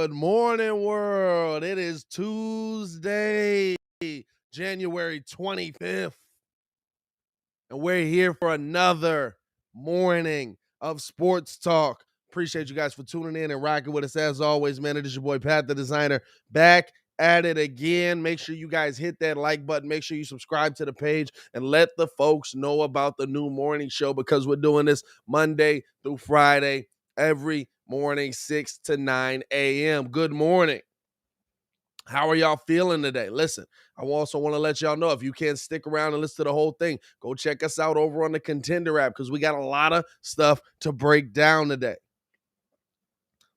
Good morning, world. It is Tuesday, January 25th, and we're here for another morning of sports talk. Appreciate you guys for tuning in and rocking with us as always, man. It is your boy Pat the Designer back at it again. Make sure you guys hit that like button. Make sure you subscribe to the page and let the folks know about the new morning show because we're doing this Monday through Friday every morning, 6 to 9 a.m. Good morning. How are y'all feeling today? Listen, I also want to let y'all know if you can't stick around and listen to the whole thing, go check us out over on the Contender app because we got a lot of stuff to break down today.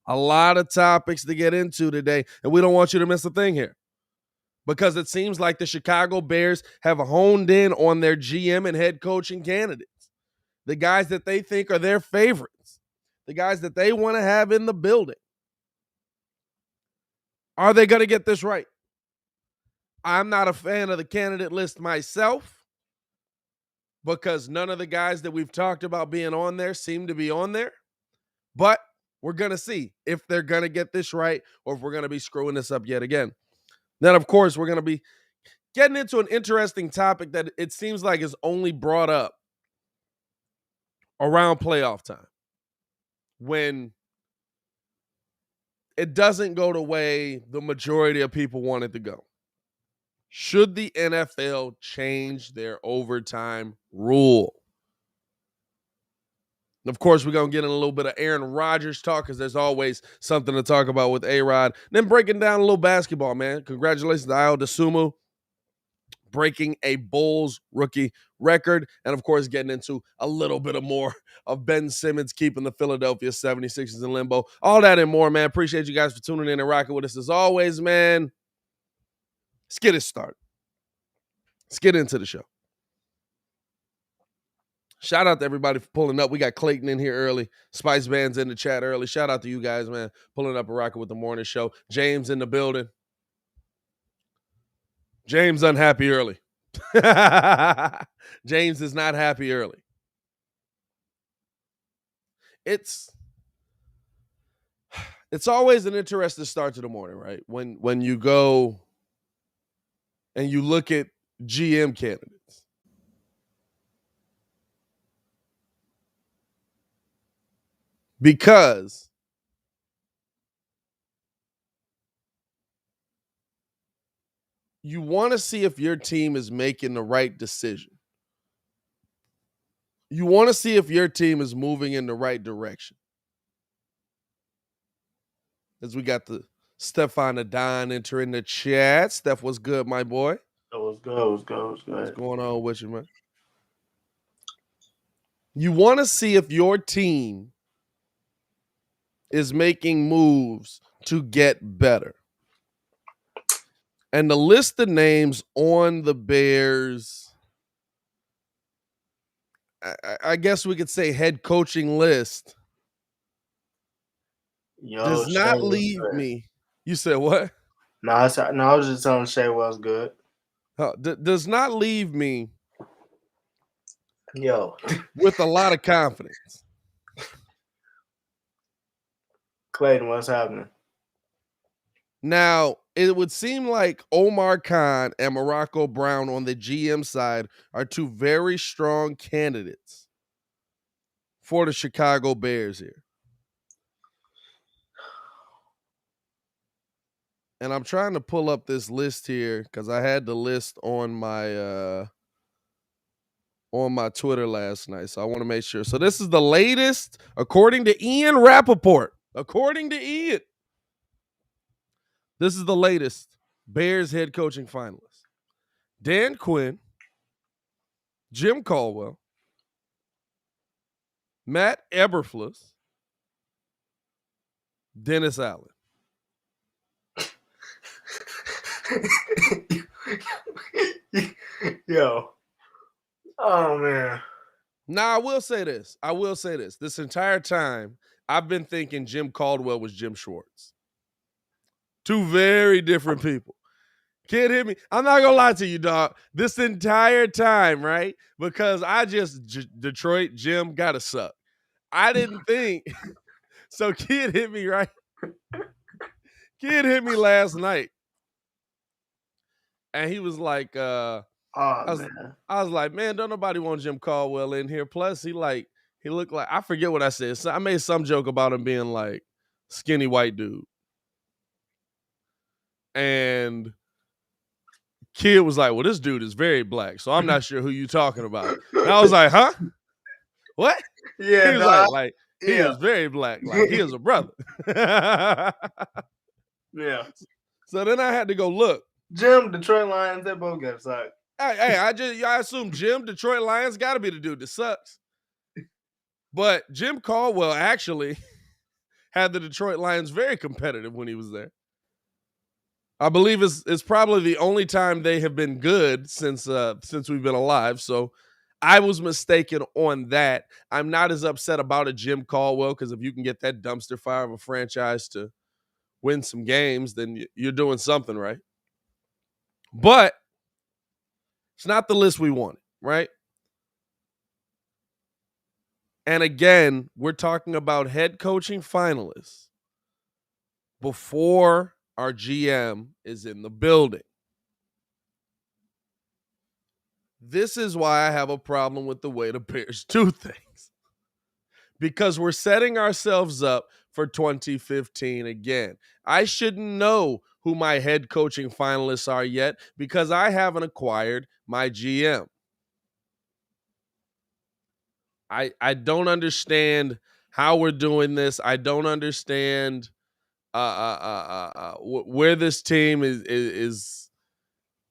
A lot of topics to get into today, and we don't want you to miss a thing here because it seems like the Chicago Bears have honed in on their GM and head coaching candidates, the guys that they think are their favorites, the guys that they want to have in the building. Are they going to get this right? I'm not a fan of the candidate list myself because none of the guys that we've talked about being on there seem to be on there. But we're going to see if they're going to get this right or if we're going to be screwing this up yet again. Then, of course, we're going to be getting into an interesting topic that it seems like is only brought up around playoff time when it doesn't go the way the majority of people want it to go. Should the NFL change their overtime rule? And of course, we're going to get in a little bit of Aaron Rodgers talk because there's always something to talk about with A-Rod. Then breaking down a little basketball, man. Congratulations to Ayo Dosunmu breaking a Bulls rookie record. And of course, getting into a little bit of more of Ben Simmons keeping the Philadelphia 76ers in limbo. All that and more, man. Appreciate you guys for tuning in and rocking with us as always, man. Let's get it started. Let's get into the show. Shout out to everybody for pulling up. We got Clayton in here early. Spice Band's in the chat early. Shout out to you guys, man, pulling up and rocking with the morning show. James in the building. James unhappy early. James is not happy early. It's always an interesting start to the morning, right? When you go and you look at GM candidates. Because you want to see if your team is making the right decision. You want to see if your team is moving in the right direction. As we got the Stefan Adon entering the chat. Steph, what's good, my boy? It was good. What's going on with you, man? You want to see if your team is making moves to get better. And the list of names on the Bears, I guess we could say head coaching list, does not leave me. You said what? No, I was just telling Shay was good. Does not leave me with a lot of confidence. Clayton, what's happening? Now, it would seem like Omar Khan and Morocco Brown on the GM side are two very strong candidates for the Chicago Bears here. And I'm trying to pull up this list here because I had the list on my Twitter last night. So I want to make sure. So this is the latest, according to Ian Rappaport. According to Ian, this is the latest Bears head coaching finalists. Dan Quinn, Jim Caldwell, Matt Eberflus, Dennis Allen. Yo. Oh, man. Now, I will say this. This entire time, I've been thinking Jim Caldwell was Jim Schwartz. Two very different people. Kid hit me. I'm not going to lie to you, dog. This entire time, right? Because Detroit, Jim got to suck. I didn't think. So Kid hit me, right? Kid hit me last night, and he was like, Oh I was, man. I was like, man, don't nobody want Jim Caldwell in here. Plus, he looked like, I forget what I said. So I made some joke about him being like skinny white dude, and Kid was like, well, this dude is very black, so I'm not sure who you talking about. And I was like, huh? What? Yeah, He was dog. like he Yeah. is very black, like he is a brother. Yeah. So then I had to go look. Jim, Detroit Lions, they both got sucked. Hey, I assume Jim, Detroit Lions, got to be the dude that sucks. But Jim Caldwell actually had the Detroit Lions very competitive when he was there. I believe it's probably the only time they have been good since we've been alive. So I was mistaken on that. I'm not as upset about a Jim Caldwell, because if you can get that dumpster fire of a franchise to win some games, then you're doing something right. But it's not the list we wanted, right? And again, we're talking about head coaching finalists before our GM is in the building. This is why I have a problem with the way the Bears do things, because we're setting ourselves up for 2015 again. I shouldn't know who my head coaching finalists are yet, because I haven't acquired my GM. I don't understand how we're doing this. I don't understand where this team is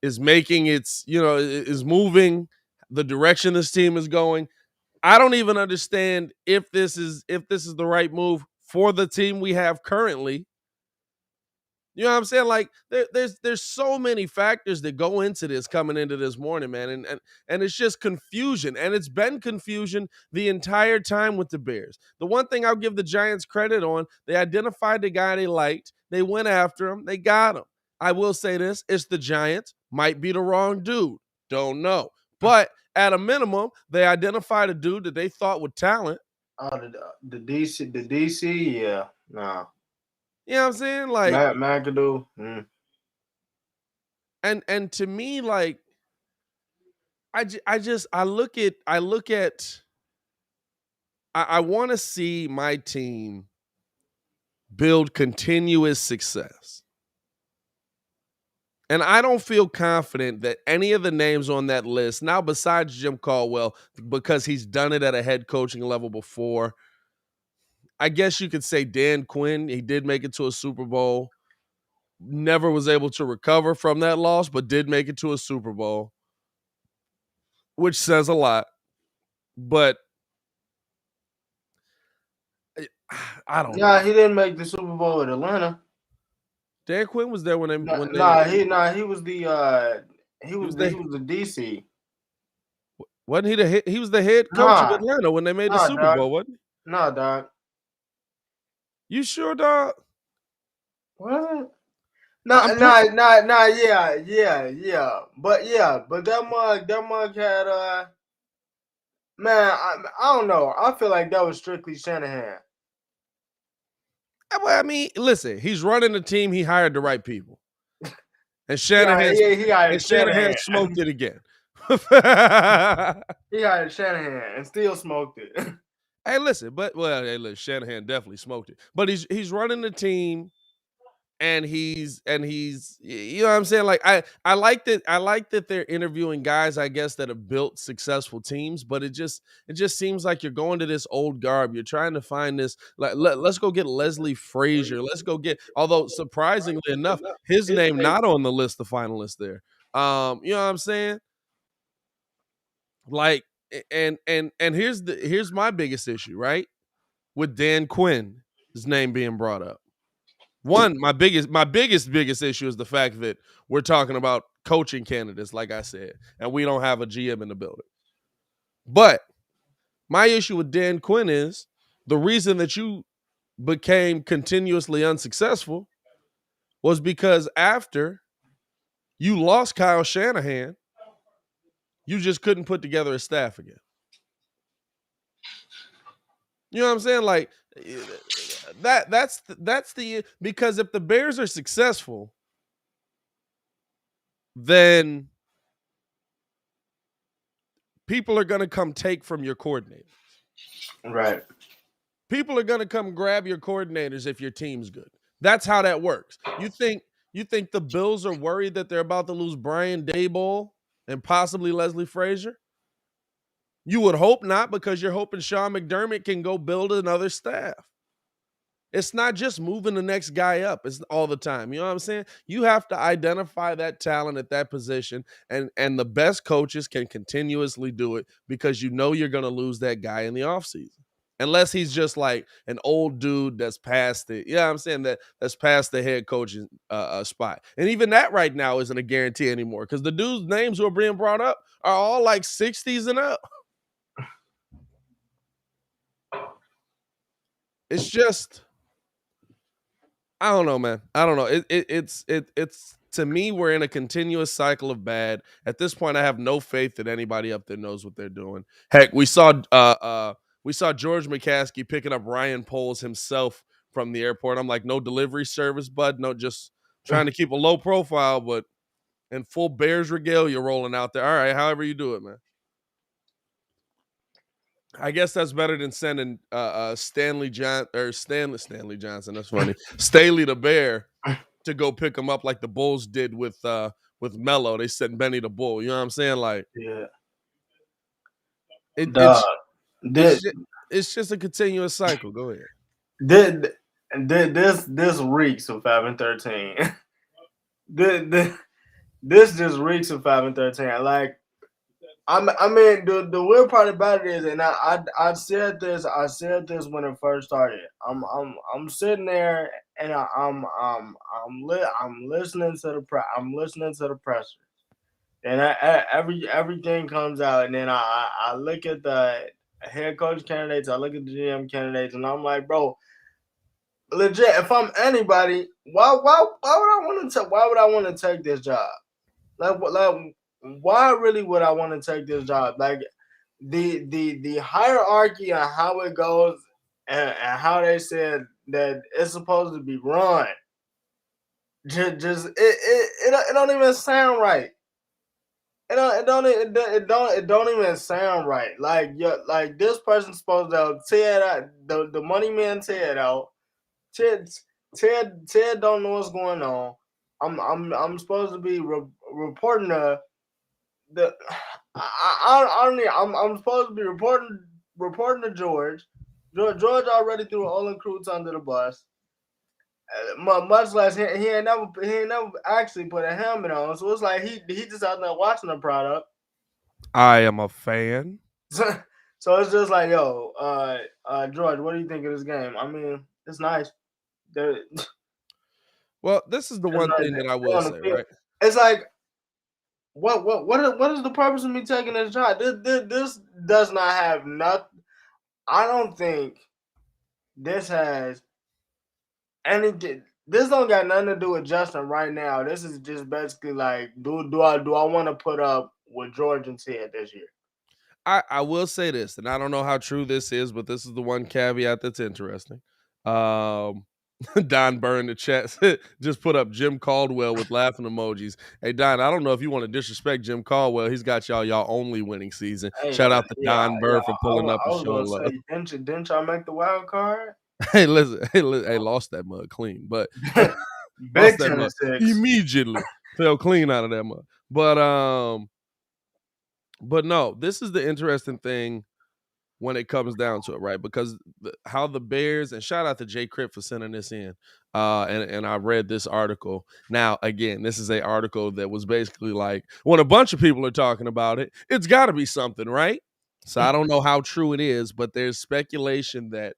making its, is moving, the direction this team is going. I don't even understand if this is the right move for the team we have currently. You know what I'm saying? Like there's so many factors that go into this coming into this morning, man, and it's just confusion, and it's been confusion the entire time with the Bears. The one thing I'll give the Giants credit on, they identified the guy they liked, they went after him, they got him. I will say this: it's the Giants, might be the wrong dude, don't know, but at a minimum, they identified a dude that they thought with talent. Oh, the DC, yeah, nah. You know what I'm saying? Like McAdoo. and to me, like I look at I want to see my team build continuous success. And I don't feel confident that any of the names on that list, now besides Jim Caldwell, because he's done it at a head coaching level before, I guess you could say Dan Quinn, he did make it to a Super Bowl, never was able to recover from that loss, but did make it to a Super Bowl, which says a lot. But I don't know. Nah, he didn't make the Super Bowl with Atlanta. Dan Quinn was there when they he was the he was the DC. Wasn't he he was the head coach of Atlanta when they made the Super Bowl, wasn't he? Nah, dog. You sure, dog? What? Nah, yeah. But that mug had man, I don't know. I feel like that was strictly Shanahan. Well, I mean, listen, he's running the team. He hired the right people, and Shanahan, he hired Shanahan smoked it again. He hired Shanahan and still smoked it. Hey, listen, Shanahan definitely smoked it, but he's running the team, and he's you know what I'm saying? Like I like that they're interviewing guys, I guess, that have built successful teams, but it just seems like you're going to this old garb. You're trying to find this, like, let's go get Leslie Frazier. Let's go get, although surprisingly enough, his name not on the list of finalists there. You know what I'm saying? Like, and here's my biggest issue, right? With Dan Quinn, his name being brought up. One, my biggest issue is the fact that we're talking about coaching candidates, like I said, and we don't have a GM in the building. But my issue with Dan Quinn is the reason that you became continuously unsuccessful was because after you lost Kyle Shanahan, you just couldn't put together a staff again. You know what I'm saying? Like, That's the because if the Bears are successful, then people are going to come take from your coordinator. Right. People are going to come grab your coordinators if your team's good. That's how that works. You think the Bills are worried that they're about to lose Brian Daboll and possibly Leslie Frazier? You would hope not, because you're hoping Sean McDermott can go build another staff. It's not just moving the next guy up. It's all the time. You know what I'm saying? You have to identify that talent at that position, and the best coaches can continuously do it because you know you're going to lose that guy in the offseason. Unless he's just like an old dude that's past it. Yeah, I'm saying that's past the head coaching spot. And even that right now isn't a guarantee anymore because the dudes' names who are being brought up are all like 60s and up. It's just, I don't know, man. I don't know. It's to me, we're in a continuous cycle of bad. At this point, I have no faith that anybody up there knows what they're doing. Heck, we saw George McCaskey picking up Ryan Poles himself from the airport. I'm like, no delivery service, bud. No, just trying to keep a low profile, but in full Bears regalia rolling out there. All right, however you do it, man. I guess that's better than sending Stanley Johnson. That's funny. Staley the Bear to go pick him up like the Bulls did with Melo. They sent Benny the Bull. You know what I'm saying? Like, Yeah. it, Duh. it's just a continuous cycle. Go ahead. This reeks of 5-13. This just reeks of 5-13. Like, I mean, the weird part about it is, and I said this when it first started. I'm sitting there and I'm listening to the presser, and everything comes out, and then I look at the head coach candidates, I look at the GM candidates, and I'm like, bro, legit, if I'm anybody, why would I want to take this job? Like why really would I want to take this job? Like the hierarchy on how it goes, and how they said that it's supposed to be run. Just it don't even sound right. It don't even sound right. Like, like this person's supposed to Ted out, the money man Ted out. Ted Ted don't know what's going on. I'm supposed to be reporting the I don't need, I'm supposed to be reporting to George. George already threw Olin Krutz under the bus. Much less he ain't never actually put a helmet on. So it's like he just out there watching the product. I am a fan. So it's just like, yo, George, what do you think of this game? I mean, it's nice. Well, this is the one nice. thing that I will say, right? It's like, what is the purpose of me taking this job? This does not have nothing. I don't think this has anything. This don't got nothing to do with Justin right now. This is just basically like, do I want to put up with George and Ted this year? I will say this, and I don't know how true this is, but this is the one caveat that's interesting. Don Byrne, the chat just put up Jim Caldwell with laughing emojis. Hey Don, I don't know if you want to disrespect Jim Caldwell. He's got y'all only winning season. Hey, Shout out to yeah, Don Byrne for pulling up I and was showing gonna love. say, didn't y'all make the wild card? Hey, listen, lost that mud clean, but Big lost that mud 10-6. immediately. Fell clean out of that mud. But no, this is the interesting thing when it comes down to it, right? Because how the Bears, and shout out to Jay Cripp for sending this in, and I read this article. Now, again, this is an article that was basically like, when a bunch of people are talking about it, it's got to be something, right? So I don't know how true it is, but there's speculation that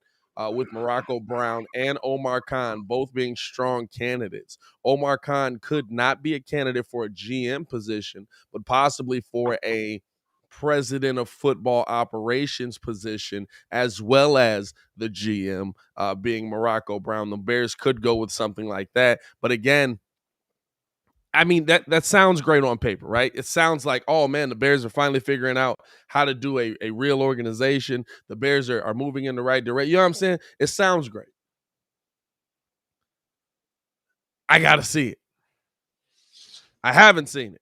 with Morocco Brown and Omar Khan both being strong candidates, Omar Khan could not be a candidate for a GM position, but possibly for a president of football operations position, as well as the GM being Morocco Brown. The Bears could go with something like that. But again, I mean, that sounds great on paper, right? It sounds like, oh man, the Bears are finally figuring out how to do a real organization. The Bears are moving in the right direction. You know what I'm saying? It sounds great. I gotta see it. I haven't seen it.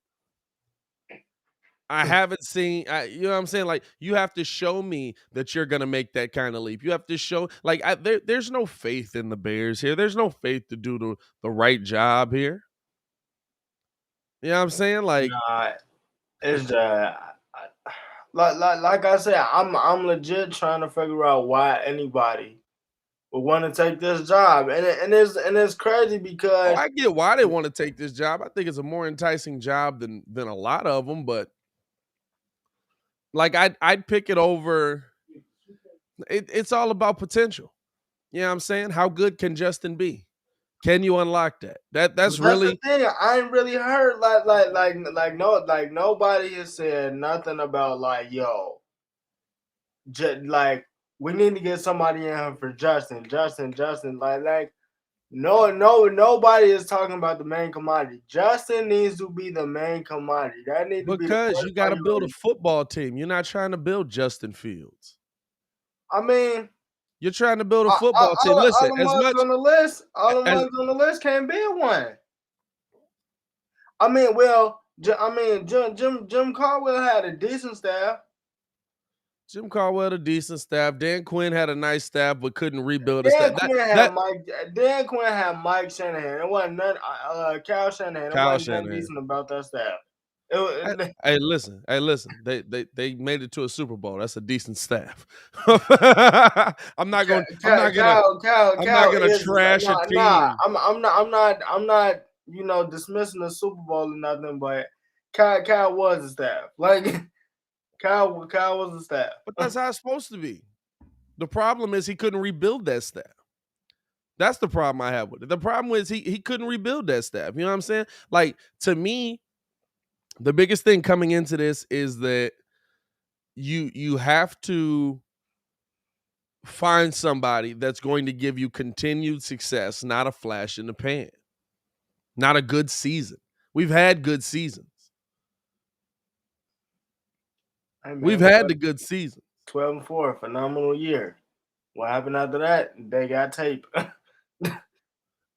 I haven't seen, you know what I'm saying? Like, you have to show me that you're going to make that kind of leap. You have to show, like, there's no faith in the Bears here. There's no faith to do the right job here. You know what I'm saying? Like, Nah, it's just like I said, I'm legit trying to figure out why anybody would want to take this job, and it's crazy oh, because I get why they want to take this job. I think it's a more enticing job than a lot of them, but like, I'd pick it over. It's all about potential. You know what I'm saying? How good can Justin be? Can you unlock that? That's that's really the thing. I ain't really heard like nobody has said nothing about like yo, like we need to get somebody in here for Justin. Like nobody is talking about the main commodity. Justin needs to be the main commodity. That need to be the because first you got to build a priority. football team. You're not trying to build Justin Fields. I mean, You're trying to build a football team. all Listen, the as mugs much on the list, as can't be one. I mean, well, Jim Caldwell had a decent staff. Jim Caldwell had a decent staff. Dan Quinn had a nice staff, but couldn't rebuild a staff. That Dan Quinn had Mike Shanahan. It wasn't none. Kyle Shanahan. It Kyle wasn't nothing Shanahan. decent about that staff. It, Hey, listen. They made it to a Super Bowl. That's a decent staff. I'm not going. I'm not gonna is trash a team. I'm not dismissing the Super Bowl or nothing, but Kyle was a staff. Like Kyle was a staff. But that's how it's supposed to be. The problem is he couldn't rebuild that staff. That's the problem I have with it. The problem is he couldn't rebuild that staff. You know what I'm saying? Like, to me, the biggest thing coming into this is that you have to find somebody that's going to give you continued success, not a flash in the pan, not a good season. We've had good seasons. Hey, man, We've had the good season. 12-4, phenomenal year. What happened after that? They got tape.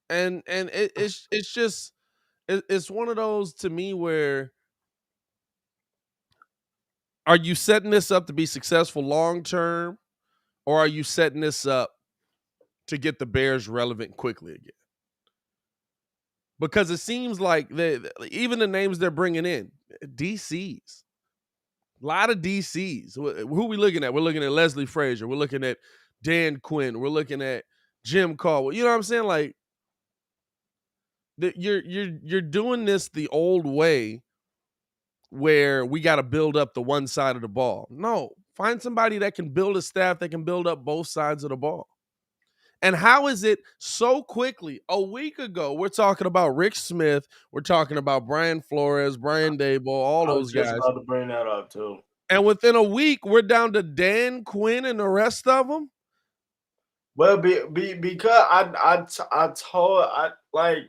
And it's just it's one of those to me where, are you setting this up to be successful long term, or are you setting this up to get the Bears relevant quickly again? Because it seems like even the names they're bringing in, DCs, a lot of DCs. Who are we looking at? We're looking at Leslie Frazier. We're looking at Dan Quinn. We're looking at Jim Caldwell. You know what I'm saying? Like, you're doing this the old way, where we got to build up the one side of the ball. No, find somebody that can build a staff that can build up both sides of the ball. And how is it so quickly? A week ago, we're talking about Rick Smith. We're talking about Brian Flores, Brian Daboll, all I was those just guys. about to bring that up too. And within a week, we're down to Dan Quinn and the rest of them. Well, because I told like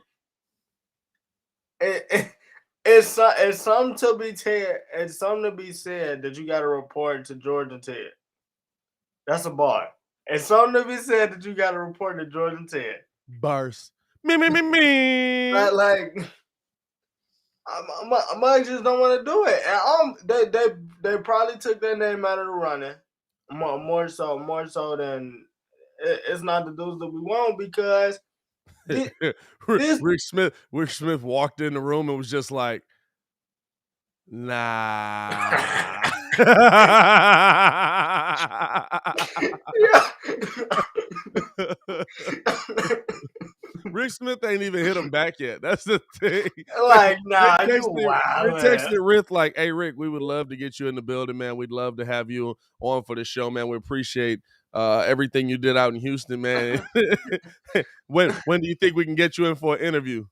it's something to be it's something to be said that you got to report to Georgia Ted. That's a bar. It's something to be said that you got to report to Georgia Ted. Bars. Me. Like I just don't want to do it. And they probably took their name out of the running. More so than it's not the dudes that we want, because Rick Smith walked in the room and was just like, nah. Rick Smith ain't even hit him back yet. That's the thing. Like, nah, Rick you wild. texted Rick like, hey, Rick, we would love to get you in the building, man. We'd love to have you on for the show, man. We appreciate everything you did out in Houston, man. When do you think we can get you in for an interview?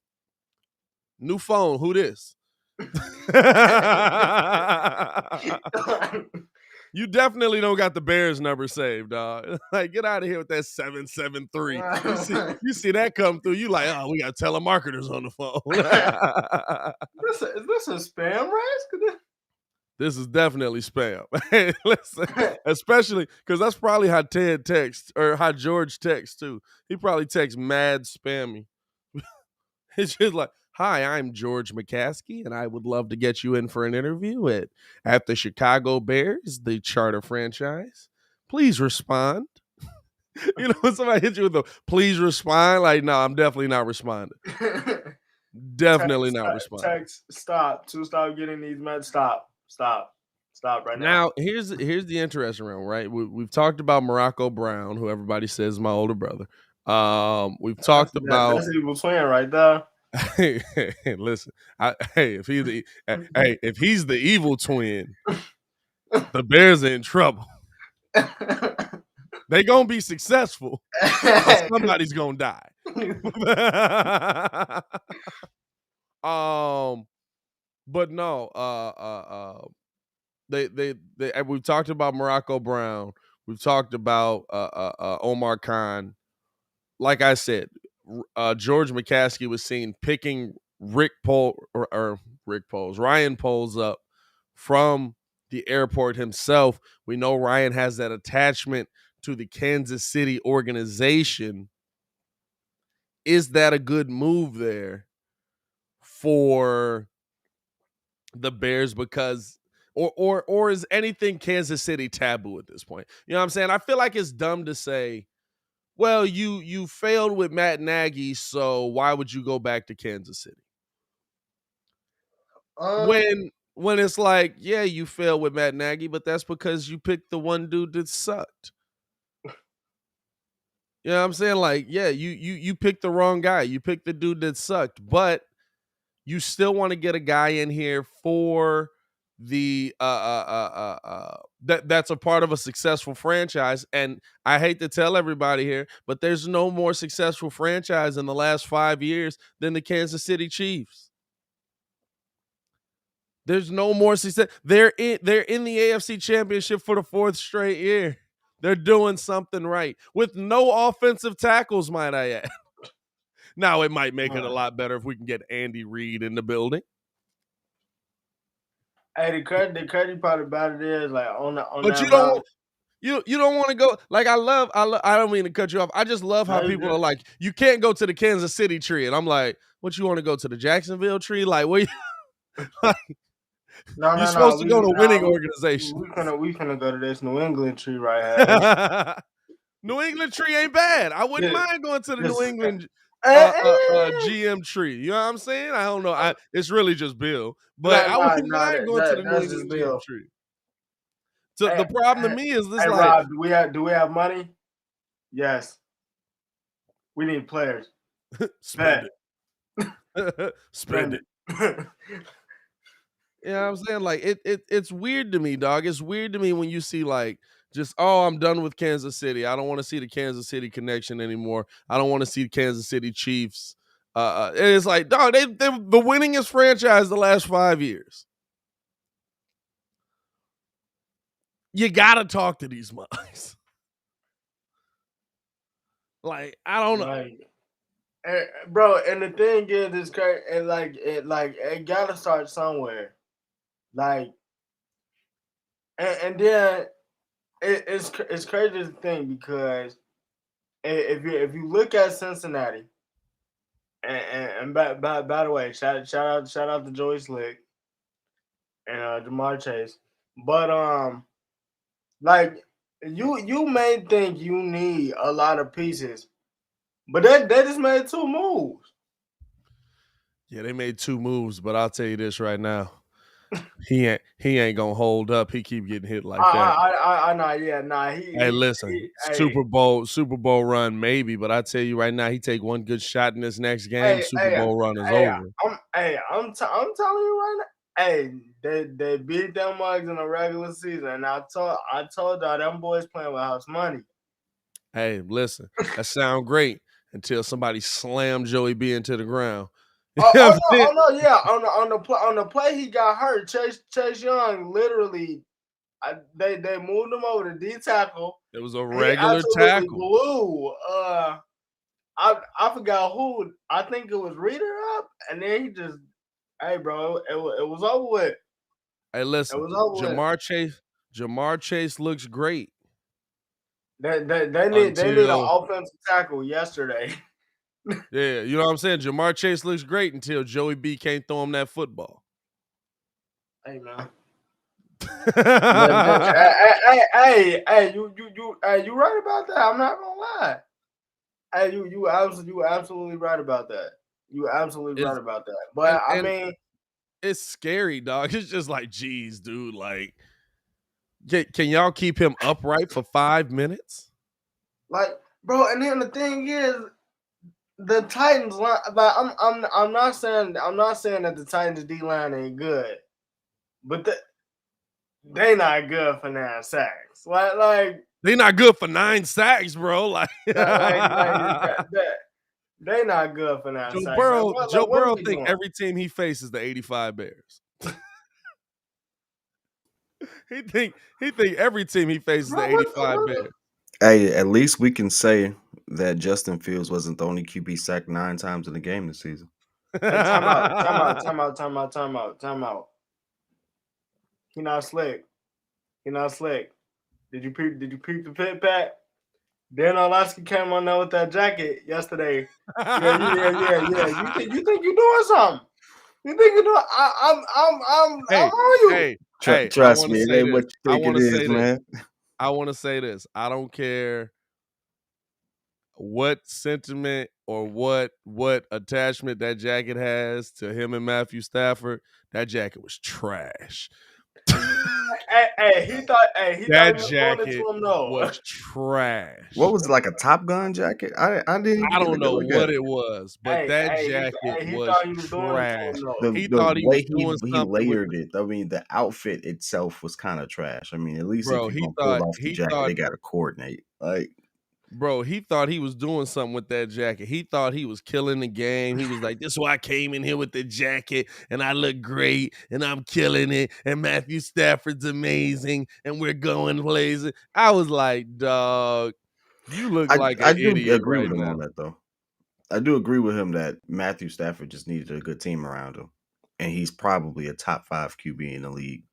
New phone. Who this? You definitely don't got the Bears number saved, dog. Like, get out of here with that 773. You see that come through, you like, oh, we got telemarketers on the phone. Is this a spam risk? This is definitely spam. Hey, listen, especially because that's probably how Ted texts or how George texts too. He probably texts mad spammy. It's just like, hi, I'm George McCaskey, and I would love to get you in for an interview at the Chicago Bears, the charter franchise. Please respond. You know, when somebody hits you with a please respond, like, no, I'm definitely not responding. Definitely not responding. Text, stop getting these men. Stop right now. Now, here's the interesting round, right? We've talked about Morocco Brown, who everybody says is my older brother. We've talked about that's evil twin right there. Hey, listen. If he's the evil twin, the Bears are in trouble. They gonna be successful, but somebody's gonna die. But no. We've talked about Morocco Brown. We've talked about Omar Khan. Like I said, George McCaskey was seen picking Ryan Poles up from the airport himself. We know Ryan has that attachment to the Kansas City organization. Is that a good move there for the Bears? Because or is anything Kansas City taboo at this point? You know what I'm saying? I feel like it's dumb to say, well, you failed with Matt Nagy, so why would you go back to Kansas City? When it's like, yeah, you failed with Matt Nagy, but that's because you picked the one dude that sucked. You know what I'm saying? Like, yeah, you picked the wrong guy. You picked the dude that sucked, but you still want to get a guy in here for the that's a part of a successful franchise. And I hate to tell everybody here, but there's no more successful franchise in the last 5 years than the Kansas City Chiefs. There's no more success. They're in the AFC Championship for the 4th straight year. They're doing something right with no offensive tackles, might I add. Now, it might make it a lot better if we can get Andy Reid in the building. Hey, the crazy part about it is like on but that you don't want to go. Like, I don't mean to cut you off. I just love how people are like, you can't go to the Kansas City tree, and I'm like, what, you want to go to the Jacksonville tree? Like, what? You're supposed to go to winning organization. We finna go to this New England tree right here. New England tree ain't bad. I wouldn't mind going to the New England GM tree. You know what I'm saying? I don't know. It's really just Bill, but I wouldn't mind going to the New England GM tree. So the problem to me is this: like, Rob, do we have money? Yes. We need players. Spend it. Spend it. You know what I'm saying? Like, it's weird to me, dog. It's weird to me when you see, like, just, oh, I'm done with Kansas City. I don't want to see the Kansas City connection anymore. I don't want to see the Kansas City Chiefs. It's like, dog, they're the winningest franchise the last 5 years. You got to talk to these guys. Like, I don't know. Bro, and the thing is, it's crazy. And it gotta start somewhere. Like, and then it's crazy to think, because if you look at Cincinnati, and by the way, shout out to Joey Slick and Jamar Chase, but like, you may think you need a lot of pieces, but they just made 2 moves. Yeah, they made 2 moves, but I'll tell you this right now. He ain't gonna hold up. He keep getting hit like that. I know, yeah, nah. Hey, listen, Super Bowl run maybe, but I tell you right now, he take one good shot in this next game, Super Bowl run is over. I'm telling you right now. Hey, they beat them mugs in the regular season, and I told y'all them boys playing with house money. Hey, listen, that sound great until somebody slammed Joey B into the ground. No, yeah. On the play he got hurt. Chase Young literally They moved him over to D tackle. It was a He regular absolutely tackle. blew. I forgot who. I think it was Reader up, and then he just, hey, bro, it was over with. Hey, listen, Jamar Chase looks great. They need an offensive tackle yesterday. Yeah, you know what I'm saying? Jamar Chase looks great until Joey B can't throw him that football. Hey, man. You right about that. I'm not gonna lie. Hey, you absolutely right about that. You absolutely right about that. But I mean, it's scary, dog. It's just like, geez, dude. Like, can y'all keep him upright for 5 minutes? Like, bro. And then the thing is, the Titans line. Like, I'm not saying that the Titans D line ain't good, but they not good for 9 sacks. Like they not good for 9 sacks, bro. Like they not good for 9 sacks. Joe Burrow think every team he faces the 85 Bears. he think every team he faces the 85 Bears. Hey, at least we can say that Justin Fields wasn't the only QB sacked 9 times in the game this season. Hey, time out. He not slick. Did you peep the pit pat? Dan Orlovsky came on there with that jacket yesterday. Yeah. You think you're doing something? You think you're doing? I'm on you. Trust me, it ain't what you think it is, man. I want to say this. I don't care what sentiment or what attachment that jacket has to him and Matthew Stafford. That jacket was trash. He thought that he was jacket to him, though. was trash. What was it, like a Top Gun jacket? I don't know what it was, but that jacket was trash. He thought he was doing something. He layered it. I mean, the outfit itself was kind of trash. I mean, at least if you're gonna pull off the jacket, they got to coordinate. Like, bro, he thought he was doing something with that jacket. He thought he was killing the game. He was like, this is why I came in here with the jacket, and I look great, and I'm killing it, and Matthew Stafford's amazing, and we're going blazing. I was like, dog, you look like an idiot. I do agree right with him now. on that, though. I do agree with him that Matthew Stafford just needed a good team around him, and he's probably a top 5 QB in the league.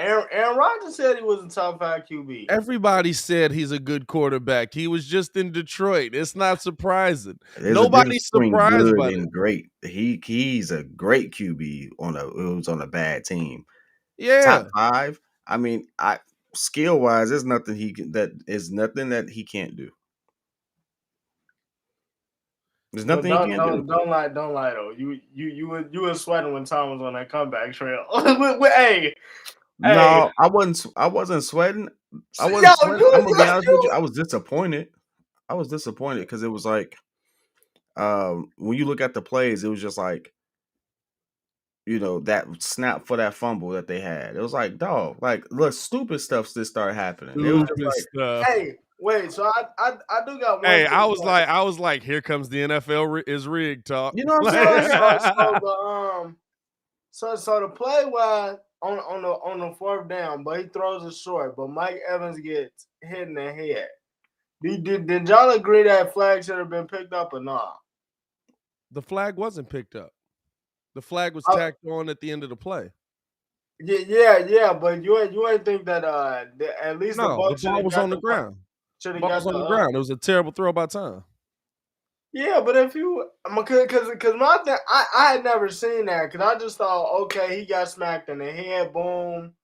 Aaron Rodgers said he was a top 5 QB. Everybody said he's a good quarterback. He was just in Detroit. It's not surprising. There's Nobody's surprised by it. Great. He's a great QB who's on a bad team. Yeah, top 5. I mean, skill wise, there's nothing that he can't do. There's nothing he can't do. Don't lie though. You were sweating when Tom was on that comeback trail. Hey. No, I wasn't sweating. I'm gonna be honest with you. I was disappointed. Because it was like, when you look at the plays, it was just like, that snap for that fumble that they had. It was like, dog, like, look, stupid stuff just started happening. It was just like, hey, wait, so I do got one. Hey, I was like, here comes the NFL is rigged talk. You know what I'm saying? So the play was on the 4th down, but he throws it short. But Mike Evans gets hit in the head. Did y'all agree that flag should have been picked up or not? The flag wasn't picked up. The flag was tacked on at the end of the play. Yeah, but you ain't think that at least the ball was on the ground. The ball was on the ground. It was a terrible throw by time. Yeah, but if you, because my thing, I had never seen that, because I just thought, okay, he got smacked in the head, boom.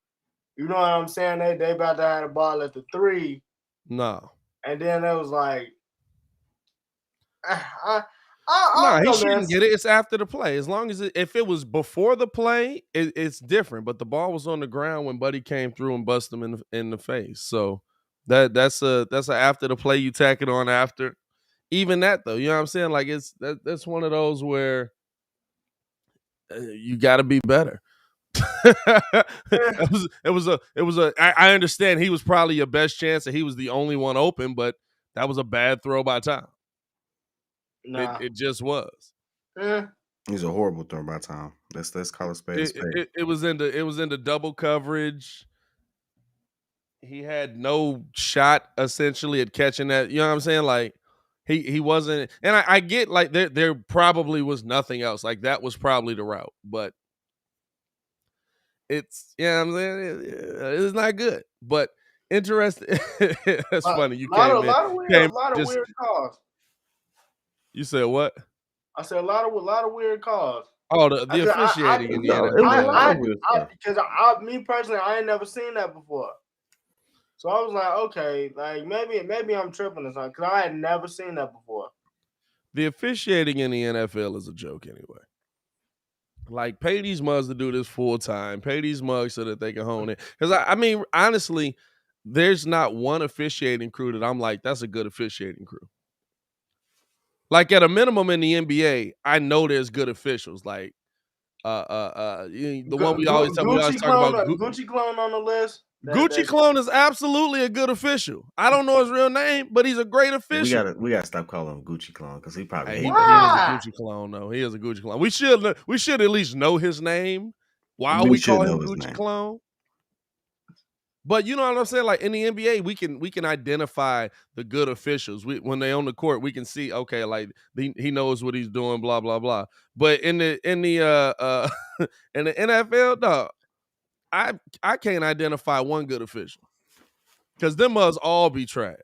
You know what I'm saying? They about to have the ball at the 3. No. And then it was like, he shouldn't get it. It's after the play. As long as if it was before the play, it's different. But the ball was on the ground when Buddy came through and busted him in the face. So that's a after the play, you tack it on after. Even that, though, you know what I'm saying? Like, that's one of those where you got to be better. I understand he was probably your best chance and he was the only one open, but that was a bad throw by time. Nah. It just was. He's a horrible throw by time. Let's call it spade. It was in the double coverage. he had no shot essentially at catching that. You know what I'm saying? Like he wasn't. And I get like there probably was nothing else. Like that was probably the route, but it's I'm saying it's not good. But interesting. That's funny. You a came lot of weird calls. You said what? I said a lot of weird calls. Oh, the officiating in the NFL. Because me personally, I ain't never seen that before. So I was like, okay, like maybe I'm tripping or something because I had never seen that before. The officiating in the NFL is a joke anyway. Like, pay these mugs to do this full time. Pay these mugs so that they can hone it. Because I mean, honestly, there's not one officiating crew that I'm like, that's a good officiating crew. Like at a minimum in the NBA, I know there's good officials. Like the one we always talk about. Gucci Clone on the list. Gucci Clone is absolutely a good official. I don't know his real name, but he's a great official. We gotta stop calling him Gucci Clone because he probably he is a Gucci Clone though. He is a Gucci Clone. We should at least know his name while we call him Gucci Clone. But you know what I'm saying? Like in the NBA, we can identify the good officials. When they on the court, we can see, okay, like he knows what he's doing, blah blah blah. But in the in the NFL, dog, I can't identify one good official because them must all be trash.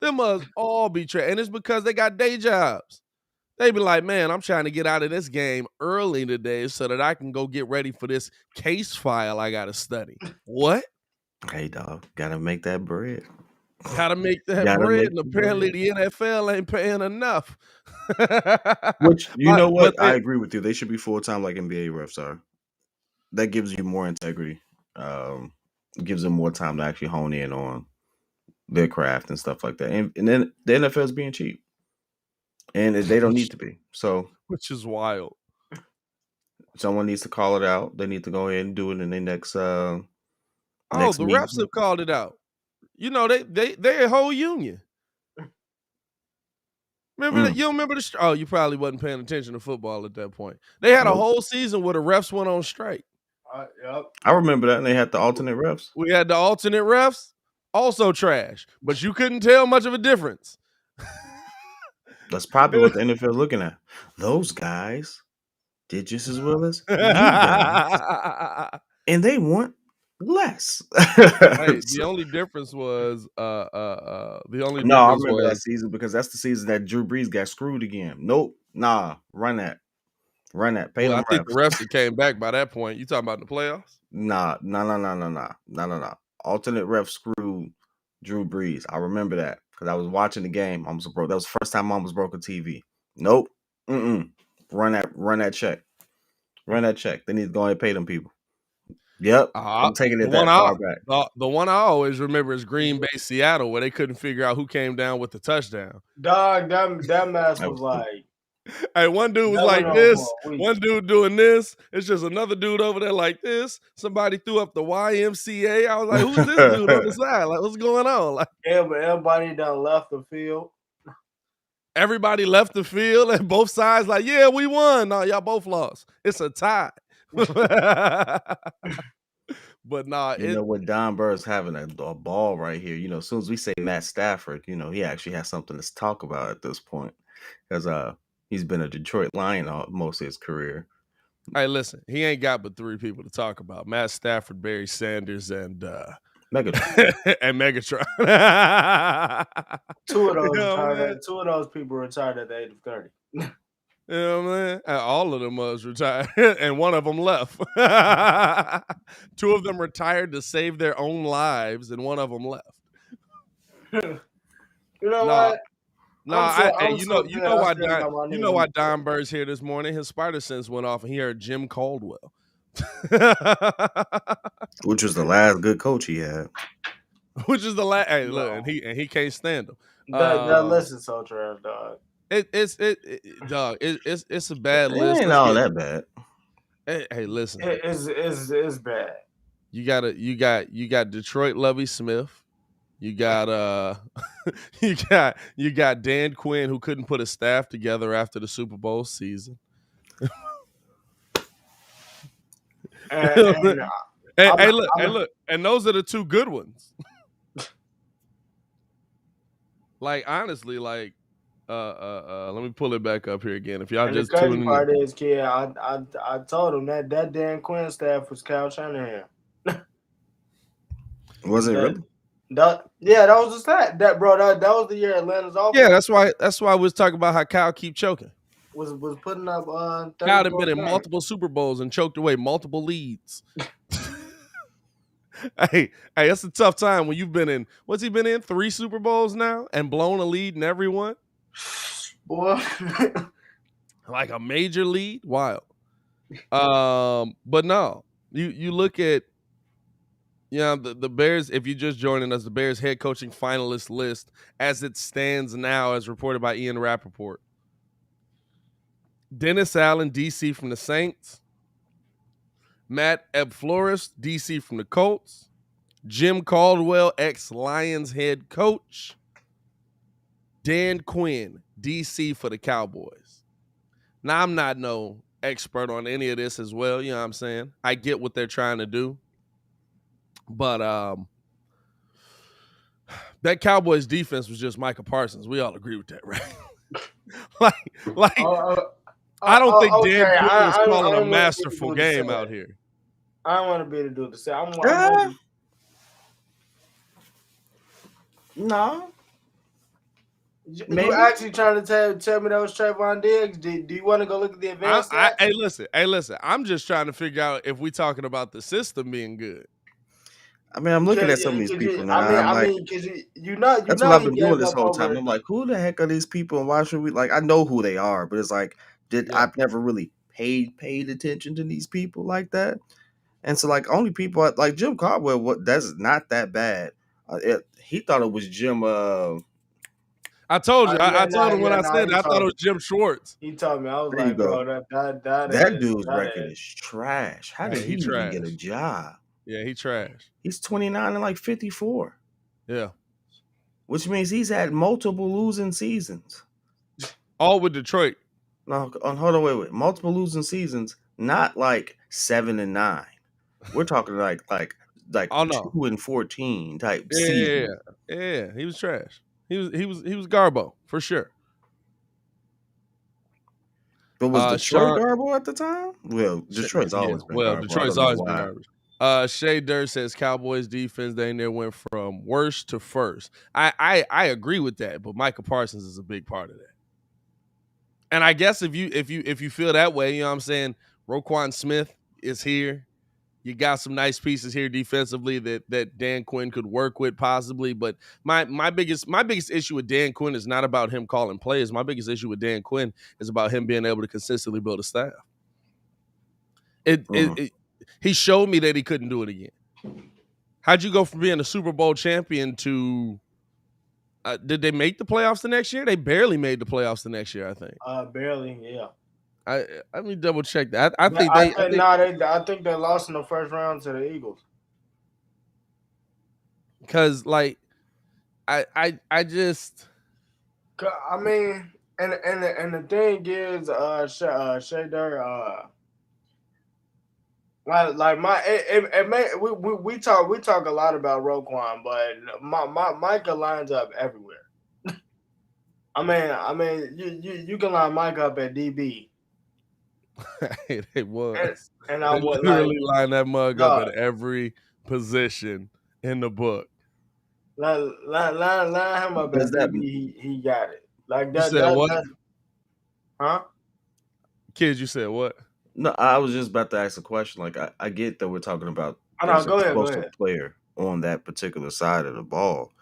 Them must all be trash, and it's because they got day jobs. They be like, man, I'm trying to get out of this game early today so that I can go get ready for this case file I got to study. What? Hey, dog, gotta make that bread. Gotta make that bread, and apparently the NFL ain't paying enough. Which, know what? I agree with you. They should be full-time like NBA refs are. That gives you more integrity. Gives them more time to actually hone in on their craft and stuff like that. And then the NFL is being cheap. And they don't need to be. So, which is wild. Someone needs to call it out. They need to go ahead and do it in their next the refs have called it out. You know, they're a whole union. Remember that? You don't remember the? Oh, you probably wasn't paying attention to football at that point. They had a whole season where the refs went on strike. Yep. I remember that, and they had the alternate refs. We had the alternate refs, also trash, but you couldn't tell much of a difference. That's probably what the NFL is looking at. Those guys did just as well as you guys, and they want less. Hey, the only difference was I remember that season because that's the season that Drew Brees got screwed again. Nope, nah, run that. Pay them. I think the refs came back by that point. You talking about the playoffs? Nah. Alternate ref screwed Drew Brees. I remember that because I was watching the game. That was the first time I almost broke a TV. Nope. Run that check. They need to go ahead and pay them people. Yep, I'm taking it that far back. The one I always remember is Green Bay, Seattle, where they couldn't figure out who came down with the touchdown. Dog, that mess was like. Hey, one dude was like this. One dude doing this. It's just another dude over there like this. Somebody threw up the YMCA. I was like, who's this dude on the side? Like, what's going on? Like, everybody done left the field. Everybody left the field, and both sides like, yeah, we won. No, y'all both lost. It's a tie. But nah, you know what? Don Burr's having a ball right here. You know, as soon as we say Matt Stafford, you know, he actually has something to talk about at this point because he's been a Detroit Lion most of his career. Hey, listen, he ain't got but 3 people to talk about: Matt Stafford, Barry Sanders, and Megatron. And Megatron. Two of those people retired at the age of 30. You know what I mean? All of them was retired, and one of them left. 2 of them retired to save their own lives, and one of them left. You know what? You know why Don Burr's here this morning? His spider sense went off, and he heard Jim Caldwell, which was the last good coach he had. Which is the last. Hey, look, and he can't stand him. That list is so trash, dog. It's a bad list. It ain't all that bad. Hey, listen. It's bad. You got Detroit Lovie Smith. You got you got Dan Quinn, who couldn't put a staff together after the Super Bowl season. Hey, look, and those are the two good ones. Like honestly, like let me pull it back up here again. If y'all And just the crazy tuning part in, is, kid, I told him that Dan Quinn staff was Kyle Shanahan. Was it really? That was the stat. That was the year Atlanta's offense. yeah, that's why we was talking about how Kyle keep choking. Was putting up 30 Kyle had been in multiple Super Bowls and choked away multiple leads. Hey, that's a tough time when you've been in. What's he been in? 3 Super Bowls now and blown a lead in every one. Boy, like a major lead, wild. But no, you look at, the Bears. If you're just joining us, the Bears head coaching finalist list as it stands now, as reported by Ian Rappaport. Dennis Allen, DC from the Saints. Matt Eberflus, DC from the Colts. Jim Caldwell, ex-Lions head coach. Dan Quinn, DC for the Cowboys. Now, I'm not no expert on any of this as well, you know what I'm saying? I get what they're trying to do. But that Cowboys defense was just Micah Parsons. We all agree with that, right? I don't think Dan Quinn was calling a masterful game out here. I don't want to be the dude to say. No. You actually trying to tell me that was Trayvon Diggs? Do you want to go look at the advanced stats? Hey, listen. I'm just trying to figure out if we're talking about the system being good. I mean, I'm looking at some of these people now. Because that's what I've been doing this whole time. I'm like, who the heck are these people, and why should we? Like, I know who they are, but it's like, I've never really paid attention to these people like that. And so, like, only people like Jim Caldwell, that's not that bad. He thought it was Jim. I told you. I told him when I said it, I thought it was Jim Schwartz. He told me. I was there like, bro, that dude's record is trash. How did he even get a job? Yeah, he trash. He's 29 and like 54. Yeah. Which means he's had multiple losing seasons. All with Detroit. No, hold on, wait. Multiple losing seasons, not like 7 and 9. We're talking like 2 and 14 type season. Yeah. He was trash. He was Garbo for sure. But was Detroit Garbo at the time? Well, Detroit's always been Garbo. Detroit's always been garbage. Shay Durr says Cowboys defense, they near went from worst to first. I agree with that, but Micah Parsons is a big part of that. And I guess if you feel that way, you know what I'm saying, Roquan Smith is here. You got some nice pieces here defensively that Dan Quinn could work with possibly. But my biggest issue with Dan Quinn is not about him calling plays. My biggest issue with Dan Quinn is about him being able to consistently build a staff. He showed me that he couldn't do it again. How'd you go from being a Super Bowl champion to did they make the playoffs the next year? They barely made the playoffs the next year, I think. Barely, yeah. Let me double check that. I think they lost in the first round to the Eagles. Because I just, I mean, and the thing is, Shader, we talk a lot about Roquan, but Micah lines up everywhere. I mean, you can line Micah up at DB. It was. And I would literally line that mug up at every position in the book. Line him up at DB. He got it. Like that. You said what? Huh? Kids, you said what? No, I was just about to ask a question. Like, I get that we're talking about go ahead. Player on that particular side of the ball,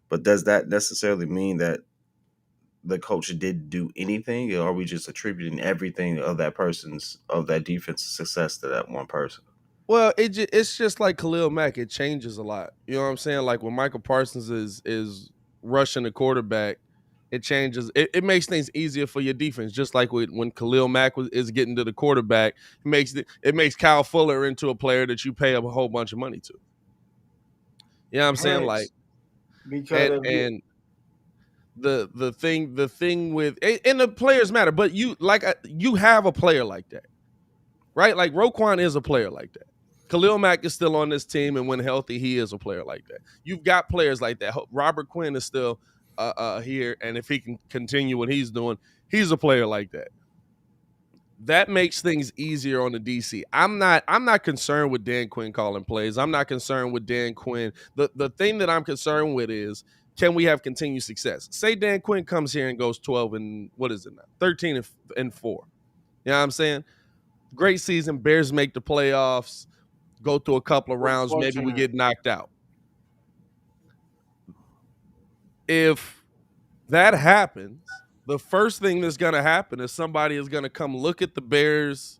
but does that necessarily mean that the coach didn't do anything, or are we just attributing everything of that defense's success to that one person? Well, it's just like Khalil Mack. It changes a lot. You know what I'm saying? Like when Michael Parsons is rushing the quarterback, it changes. It makes things easier for your defense. Just like when Khalil Mack is getting to the quarterback, it makes Kyle Fuller into a player that you pay a whole bunch of money to. You know what I'm saying? Like, because and the thing with and the players matter, but you have a player like that, right? Like Roquan is a player like that. Khalil Mack is still on this team, and when healthy, he is a player like that. You've got players like that. Robert Quinn is still here, and if he can continue what he's doing, he's a player like that. That makes things easier on the DC. I'm not concerned with Dan Quinn calling plays. I'm not concerned with Dan Quinn. The thing that I'm concerned with is, can we have continued success? Say Dan Quinn comes here and goes 12 and what is it now? 13 and 4. You know what I'm saying? Great season. Bears make the playoffs, go through a couple of rounds. Maybe we get knocked out. If that happens, the first thing that's going to happen is somebody is going to come look at the Bears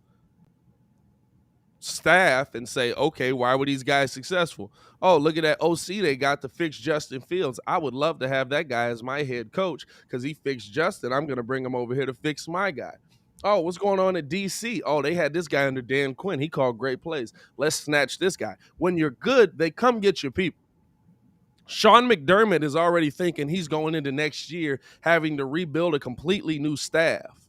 staff and say, okay, why were these guys successful? Oh, look at that OC they got to fix Justin Fields. I would love to have that guy as my head coach because he fixed Justin. I'm going to bring him over here to fix my guy. Oh, what's going on at DC? Oh, they had this guy under Dan Quinn. He called great plays. Let's snatch this guy. When you're good, they come get your people. Sean McDermott is already thinking he's going into next year having to rebuild a completely new staff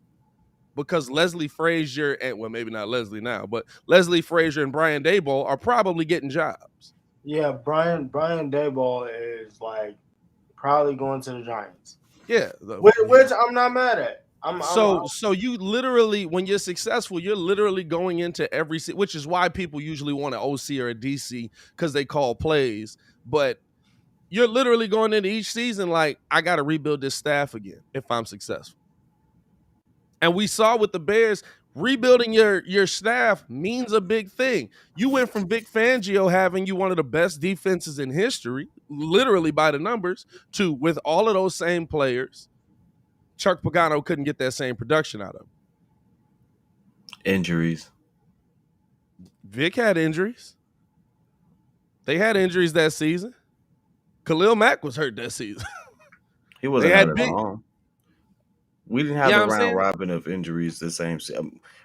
because Leslie Frazier and, well, maybe not Leslie now, but Leslie Frazier and Brian Daboll are probably getting jobs. Yeah, Brian Daboll is like probably going to the Giants. Yeah, which I'm not mad at. So you literally, when you're successful, you're literally going into every, which is why people usually want an OC or a DC because they call plays, but you're literally going into each season like, I got to rebuild this staff again if I'm successful. And we saw with the Bears, rebuilding your staff means a big thing. You went from Vic Fangio having you one of the best defenses in history, literally by the numbers, to with all of those same players, Chuck Pagano couldn't get that same production out of him. Injuries. Vic had injuries. They had injuries that season. Khalil Mack was hurt that season. He wasn't hurt at all. We didn't have a round robin of injuries the same.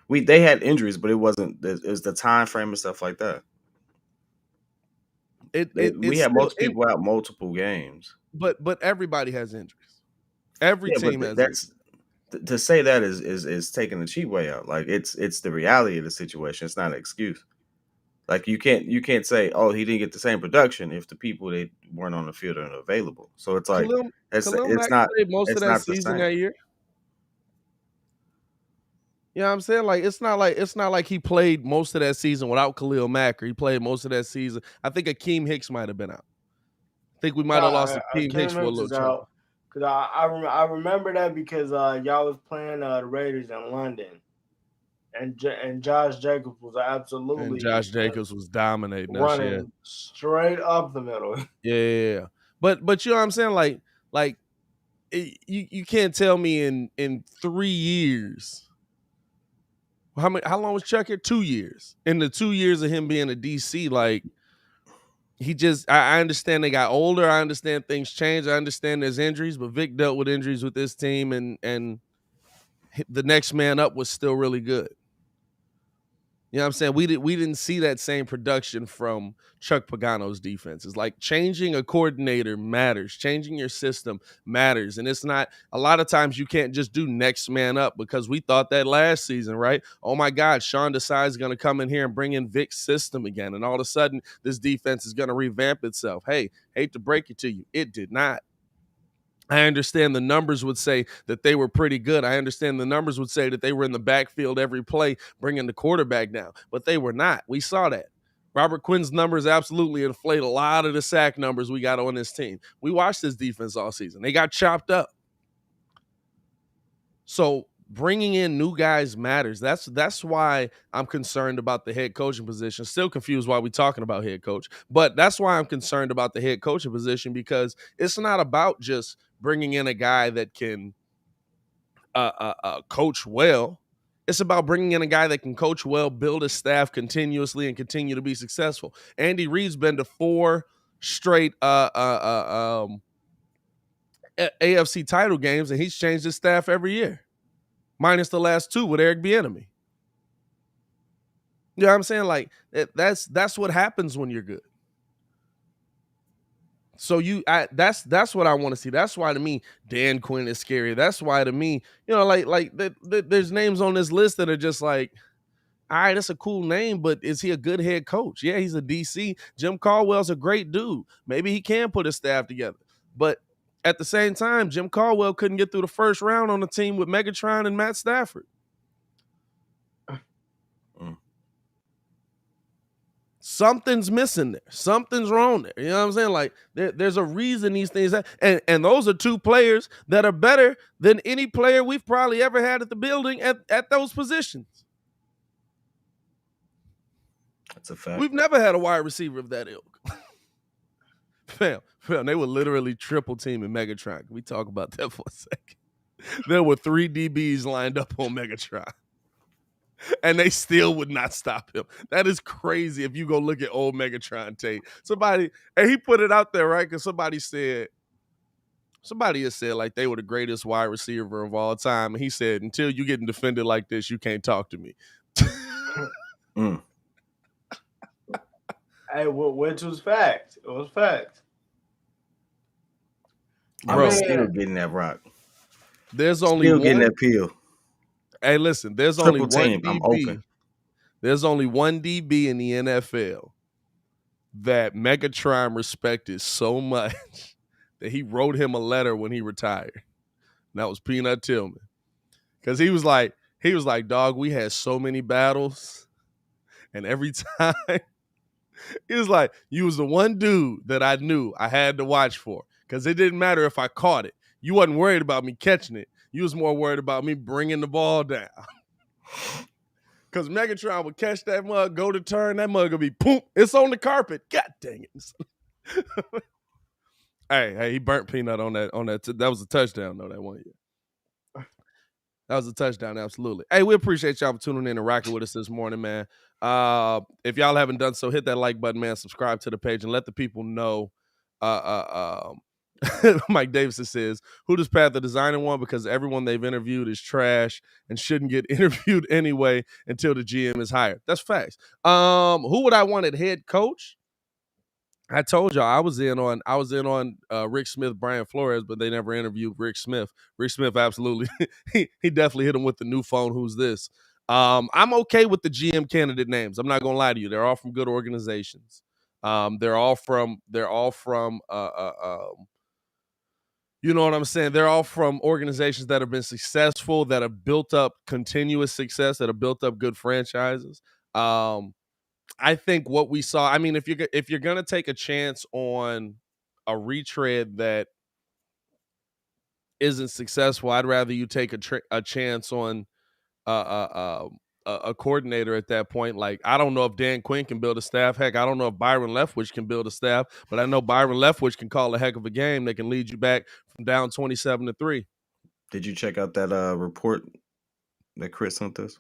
They had injuries, but it wasn't. It was the time frame and stuff like that. We had most people out multiple games. But everybody has injuries. Every team has injuries. To say that is taking the cheap way out. Like it's the reality of the situation. It's not an excuse. Like you can't say, oh, he didn't get the same production if the people that weren't on the field are available. So it's like it's not most of that season that year. You know what I'm saying? Like it's not like he played most of that season without Khalil Mack, or he played most of that season. I think Akeem Hicks might have been out. I think we might have lost Akeem Hicks for a little time. Because I remember that because y'all was playing the Raiders in London. And Josh Jacobs was absolutely. And Josh Jacobs was dominating running straight up the middle. Yeah. But you know what I'm saying? Like you can't tell me in 3 years. How long was Chuck here? 2 years. In the 2 years of him being a DC, like he just I understand they got older. I understand things change. I understand there's injuries, but Vic dealt with injuries with this team, and the next man up was still really good. You know what I'm saying? We didn't see that same production from Chuck Pagano's defense. It's like changing a coordinator matters. Changing your system matters. And it's not, a lot of times you can't just do next man up, because we thought that last season, right? Oh my God, Sean Desai is going to come in here and bring in Vic's system again. And all of a sudden this defense is going to revamp itself. Hey, hate to break it to you, it did not. I understand the numbers would say that they were pretty good. I understand the numbers would say that they were in the backfield every play, bringing the quarterback down, but they were not. We saw that. Robert Quinn's numbers absolutely inflate a lot of the sack numbers we got on this team. We watched this defense all season. They got chopped up. So bringing in new guys matters. That's why I'm concerned about the head coaching position. Still confused why we're talking about head coach, but that's why I'm concerned about the head coaching position, because it's not about just bringing in a guy that can coach well. It's about bringing in a guy that can coach well, build a staff continuously, and continue to be successful. Andy Reid's been to 4 straight AFC title games, and he's changed his staff every year, minus the last 2 with Eric Bieniemy. You know what I'm saying? Like that's what happens when you're good. So that's what I want to see. That's why to me Dan Quinn is scary. That's why to me, you know, like there's names on this list that are just like, all right, that's a cool name, but is he a good head coach? Yeah, he's a DC. Jim Caldwell's a great dude. Maybe he can put his staff together. But at the same time, Jim Caldwell couldn't get through the first round on a team with Megatron and Matt Stafford. Something's missing there. Something's wrong there. You know what I'm saying? Like there's a reason these things happen. And those are two players that are better than any player we've probably ever had at the building at those positions. That's a fact. We've never had a wide receiver of that ilk. Fam, they were literally triple teaming Megatron. Can we talk about that for a second? There were 3 DBs lined up on Megatron. And they still would not stop him. That is crazy if you go look at old Megatron tape. And he put it out there, right? Because somebody has said like they were the greatest wide receiver of all time. And he said, until you getting defended like this, you can't talk to me. Hey, which was facts. It was facts. I'm still getting that rock. There's only one getting that peel. Hey, listen, there's Triple only team. one DB. I'm open. There's only one DB in the NFL that Megatron respected so much that he wrote him a letter when he retired. And that was Peanut Tillman. Because he was like, dog, we had so many battles. And every time, he was like, you was the one dude that I knew I had to watch for. Because it didn't matter if I caught it. You wasn't worried about me catching it. You was more worried about me bringing the ball down. Because Megatron would catch that mug, go to turn, that mug would be, boom, it's on the carpet. God dang it. Hey, he burnt Peanut on that. That was a touchdown, though, that 1 year. That was a touchdown, absolutely. Hey, we appreciate y'all for tuning in and rocking with us this morning, man. If y'all haven't done so, hit that like button, man. Subscribe to the page and let the people know. Mike Davidson says, who does Pat the Designer want? Because everyone they've interviewed is trash and shouldn't get interviewed anyway until the GM is hired. That's facts. Who would I want at head coach? I told y'all I was in on Rick Smith, Brian Flores, but they never interviewed Rick Smith. Rick Smith absolutely he definitely hit him with the new phone. Who's this? I'm okay with the GM candidate names. I'm not gonna lie to you. They're all from good organizations. They're all from you know what I'm saying? They're all from organizations that have been successful, that have built up continuous success, that have built up good franchises. I think what we saw, I mean, if you're going to take a chance on a retread that isn't successful, I'd rather you take a chance on a coordinator at that point. Like, I don't know if Dan Quinn can build a staff. Heck, I don't know if Byron Leftwich can build a staff, but I know Byron Leftwich can call a heck of a game that can lead you back from down 27-3. Did you check out that report that Chris sent us?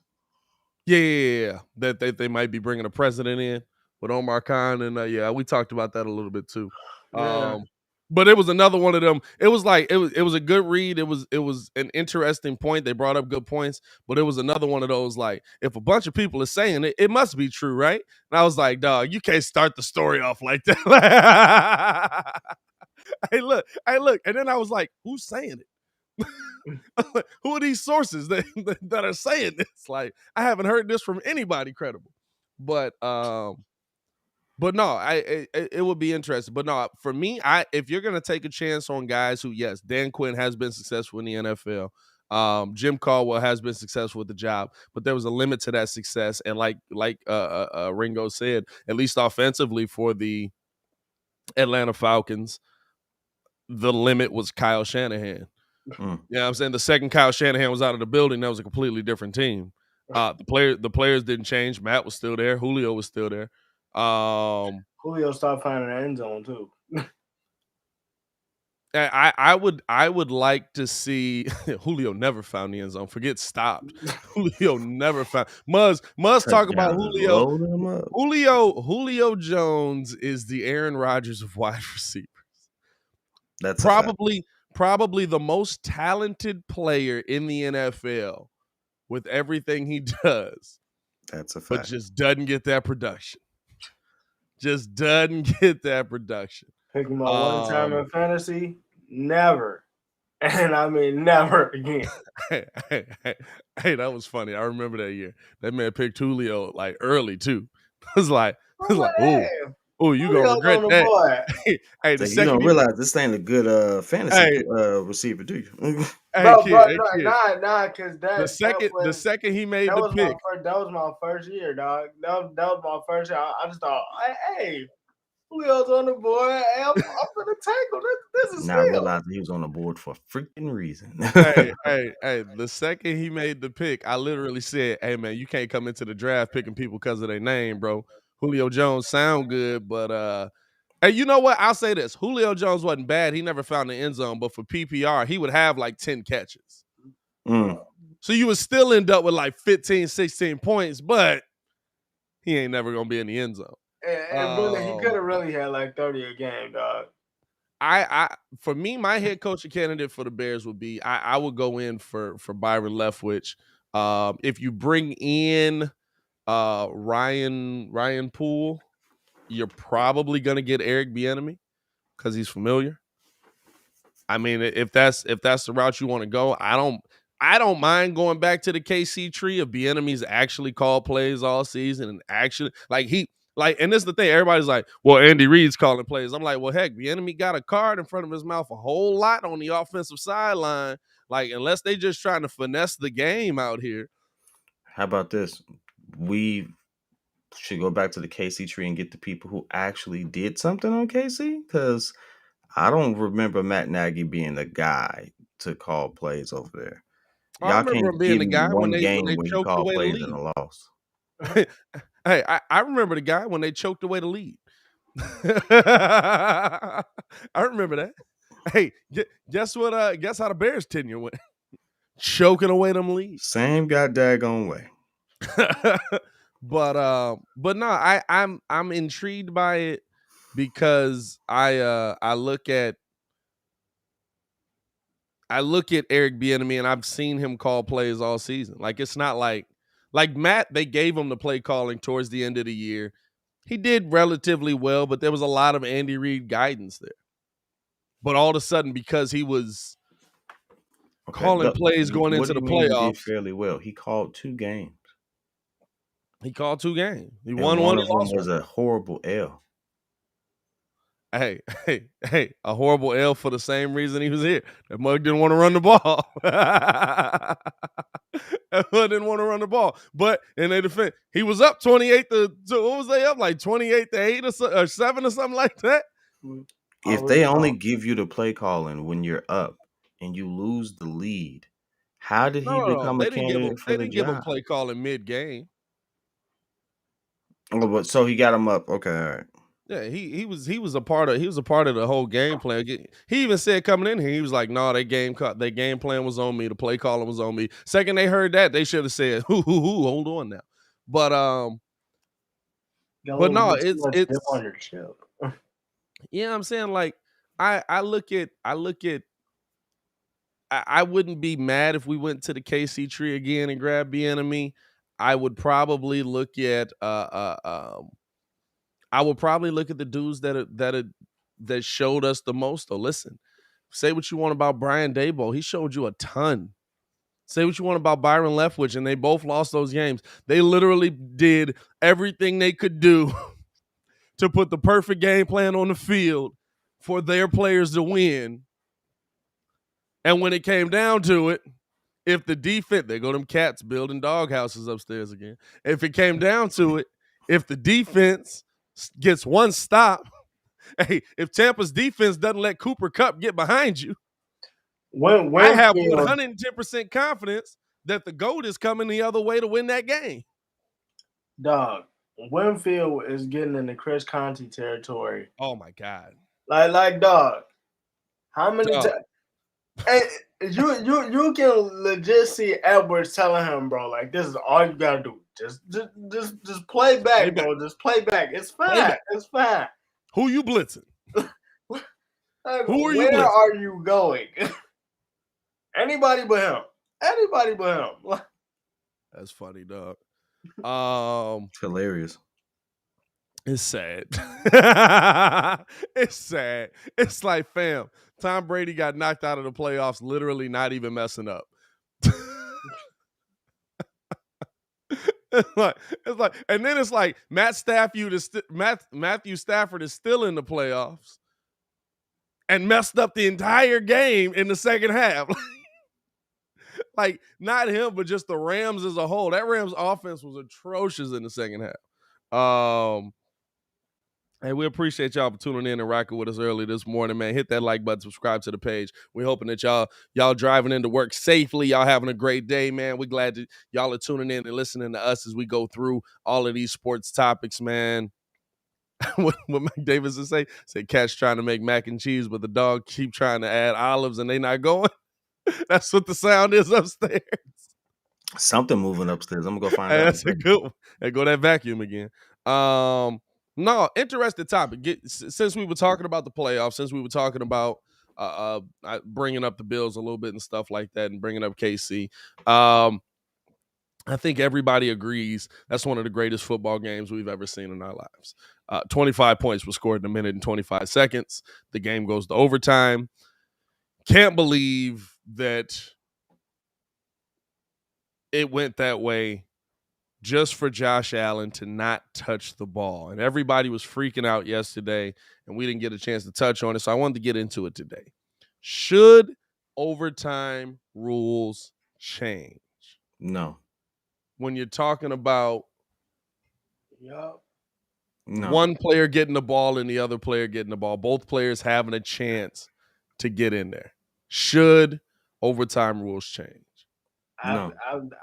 Yeah. That they might be bringing a president in with Omar Khan, and we talked about that a little bit too. Yeah. But it was another one of them. It was like it was a good read. It was an interesting point. They brought up good points, but it was another one of those like, if a bunch of people are saying it, it must be true, right? And I was like, dog, you can't start the story off like that. Hey, look, and then I was like, who's saying it? Who are these sources that are saying this? Like, I haven't heard this from anybody credible. But no, it would be interesting. But no, for me, if you're gonna take a chance on guys who, yes, Dan Quinn has been successful in the NFL. Jim Caldwell has been successful with the job, but there was a limit to that success. And like Ringo said, at least offensively for the Atlanta Falcons, the limit was Kyle Shanahan. You know what I'm saying? The second Kyle Shanahan was out of the building, that was a completely different team. The players didn't change. Matt was still there. Julio was still there. Julio stopped finding the end zone too. I would like to see Julio never found the end zone. Forget stopped. Julio never found. Muzz talk about Julio. Julio Jones is the Aaron Rodgers of wide receivers. That's probably the most talented player in the NFL with everything he does. That's a fact. But just doesn't get that production. Just doesn't get that production. Pick him up one time in fantasy, never. And I mean, never again. Hey, that was funny. I remember that year. That man picked Julio like early too. It was like, oh, you gonna Julio's regret on the that. board. Hey, the So you second don't he, realize this ain't a good fantasy hey, receiver, do you? hey, Bro, kid, hey, kid. nah, because The second he made the pick, that was my first year, dog. That was my first year. I just thought, hey, Julio's on the board. Hey, I'm gonna tackle this is Now I him. realized he was on the board for a freaking reason. hey, the second he made the pick, I literally said, hey man, you can't come into the draft picking people because of their name, bro. Julio Jones sound good, but hey, you know what? I'll say this. Julio Jones wasn't bad. He never found the end zone, but for PPR, he would have like 10 catches. So you would still end up with like 15, 16 points, but he ain't never going to be in the end zone. And really, he could have really had like 30 a game, dog. For me, my head coaching candidate for the Bears would be I would go in for Byron Leftwich. If you bring in Ryan Poole, you're probably gonna get Eric Bieniemy because he's familiar. I mean, if that's the route you want to go, I don't mind going back to the KC tree if Bieniemy's actually called plays all season and actually and this is the thing. Everybody's like, well, Andy Reid's calling plays. I'm like, well, heck, Bieniemy got a card in front of his mouth a whole lot on the offensive sideline. Like, unless they just trying to finesse the game out here. How about this? We should go back to the KC tree and get the people who actually did something on KC, because I don't remember Matt Nagy being the guy to call plays over there. I Y'all remember him can't being give the me guy when one they game where he choked called away the plays in lead. a loss. Hey, I remember the guy when they choked away the lead. I remember that. Hey, guess what? Guess how the Bears tenure went? Choking away them leads. Same god daggone way. but no, I'm intrigued by it because I look at Eric Bieniemy and I've seen him call plays all season. Like, it's not like Matt, they gave him the play calling towards the end of the year. He did relatively well, but there was a lot of Andy Reid guidance there. But all of a sudden, because he was calling plays going into the He did playoffs, fairly well? He called 2 games. he called 2 games. He And won one one, of he them lost was one. a horrible L. Hey, a horrible L for the same reason he was here. That mug didn't want to run the ball. That mug didn't want to run the ball. But in their defense, he was up 28 to what was they up? Like 28 to 8 or 7 or something like that. If they only give you the play calling when you're up and you lose the lead, how did he No. become a They didn't give him candidate for the job? play calling mid-game. Oh, but so he got him up. Okay, all right. Yeah, he was a part of the whole game plan. He even said coming in here, he was like, "No, their game plan was on me. The play calling was on me." Second they heard that, they should have said, "Hoo, hold on now." But no, it's on your chip. yeah, I'm saying, like, I look at I wouldn't be mad if we went to the KC tree again and grabbed Bieniemy. I would probably look at the dudes that showed us the most. Though, listen, say what you want about Brian Daboll, he showed you a ton. Say what you want about Byron Leftwich, and they both lost those games. They literally did everything they could do to put the perfect game plan on the field for their players to win. And when it came down to it, if the defense, they go them cats building doghouses upstairs again. If it came down to it, if the defense gets one stop, hey, if Tampa's defense doesn't let Cooper Kupp get behind you, I have 110% confidence that the GOAT is coming the other way to win that game. Dog, Winfield is getting into Chris Conti territory. Oh my God! Like dog, how many times? Hey, you can legit see Edwards telling him, bro, like, this is all you gotta do. Just play back, bro. Just play back. It's fine. It's fine. Who you blitzing? Like, where are you going? Anybody but him. Anybody but him. That's funny, dog. It's hilarious. It's sad. It's sad. It's like, fam, Tom Brady got knocked out of the playoffs literally not even messing up. it's like, and then it's like Matthew Stafford is still in the playoffs and messed up the entire game in the second half. Like, not him, but just the Rams as a whole. That Rams offense was atrocious in the second half. Hey, we appreciate y'all for tuning in and rocking with us early this morning, man. Hit that like button, subscribe to the page. We're hoping that y'all driving into work safely. Y'all having a great day, man. We're glad that y'all are tuning in and listening to us as we go through all of these sports topics, man. what Mike Davis would say cat's trying to make mac and cheese, but the dog keep trying to add olives and they not going. That's what the sound is upstairs. Something moving upstairs. I'm gonna go find out. That's a good one. Hey, go that vacuum again. No, interesting topic. Since we were talking about the playoffs, since we were talking about bringing up the Bills a little bit and stuff like that, and bringing up KC, I think everybody agrees that's one of the greatest football games we've ever seen in our lives. 25 points were scored in a minute and 25 seconds. The game goes to overtime. Can't believe that it went that way just for Josh Allen to not touch the ball. And everybody was freaking out yesterday, and we didn't get a chance to touch on it, so I wanted to get into it today. Should overtime rules change? No. When you're talking about Yup. No. one player getting the ball and the other player getting the ball, both players having a chance to get in there. Should overtime rules change? No.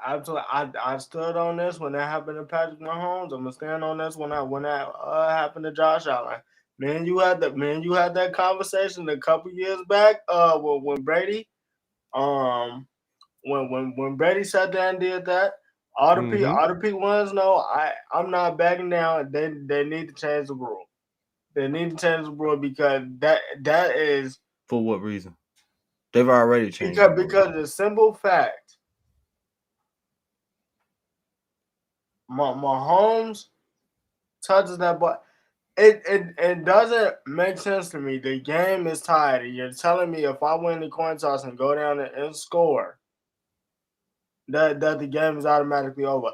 I stood on this when that happened to Patrick Mahomes. I'm gonna stand on this when that happened to Josh Allen. Man, you had that conversation a couple years back. When Brady, when Brady sat there and did that, all the people want to know. I'm not backing down. They need to change the rule. They need to change the rule because that is for what reason? They've already changed because the simple fact. Mahomes touches that ball. It doesn't make sense to me. The game is tied. And you're telling me if I win the coin toss and go down and score, that the game is automatically over.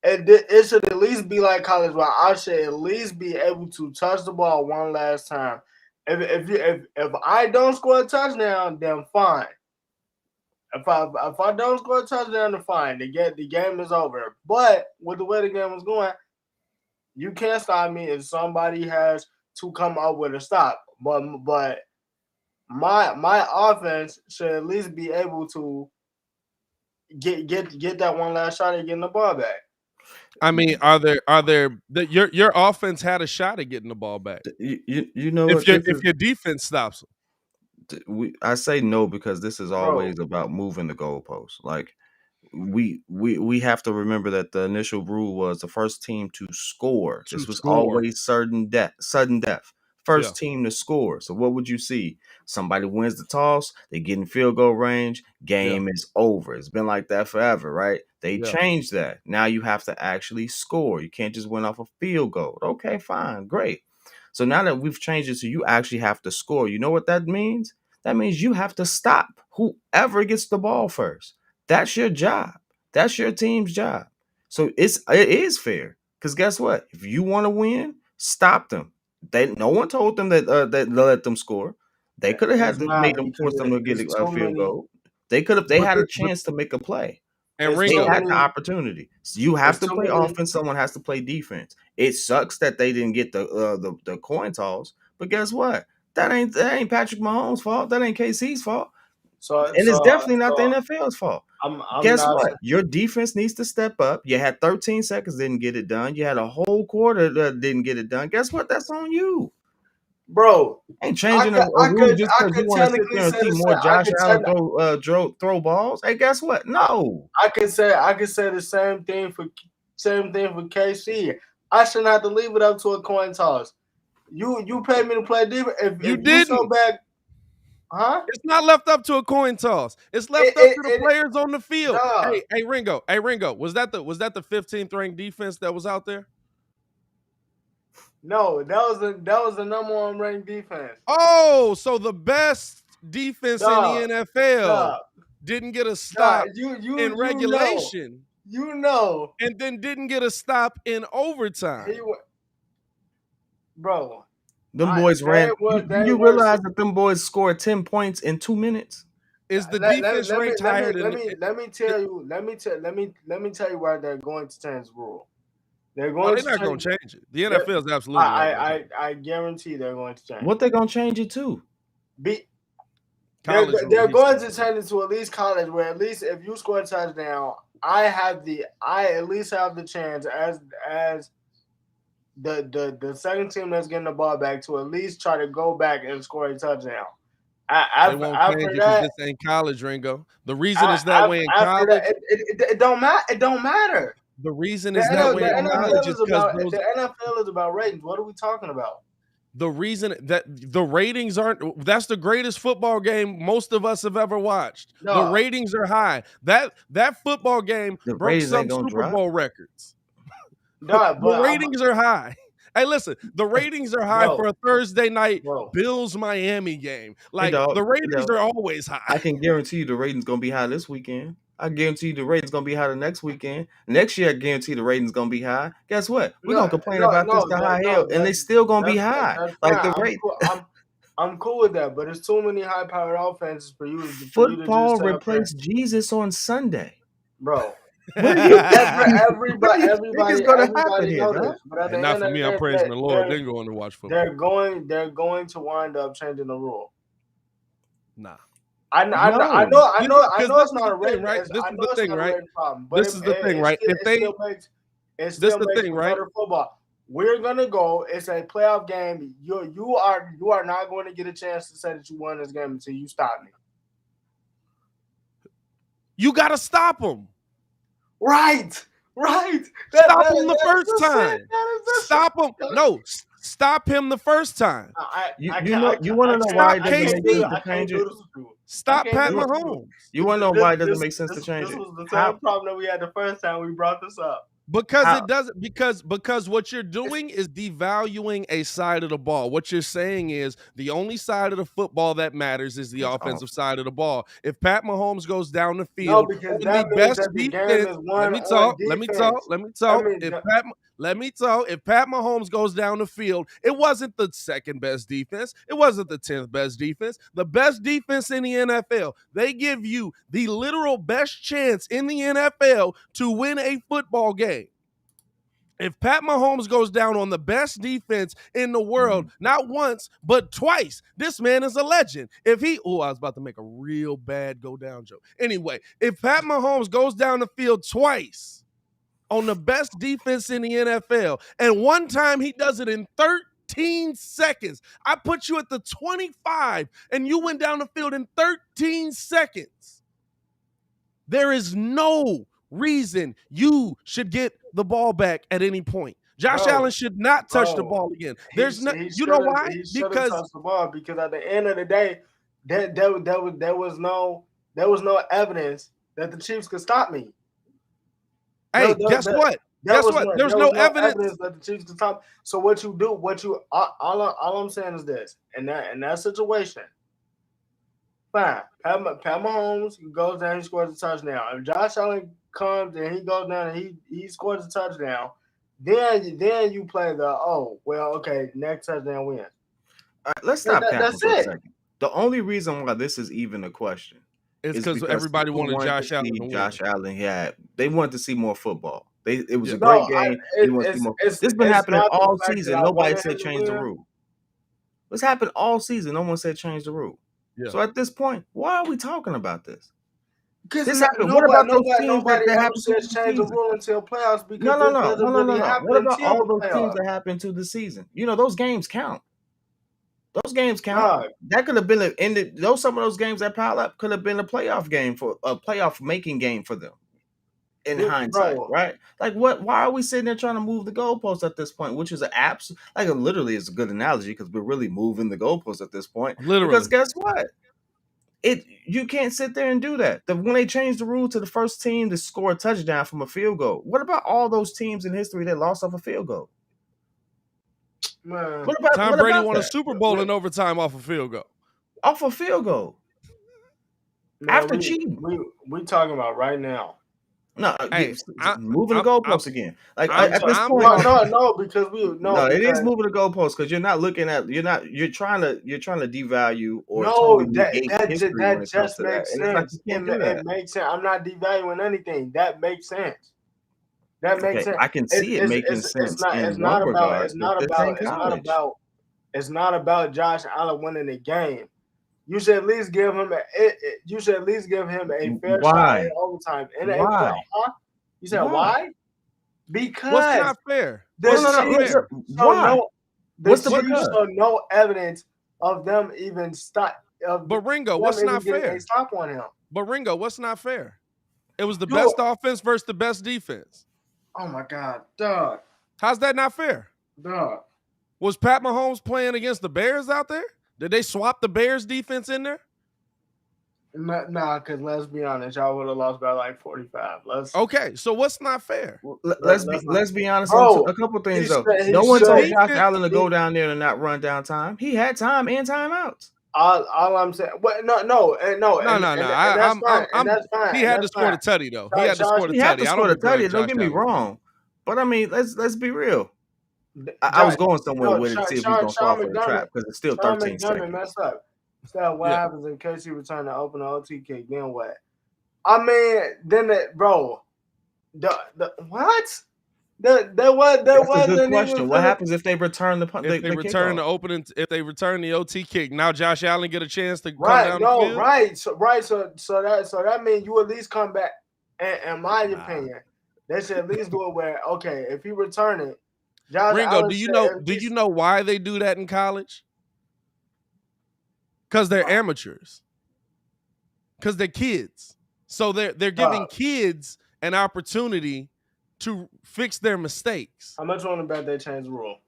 It should at least be like college, where I should at least be able to touch the ball one last time. If I don't score a touchdown, then fine. If I don't score a touchdown, then fine. The game is over. But with the way the game was going, you can't stop me if somebody has to come up with a stop. But my offense should at least be able to get that one last shot at getting the ball back. I mean, your offense had a shot at getting the ball back? You know, if your defense stops them. I say no because this is always about moving the goalposts. Like we have to remember that the initial rule was the first team to score. This was always sudden death. First team to score. So what would you see? Somebody wins the toss, they get in field goal range, game is over. It's been like that forever, right? They changed that. Now you have to actually score. You can't just win off a field goal. Okay, fine, great. So now that we've changed it so you actually have to score, you know what that means? That means you have to stop whoever gets the ball first. That's your job. That's your team's job. So it is fair. Because guess what? If you want to win, stop them. No one told them that let them score. They could have had to make them force them to get a field goal. They could have. They had a chance to make a play. And they had the opportunity. So you have to play offense. Someone has to play defense. It sucks that they didn't get the coin toss. But guess what? That ain't Patrick Mahomes' fault. That ain't KC's fault. It's definitely not the NFL's fault. Guess what? Your defense needs to step up. You had 13 seconds, didn't get it done. You had a whole quarter that didn't get it done. Guess what? That's on you. Bro, ain't changing a rule just because you want to sit there and see more Josh Allen throw balls. Hey, guess what? No. I can say the same thing for KC. I shouldn't have to leave it up to a coin toss. You paid me to play defense. If you didn't, so bad, huh? It's not left up to a coin toss. It's left up to the players on the field. Hey, Ringo. Was that the 15th ranked defense that was out there? No, that was the number one ranked defense. Oh, so the best defense in the NFL Stop. didn't get a stop in You regulation. know. And then didn't get a stop in overtime. Bro. Them boys ran. You realize that them boys scored 10 points in 2 minutes? Is the defense ranked higher than? Let me tell you why they're going to change the rule. They're not going to change it. The NFL is absolutely. I guarantee they're going to change. What they're going to change it to? They're going to change it to at least college, where at least if you score a touchdown, I at least have the chance as the second team that's getting the ball back to at least try to go back and score a touchdown. They won't change it because this ain't college, Ringo. The reason is that way in college. It don't matter. It don't matter. The reason is that way in college is because the NFL is about ratings. What are we talking about? The reason that the ratings aren't, that's the greatest football game most of us have ever watched. No. The ratings are high. That football game broke some Super Bowl records. No, the ratings are high. Hey, listen, the ratings are high for a Thursday night Bills-Miami game. Like, the ratings are always high. I can guarantee you the ratings going to be high this weekend. I guarantee you the ratings going to be high the next weekend. Next year, I guarantee the ratings going to be high. Guess what? We're going to complain about this to high hell, and they still going to be high. Like the rate. I'm cool with that, but it's too many high-powered offenses for you. Football replaced Jesus on Sunday. Bro. Everybody knows this. And not for me, I'm praising the Lord. They're going to watch football. They're going to wind up changing the rule. Nah. I know it's not a rating, right? This is the thing, right? This is the thing, right? If they, this is the thing, right? Football. We're gonna go. It's a playoff game. You are not going to get a chance to say that you won this game until you stop me. You got to stop them. Right. Stop him the first time. Stop him. No, stop him the first time. You want to know why it doesn't make sense to change it? Stop Pat Mahomes. You want to know why it doesn't make sense to change it? This was the same problem that we had the first time we brought this up. Because it doesn't. Because what you're doing is devaluing a side of the ball. What you're saying is the only side of the football that matters is the offensive side of the ball. If Pat Mahomes goes down the field, the best defense. Let me talk. If Pat Mahomes goes down the field, it wasn't the second best defense. It wasn't the 10th best defense. The best defense in the NFL. They give you the literal best chance in the NFL to win a football game. If Pat Mahomes goes down on the best defense in the world, not once, but twice, this man is a legend. I was about to make a real bad go down joke. Anyway, if Pat Mahomes goes down the field twice on the best defense in the NFL, and one time he does it in 13 seconds, I put you at the 25 and you went down the field in 13 seconds, there is no reason you should get the ball back at any point. Josh Allen should not touch the ball again. There's no, you know why? Because touch the ball, because at the end of the day, there was no evidence that the Chiefs could stop me. Hey, guess what? There's no evidence that the Chiefs could stop. So what you do, all I'm saying is this: in that situation, fine. Pat Mahomes goes down, he scores a touchdown. If Josh Allen comes and he goes down and he scores a touchdown, then you play next touchdown wins. All right, let's stop capping for a second. The only reason why this is even a question is because everybody wanted Josh Allen. Josh Allen, they wanted to see more football. It was a great game. This has been happening all season. Nobody said change the rule. This happened all season. No one said change the rule. Yeah. So at this point, why are we talking about this? This happened. What about those teams that happened to change the rule until playoffs? Because no. What about all those teams that happened to the season? Those games count. Those games count. That could have been some of those games that pile up could have been a playoff game for a playoff making game for them. In hindsight, right? Like what? Why are we sitting there trying to move the goalposts at this point? Which is literally is a good analogy because we're really moving the goalposts at this point. Literally, because guess what? You can't sit there and do that. When they changed the rule to the first team to score a touchdown from a field goal, what about all those teams in history that lost off a field goal? Man. Tom Brady won a Super Bowl in overtime off a field goal. Off a field goal. Man, After cheating. We talking about right now. No, Hey, moving the goalposts again. Like at this point, no, because it is moving the goalposts because you're not looking at you're trying to devalue or no, that just makes sense. It makes sense. I'm not devaluing anything. That makes sense. That makes sense. I can see it making sense. It's not about Josh Allen winning the game. You should at least give him a fair shot in overtime. Why? You said why? Because what's not fair? What's the because? So no evidence of them even stop. But Ringo, what's not fair? Stop on him. But Ringo, what's not fair? It was the best offense versus the best defense. Oh my God, dog. How's that not fair? Dog. Was Pat Mahomes playing against the Bears out there? Did they swap the Bears defense in there? Nah, because let's be honest, y'all would have lost by like 45. Okay, so what's not fair? Let's be honest on a couple things though. No one told Josh Allen to go down there and not run down time. He had time and timeouts. All I'm saying, no. That's fine. He had to score the tutty though. He had to score the tutty. Don't get me wrong, but I mean, let's be real. I was going somewhere with it to see if he's gonna fall for the trap because it's still 13 seconds. Messed up. So what happens in case he return to open the OT kick? Then what? I mean, then what? That was a good question. What happens if they return the punt? If they return the OT kick, now Josh Allen get a chance to come down the field? So that means you at least come back. In my opinion, they should at least do it where if he return it. Josh Ringo, Allen do you know why they do that in college? Because they're amateurs. Because they're kids. So they're giving kids an opportunity to fix their mistakes. How much on the bet they change the rule?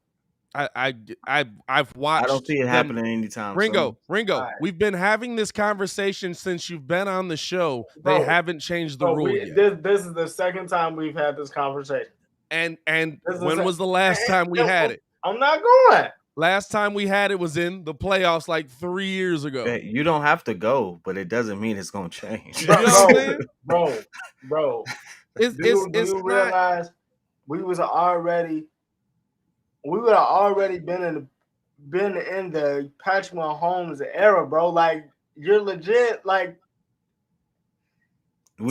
I've watched. I don't see it happening anytime. Ringo, right. We've been having this conversation since you've been on the show. They haven't changed the rule yet. This is the second time we've had this conversation. And when was the last time we had it? I'm not going. Last time we had it was in the playoffs like 3 years ago. You don't have to go, but it doesn't mean it's going to change. Bro. Do you realize we would have already been in the Patrick Mahomes era, bro. Like you're legit. Like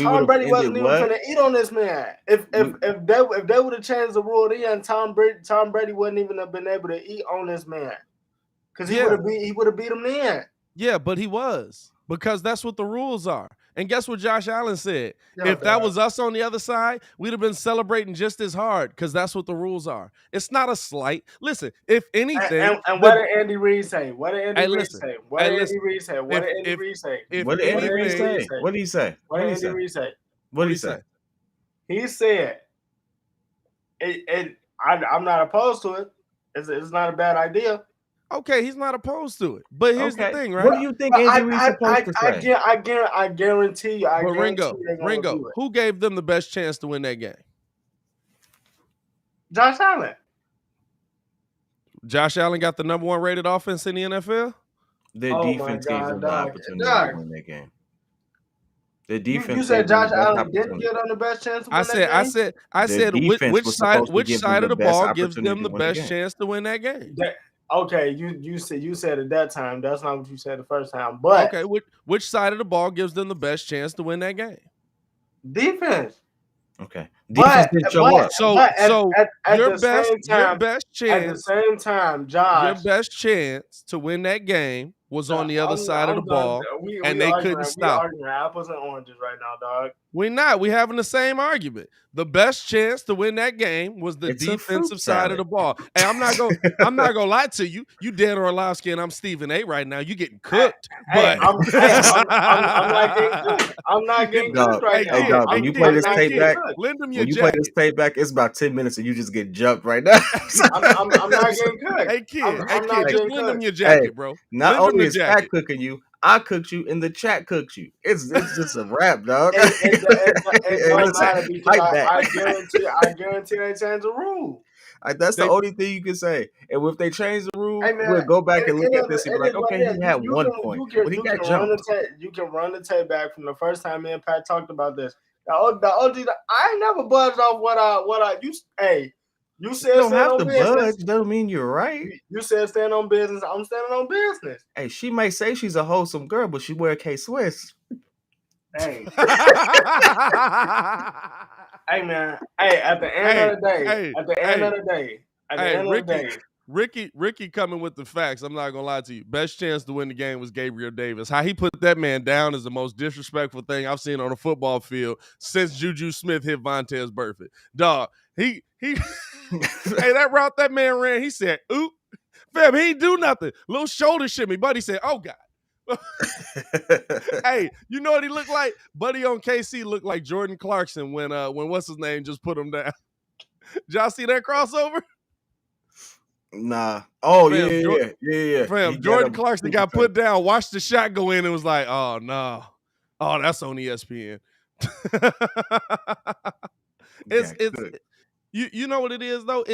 Tom Brady wasn't even going to eat on this man. If they would have changed the rule then, Tom Brady wouldn't even have been able to eat on this man because he would have beat him then. Yeah, but he was because that's what the rules are. And guess what Josh Allen said? If that was us on the other side, we'd have been celebrating just as hard because that's what the rules are. It's not a slight. Listen, if anything. And what did Andy Reid say? What did Andy Reid say? What did Andy Reid say? What did Andy Reid say? What did Andy Reid say? What did he say? What did Andy Reid say? What did he say? He said, I'm not opposed to it. It's not a bad idea. Okay, he's not opposed to it. But here's the thing, right? What do you think Andy Reid's supposed to say? I guarantee you. Ringo, who gave them the best chance to win that game? Josh Allen. Josh Allen got the number 1 rated offense in the NFL? Their defense gave them the opportunity to win that game. The defense. You said Josh Allen didn't get on the best chance to win that game? I said which side of the ball gives them the best chance to win that game? Okay, you said at that time. That's not what you said the first time. But okay, which side of the ball gives them the best chance to win that game? Defense. Okay. Defense didn't show up. Your best chance at the same time, Josh. Your best chance to win that game was on the other side of the ball, and they couldn't stop. We're arguing apples and oranges right now, dog. We're not. We're having the same argument. The best chance to win that game was the defensive side of the ball. Hey, I'm not gonna lie to you. You Dan Orlovsky and I'm Stephen A. right now. You getting cooked. But I'm not getting cooked right now. Hey, dog, when you play this tape back, play this tape back, it's about 10 minutes and you just get jumped right now. I'm not getting cooked. Hey kid, just lend him your jacket, bro. Not only is Pat cooking you, I cooked you, and the chat cooked you. It's just a wrap, dog. It don't matter because I guarantee they change the rule. That's the only thing you can say. And if they change the rule, we'll go back and look at this and be like, okay, he had 1 point, but he got jumped. You can run the tape back from the first time me and Pat talked about this. The OG, I ain't never budged off what I you. Hey, you said you don't have to business. budge. Doesn't mean you're right. You said stand on business. I'm standing on business. Hey, she may say she's a wholesome girl, but she wear K-Swiss. Hey. Hey man. Hey, at the end of the day. Ricky coming with the facts. I'm not gonna lie to you. Best chance to win the game was Gabriel Davis. How he put that man down is the most disrespectful thing I've seen on a football field since Juju Smith hit Vontaze Burfict. Dog, he hey, that route that man ran, he said, oop, fam, he ain't do nothing. Little shoulder shimmy. Buddy said, oh God. Hey, you know what he looked like? Buddy on KC looked like Jordan Clarkson when what's his name just put him down. Did y'all see that crossover? Nah. Oh, fam, yeah. Fam, Jordan Clarkson got put down, watched the shot go in, and was like, oh no. Oh, that's on ESPN. It's you know what it is though?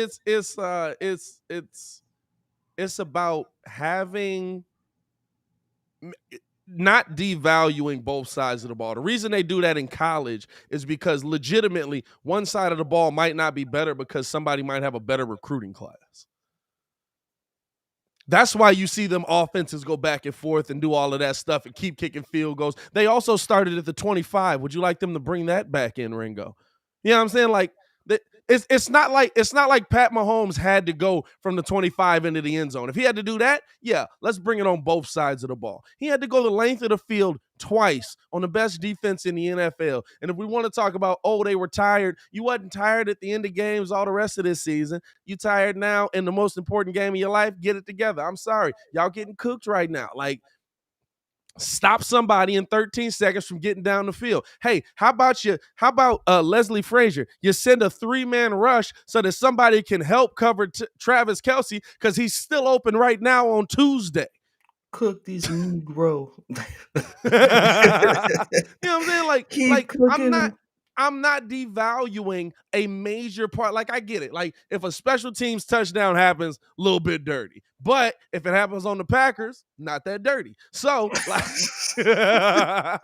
It's about having not devaluing both sides of the ball. The reason they do that in college is because legitimately one side of the ball might not be better because somebody might have a better recruiting class. That's why you see them offenses go back and forth and do all of that stuff and keep kicking field goals. They also started at the 25. Would you like them to bring that back in, Ringo? You know what I'm saying? Like, it's not like Pat Mahomes had to go from the 25 into the end zone. If he had to do that, yeah, let's bring it on both sides of the ball. He had to go the length of the field twice on the best defense in the NFL. And if we want to talk about, oh, they were tired, you wasn't tired at the end of games all the rest of this season. You tired now in the most important game of your life. Get it together. I'm sorry. Y'all getting cooked right now. Like, stop somebody in 13 seconds from getting down the field. Hey, how about Leslie Frazier? You send a 3-man rush so that somebody can help cover Travis Kelce because he's still open right now on Tuesday. Cook these Negro. You know what I'm saying? Like I'm not devaluing a major part. Like, I get it. Like, if a special teams touchdown happens, a little bit dirty. But if it happens on the Packers, not that dirty. So, like, you know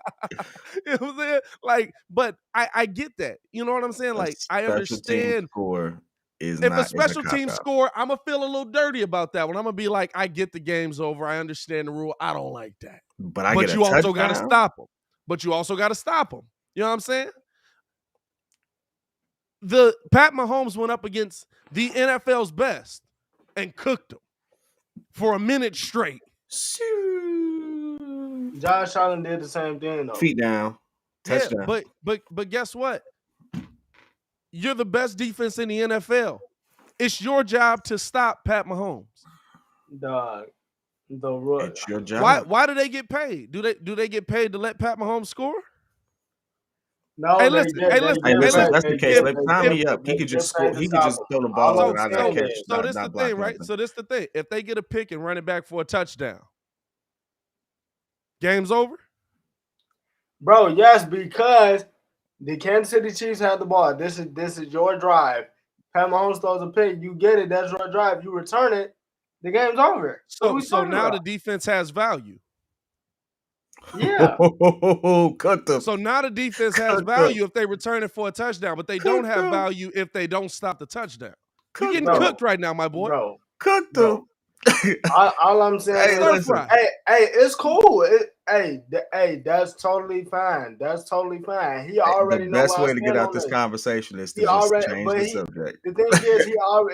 what I'm saying? Like, but I get that. You know what I'm saying? Like, I understand. If a special team score, I'm going to feel a little dirty about that one. I'm going to be like, I get the game's over. I understand the rule. I don't like that. But you also got to stop them. You know what I'm saying? The Pat Mahomes went up against the NFL's best and cooked them for a minute straight. Josh Allen did the same thing though. Feet down. Touchdown. Yeah, but guess what? You're the best defense in the NFL. It's your job to stop Pat Mahomes. It's your job. Why do they get paid? Do they get paid to let Pat Mahomes score? No, hey, listen. That's the case. Time me up. He could just score. He could just throw the ball out and I catch. So this the thing, right? So this the thing. If they get a pick and run it back for a touchdown, game's over? Bro, yes, because the Kansas City Chiefs had the ball. This is your drive. Pat Mahomes throws a pick. You get it. That's your drive. You return it. The game's over. So now the defense has value. Yeah. Cut them. So now the defense has value if they return it for a touchdown, but they don't have value if they don't stop the touchdown. You're getting cooked right now, my boy. Bro. Cut them. All I'm saying is, hey, it's cool. That's totally fine. He already knows. The best way to get out this conversation is to just change the subject. The thing is,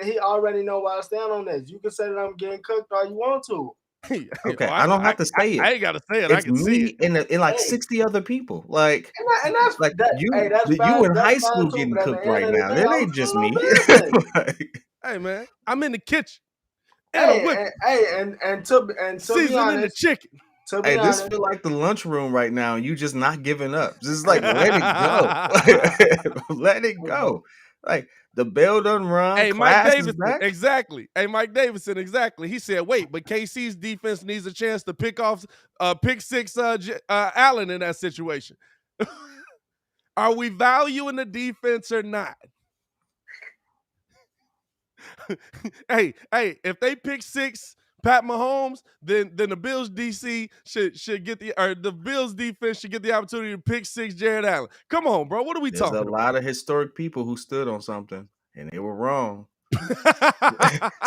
he already know where I stand on this. You can say that I'm getting cooked all you want to. Okay, I don't have to say it. I ain't got to say it. It's I can see it. In like 60 other people. Like, and that's like that, you in high school getting cooked right now. It ain't just me. Hey man, I'm in the kitchen. And to be honest, the chicken. Hey, this feel like the lunchroom right now. You just not giving up. Just like let it go. Let it go. Like The bell done run. Hey, Class Mike is Davidson, back. exactly. Hey, Mike Davidson, exactly. He said, "Wait, but KC's defense needs a chance to pick six Allen in that situation." Are we valuing the defense or not? hey, if they pick six Pat Mahomes, then the Bills DC should get the Bills defense should get the opportunity to pick six Jared Allen. Come on, bro. What are we There's talking a about? lot of historic people who stood on something and they were wrong.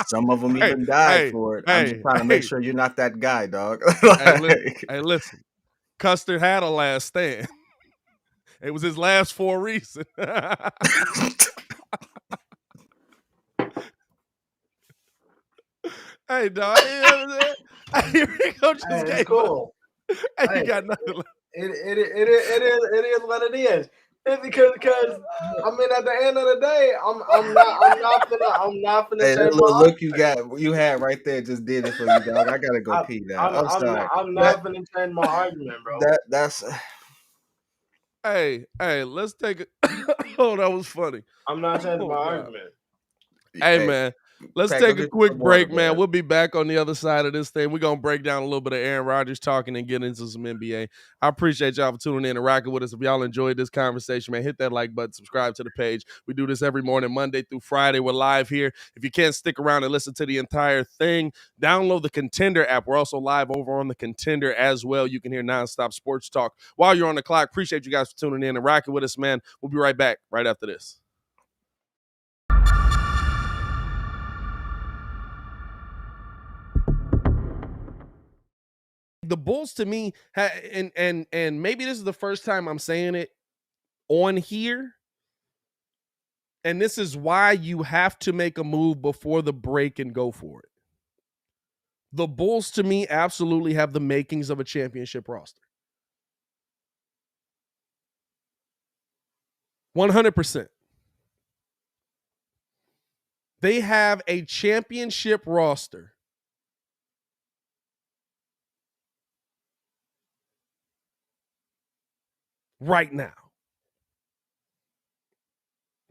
Some of them even died for it. I'm just trying to make sure you're not that guy, dog. Listen. Custer had a last stand. It was his last for a reason. Hey, dog. Here we go. Hey, cool. Hey, you got nothing. It is what it is. It's because I mean, at the end of the day, I'm not gonna hey, change look, my look you had right there just did it for you, dog. I gotta go pee now. I'm sorry. I'm not gonna change my argument, bro. That's Hey, let's take it. Oh, that was funny. I'm not changing my argument. Hey, man, let's take a quick break, man. We'll be back on the other side of this thing. We're going to break down a little bit of Aaron Rodgers talking and get into some NBA. I appreciate y'all for tuning in and rocking with us. If y'all enjoyed this conversation, man, hit that like button, subscribe to the page. We do this every morning, Monday through Friday. We're live here. If you can't stick around and listen to the entire thing, download the Kontender app. We're also live over on the Kontender as well. You can hear nonstop sports talk while you're on the clock. Appreciate you guys for tuning in and rocking with us, man. We'll be right back right after this. The Bulls, to me, and maybe this is the first time I'm saying it on here, and this is why you have to make a move before the break and go for it. The Bulls, to me, absolutely have the makings of a championship roster. 100%. They have a championship roster. Right now.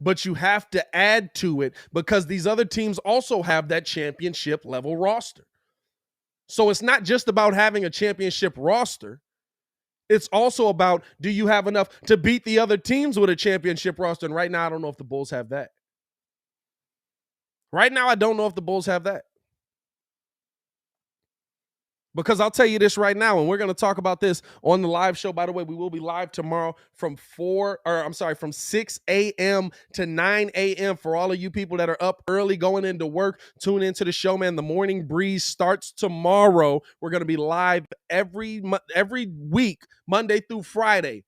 But you have to add to it because these other teams also have that championship level roster. So it's not just about having a championship roster. It's also about, do you have enough to beat the other teams with a championship roster? And right now, I don't know if the Bulls have that. Right now, I don't know if the Bulls have that. Because I'll tell you this right now, and we're going to talk about this on the live show. By the way, we will be live tomorrow from 6 a.m. to 9 a.m. For all of you people that are up early going into work, tune into the show, man. The Morning Breeze starts tomorrow. We're going to be live every week, Monday through Friday.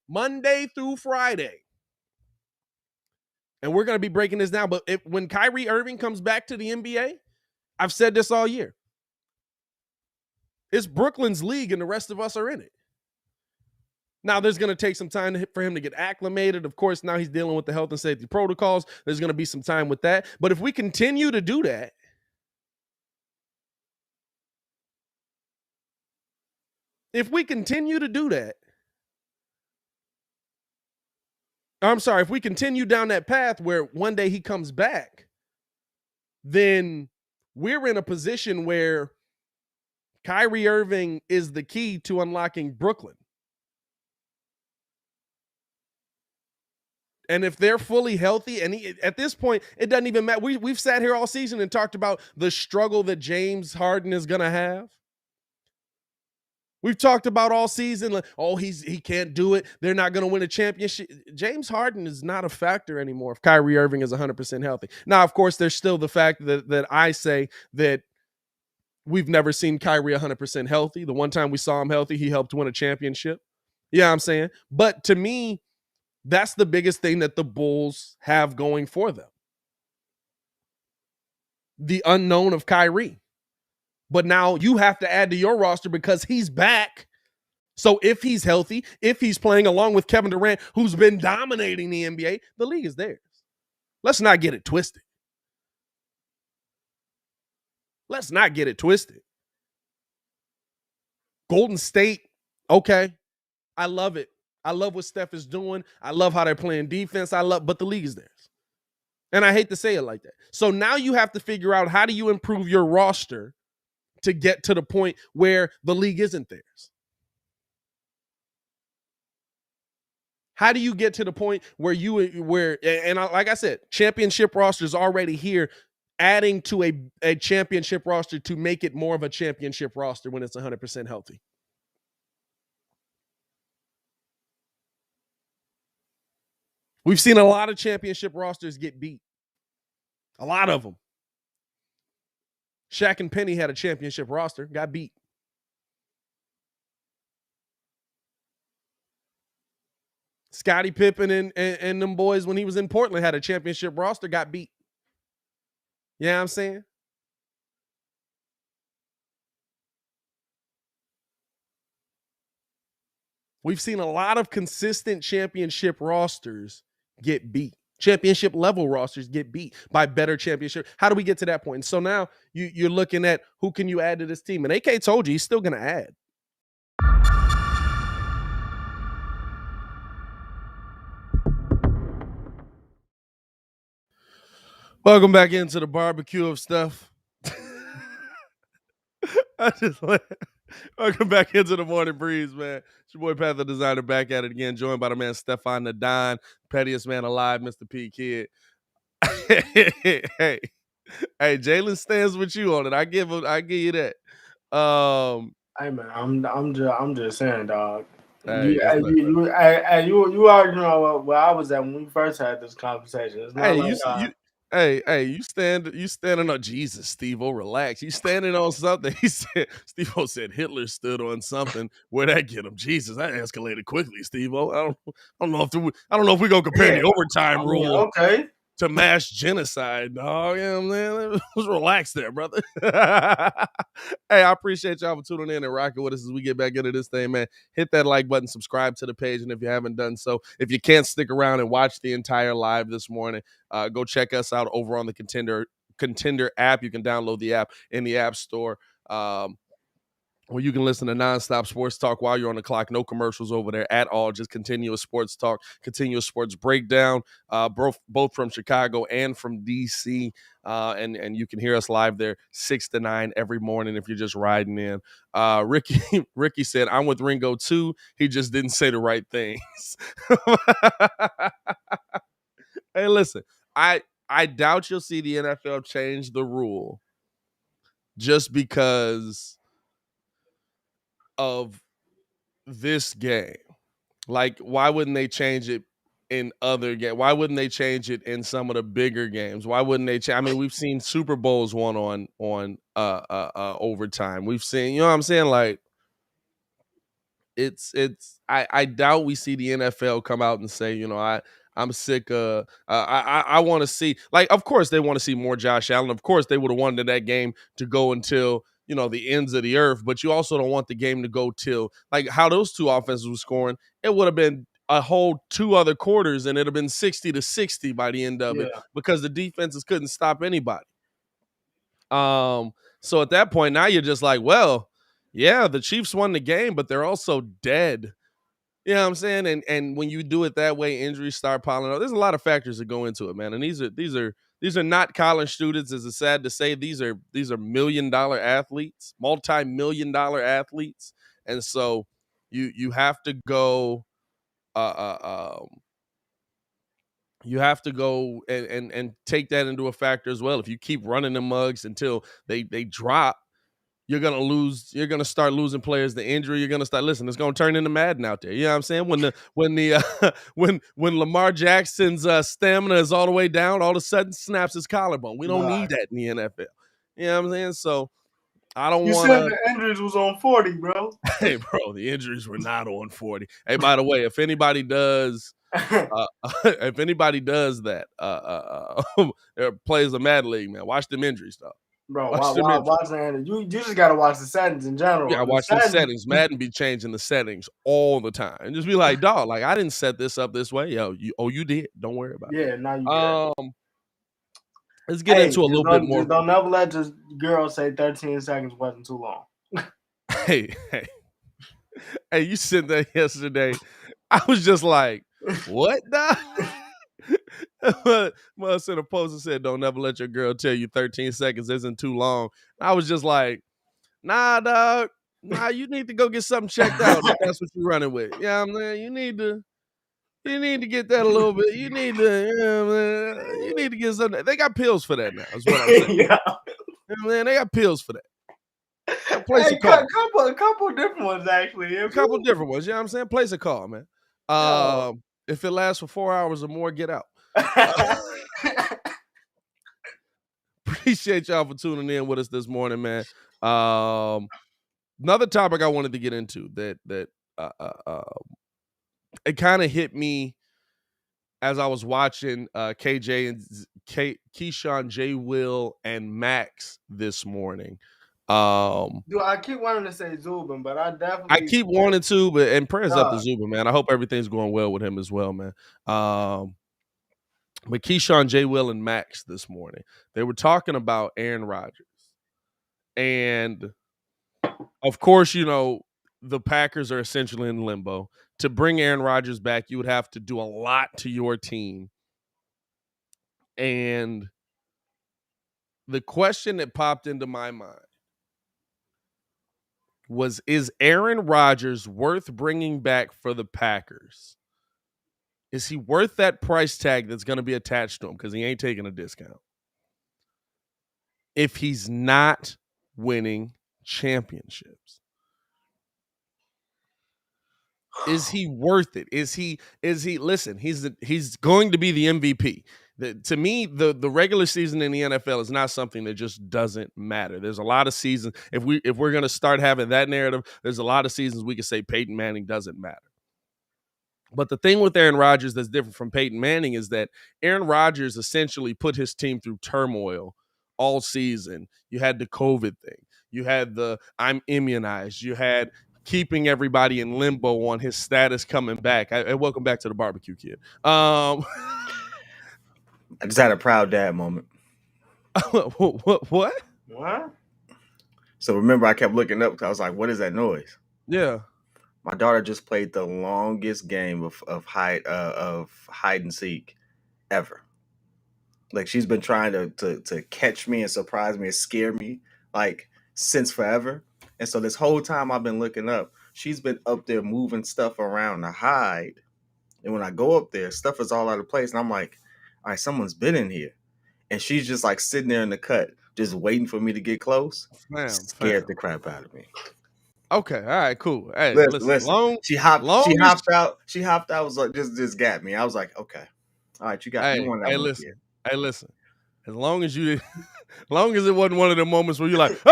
And we're going to be breaking this down. But when Kyrie Irving comes back to the NBA, I've said this all year. It's Brooklyn's league, and the rest of us are in it. Now, there's going to take some time for him to get acclimated. Of course, now he's dealing with the health and safety protocols. There's going to be some time with that. But if we continue to do that, if we continue down that path where one day he comes back, then we're in a position where Kyrie Irving is the key to unlocking Brooklyn. And if they're fully healthy, and at this point, it doesn't even matter. We've sat here all season and talked about the struggle that James Harden is going to have. We've talked about all season, like, he can't do it. They're not going to win a championship. James Harden is not a factor anymore if Kyrie Irving is 100% healthy. Now, of course, there's still the fact that I say that we've never seen Kyrie 100% healthy. The one time we saw him healthy, he helped win a championship. Yeah, I'm saying. But to me, that's the biggest thing that the Bulls have going for them. The unknown of Kyrie. But now you have to add to your roster because he's back. So if he's healthy, if he's playing along with Kevin Durant, who's been dominating the NBA, the league is theirs. Let's not get it twisted. Golden State, okay. I love it. I love what Steph is doing. I love how they're playing defense. But the league is theirs. And I hate to say it like that. So now you have to figure out, how do you improve your roster to get to the point where the league isn't theirs? How do you get to the point where like I said, championship roster is already here, adding to a championship roster to make it more of a championship roster when it's 100% healthy? We've seen a lot of championship rosters get beat. A lot of them. Shaq and Penny had a championship roster, got beat. Scottie Pippen and them boys, when he was in Portland, had a championship roster, got beat. You know what I'm saying? We've seen a lot of consistent championship rosters get beat. Championship level rosters get beat by better championship. How do we get to that point? And so now you're looking at, who can you add to this team? And AK told you he's still going to add. Welcome back into the barbecue of stuff. Welcome back into the morning breeze, man. It's your boy Panther Designer back at it again, joined by the man Stefan Nadine, pettiest man alive, Mr. P.kidd. hey, Jalen stands with you on it. I give you that. Hey man, I'm just saying, dog. Hey, you already know where I was at when we first had this conversation. It's not you standing on Jesus, Steve-O, relax. You standing on something. He said, Steve-O said Hitler stood on something. Where'd that get him? Jesus, that escalated quickly, Steve-O. I don't know if we're gonna compare the overtime rule to mass genocide, dog. You know what I'm saying? Let's relax there, brother. Hey, I appreciate y'all for tuning in and rocking with us as we get back into this thing, man. Hit that like button, subscribe to the page, and if you haven't done so, if you can't stick around and watch the entire live this morning, go check us out over on the Contender app. You can download the app in the App Store. Where you can listen to nonstop sports talk while you're on the clock. No commercials over there at all. Just continuous sports talk, continuous sports breakdown, both from Chicago and from DC. And you can hear us live there 6 to 9 every morning if you're just riding in. Ricky said, I'm with Ringo too. He just didn't say the right things. Hey, listen, I doubt you'll see the NFL change the rule just because of this game. Like, why wouldn't they change it in other games? Why wouldn't they change it in some of the bigger games? Why wouldn't they change? I mean, we've seen Super Bowls won on overtime. We've seen, you know what I'm saying? Like, I doubt we see the NFL come out and say, I'm sick of I want to see, like, of course they want to see more Josh Allen. Of course they would have wanted that game to go until the ends of the earth, but you also don't want the game to go till, like, how those two offenses were scoring. It would have been a whole 2 other quarters and it'd have been 60-60 by the end of it, because the defenses couldn't stop anybody. So at that point, now you're just like, well, yeah, the Chiefs won the game, but they're also dead. You know what I'm saying? And when you do it that way, injuries start piling up. There's a lot of factors that go into it, man. And these are not college students, as it's sad to say. These are $1 million athletes, multi-million-dollar athletes. And so you have to go you have to go and take that into a factor as well. If you keep running the mugs until they drop, you're gonna lose. You're gonna start losing players to injury. You're gonna start. Listen, it's gonna turn into Madden out there. You know what I'm saying? When Lamar Jackson's stamina is all the way down, all of a sudden snaps his collarbone. We don't need that in the NFL. You know what I'm saying? So I don't want. You said the injuries was on 40, bro. Hey, bro, the injuries were not on 40. Hey, by the way, if anybody does. If anybody does that, plays the Madden League, man, watch them injuries, though. Bro, watch the you just gotta watch the settings in general. Yeah, watch the settings. Madden be changing the settings all the time, and just be like, dog, like, I didn't set this up this way. Yo, you did. Don't worry about it. Yeah, now you did. Let's get into a little bit more. Just don't never let this girl say 13 seconds wasn't too long. Hey, you said that yesterday. I was just like, what, dog? Must sent a post and said, "Don't never let your girl tell you 13 seconds isn't too long." I was just like, "Nah, dog. Nah, you need to go get something checked out if that's what you're running with. Yeah, man, you need to get that a little bit. You need to, man, you need to get something. They got pills for that now. Is what I'm saying. Yeah. Man, they got pills for that. Hey, a couple different ones actually. A couple different ones. You know what I'm saying? Place a call, man. If it lasts for 4 hours or more, get out. Appreciate y'all for tuning in with us this morning, man. Another topic I wanted to get into that it kind of hit me as I was watching KJ and Keyshawn, J. Will, and Max this morning. Dude, I keep wanting to say Zubin, but I keep wanting to, and prayers up to Zubin, man. I hope everything's going well with him as well, man. But Keyshawn, J. Will, and Max this morning, they were talking about Aaron Rodgers. And, of course, you know, the Packers are essentially in limbo. To bring Aaron Rodgers back, you would have to do a lot to your team. And the question that popped into my mind was, is Aaron Rodgers worth bringing back for the Packers? Is he worth that price tag that's going to be attached to him? Because he ain't taking a discount. If he's not winning championships, is he worth it? Is he listen, he's going to be the MVP. To me, the regular season in the NFL is not something that just doesn't matter. There's a lot of seasons. If we're going to start having that narrative, there's a lot of seasons we could say Peyton Manning doesn't matter. But the thing with Aaron Rodgers that's different from Peyton Manning is that Aaron Rodgers essentially put his team through turmoil all season. You had the COVID thing. You had the I'm immunized. You had keeping everybody in limbo on his status coming back. Welcome back to the barbecue, kid. I just had a proud dad moment. What? So remember, I kept looking up because I was like, what is that noise? Yeah. My daughter just played the longest game of hide and seek ever. Like, she's been trying to catch me and surprise me and scare me like since forever. And so this whole time I've been looking up, she's been up there moving stuff around to hide. And when I go up there, stuff is all out of place. And I'm like, all right, someone's been in here. And she's just like sitting there in the cut, just waiting for me to get close. Scared the crap out of me. Okay, all right, cool. Hey, listen. She hopped out. She hopped out. Was like, just got me. I was like, okay, all right, you won that one. Hey, listen. As long as it wasn't one of the moments where you're like,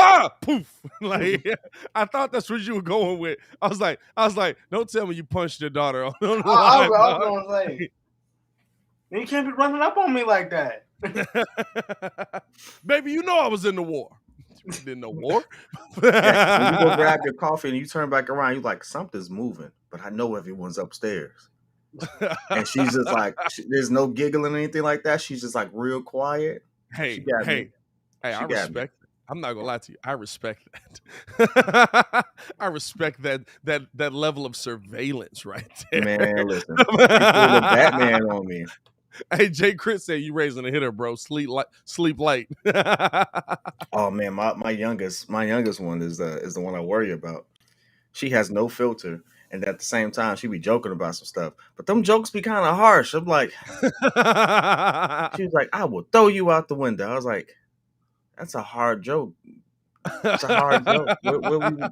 poof. Like, I thought that's what you were going with. I was like, don't tell me you punched your daughter on the line. I was gonna say, you can't be running up on me like that. Baby, you know I was in the war. In the war? Yeah, when you go grab your coffee and you turn back around, you're like, something's moving, but I know everyone's upstairs. And she's just like, there's no giggling or anything like that. She's just like real quiet. Hey, I respect it. I'm not gonna lie to you. I respect that. I respect that level of surveillance right there. Man, listen, you pulled a Batman on me. Hey, Jay Chris said you raising a hitter, bro. Sleep light. Oh man, my youngest one is the one I worry about. She has no filter, and at the same time, she be joking about some stuff. But them jokes be kind of harsh. I'm like, she was like, I will throw you out the window. I was like, that's a hard joke. It's a hard joke.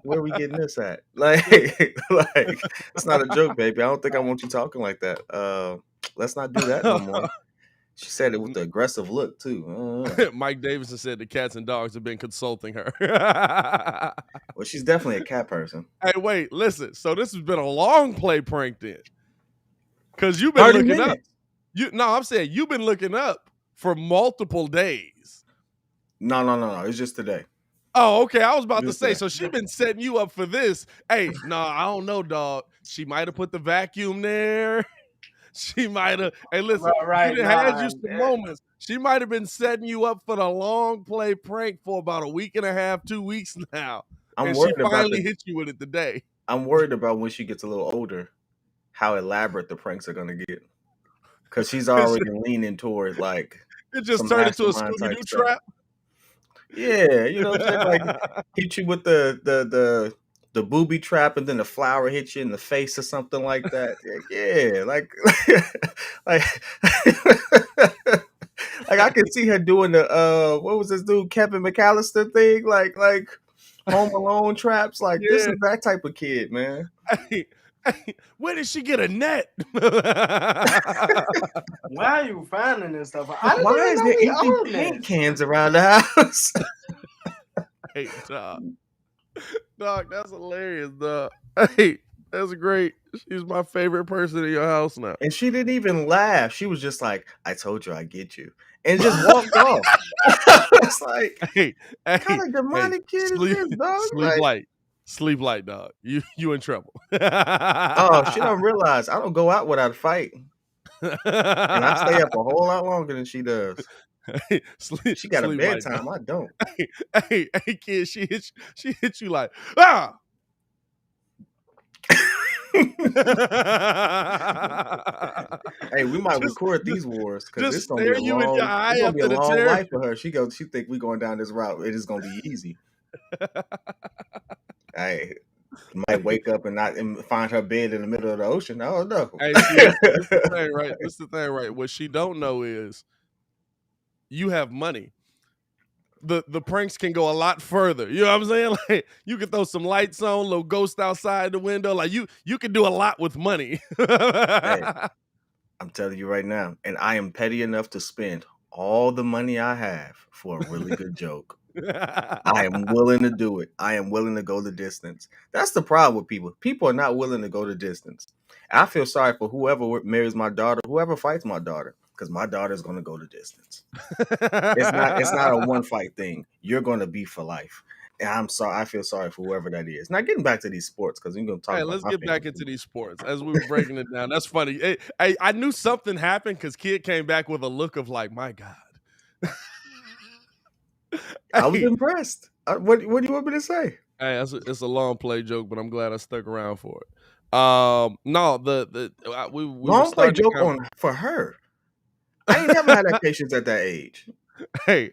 Where we getting this at? Like, it's not a joke, baby. I don't think I want you talking like that. Let's not do that no more. She said it with the aggressive look too. Mike Davidson said the cats and dogs have been consulting her. Well, she's definitely a cat person. Hey, wait, listen. So this has been a long play prank then, because you've been looking up. I'm saying you've been looking up for multiple days. No. It's just today. Oh, okay. I was about to say, so she's been setting you up for this. Hey, no, I don't know, dog. She might have put the vacuum there. She might have. Hey, listen, she had you some moments. She might have been setting you up for the long play prank for about a week and a half, 2 weeks now. And she finally hit you with it today. I'm worried about when she gets a little older, how elaborate the pranks are going to get. because she's already leaning toward like It just some turned into a mastermind type Scooby-Doo stuff. trap. Yeah, you know what I'm saying? Like hit you with the booby trap, and then the flower hits you in the face or something like that. Yeah, like like I can see her doing the what was this dude Kevin McAllister thing, like Home Alone traps. Like this is that type of kid, man. Hey, where did she get a net? Why are you finding this stuff? I didn't Why even is know there we empty own paint this. cans around the house? Hey, dog, that's hilarious, dog. Hey, that's great. She's my favorite person in your house now. And she didn't even laugh. She was just like, "I told you I get you," and just walked off. It's like, Hey, what kind of demonic kid is this, dog? Sleep light, dog. You in trouble. Oh, she don't realize I don't go out without a fight, and I stay up a whole lot longer than she does. She got a sleep light, bedtime. I don't. Hey, kid, she hit you like ah. Hey, we might record these wars because it's gonna be a you in your long. eye It's gonna up be to a the long chair. life for her. She think we going down this route. It is gonna be easy. I might wake up and find her bed in the middle of the ocean. I don't know. Hey, see, this is the thing, right? This is the thing, right? What she don't know is you have money. The pranks can go a lot further. You know what I'm saying? Like you can throw some lights on, little ghost outside the window. Like you can do a lot with money. Hey, I'm telling you right now, and I am petty enough to spend all the money I have for a really good joke. I am willing to do it. I am willing to go the distance. That's the problem with people. People are not willing to go the distance. I feel sorry for whoever marries my daughter, whoever fights my daughter, because my daughter is going to go the distance. It's not a one fight thing. You're going to be for life. And I'm sorry. I feel sorry for whoever that is. Now, getting back to these sports, because we're going to talk about let's my get back family. into these sports as we were breaking it down. That's funny. I knew something happened because Kid came back with a look of like, my God. I was impressed. What do you want me to say? Hey, it's a long play joke, but I'm glad I stuck around for it. No, we Long play joke on for her. I ain't never had that patience at that age. Hey,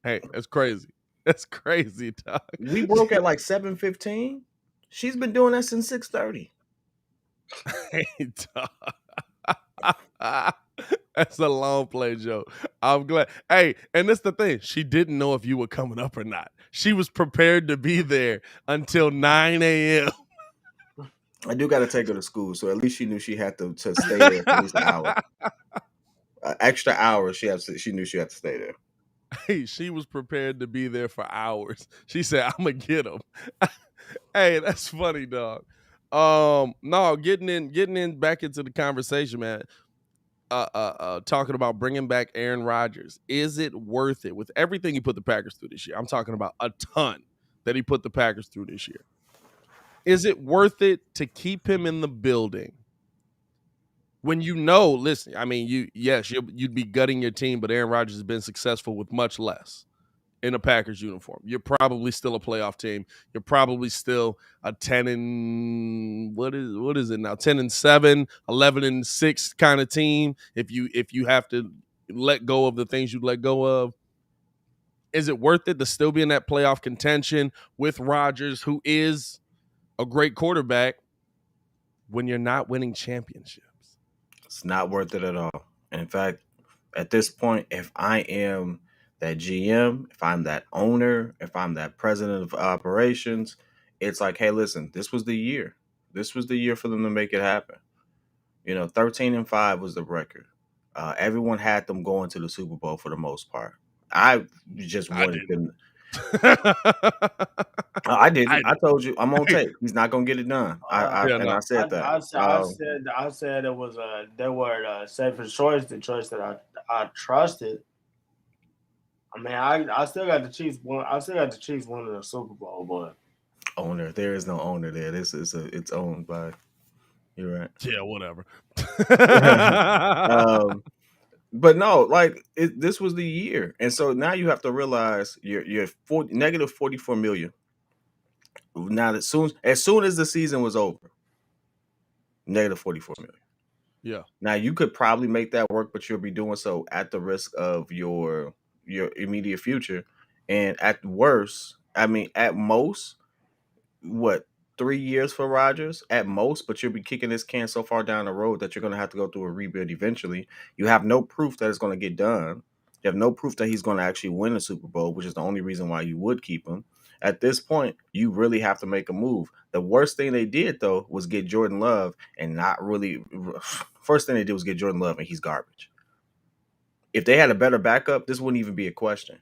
that's crazy. That's crazy, dog. We broke at like 7:15. She's been doing that since 6:30. Hey, dog. That's a long play joke. I'm glad. Hey, and that's the thing. She didn't know if you were coming up or not. She was prepared to be there until 9 a.m. I do got to take her to school, so at least she knew she had to stay there for at least an hour. Extra hour, she knew she had to stay there. Hey, she was prepared to be there for hours. She said, "I'm gonna get him." Hey, that's funny, dog. No, getting in back into the conversation, man. Talking about bringing back Aaron Rodgers. Is it worth it with everything he put the Packers through this year? I'm talking about a ton that he put the Packers through this year. Is it worth it to keep him in the building when listen, I mean, you'd be gutting your team, but Aaron Rodgers has been successful with much less in a Packers uniform. You're probably still a playoff team. You're probably still a 10 and what is it now? 10-7, 11-6 kind of team. If you have to let go of the things you let go of, is it worth it to still be in that playoff contention with Rodgers, who is a great quarterback, when you're not winning championships? It's not worth it at all. In fact, at this point, if I am that GM, if I'm that owner, if I'm that president of operations, it's like, hey, listen, this was the year. This was the year for them to make it happen. 13-5 was the record. Everyone had them going to the Super Bowl for the most part. I just wanted them. I didn't. I told you I'm on tape. He's not gonna get it done. I said that. I said it was they were the safest choice, the choice that I trusted. I mean, I still got the Chiefs. I still got the Chiefs winning the Super Bowl, but owner, there is no owner there. It's owned by. You're right. Yeah, whatever. But no, like this was the year, and so now you have to realize you're negative 44 million. Now as soon as the season was over, negative 44 million. Yeah. Now you could probably make that work, but you'll be doing so at the risk of your immediate future. And at worst, I mean, at most, what 3 years for Rodgers at most, but you'll be kicking this can so far down the road that you're going to have to go through a rebuild eventually. You have no proof that it's going to get done. You have no proof that he's going to actually win a Super Bowl, which is the only reason why you would keep him. At this point, you really have to make a move. The worst thing they did, though, was get Jordan Love and not really. First thing they did was get Jordan Love, and he's garbage. If they had a better backup, this wouldn't even be a question.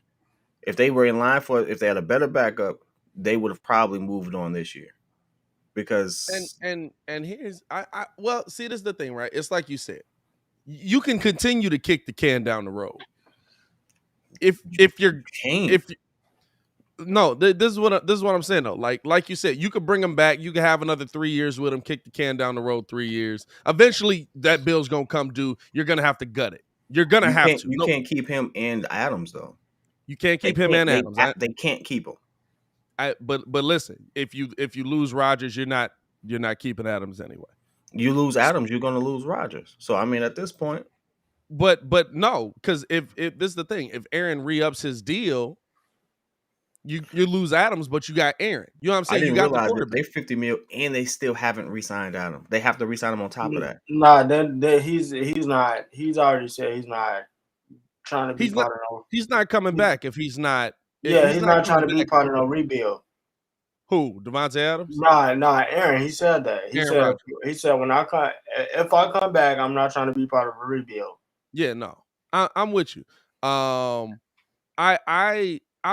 If they were in line for, if they had a better backup, they would have probably moved on this year. Because And here's I well, see, this is the thing, right? It's like you said, you can continue to kick the can down the road. If you're can't. if no, this is what I'm saying though. Like you said, you could bring him back. You could have another 3 years with him, kick the can down the road 3 years. Eventually, that bill's gonna come due. You're gonna have to gut it. You're gonna have to. You can't keep him and Adams though. You can't keep him and Adams. They can't keep him. But listen, if you lose Rodgers, you're not keeping Adams anyway. You lose Adams, you're gonna lose Rodgers. So I mean, at this point, but no, because if this is the thing, if Aaron re-ups his deal, you lose Adams, but you got Aaron. You know what I'm saying? I didn't you got realize the that they $50 million and they still haven't re-signed Adams. They have to re-sign him on top of that. Nah, he's not. He's already said he's not trying to be part of no. He's not coming back if he's not. Yeah, he's not trying to be part of no rebuild. Who? Devontae Adams? Nah, Aaron. He said that. He said when if I come back, I'm not trying to be part of a rebuild. Yeah, no, I'm with you. I'll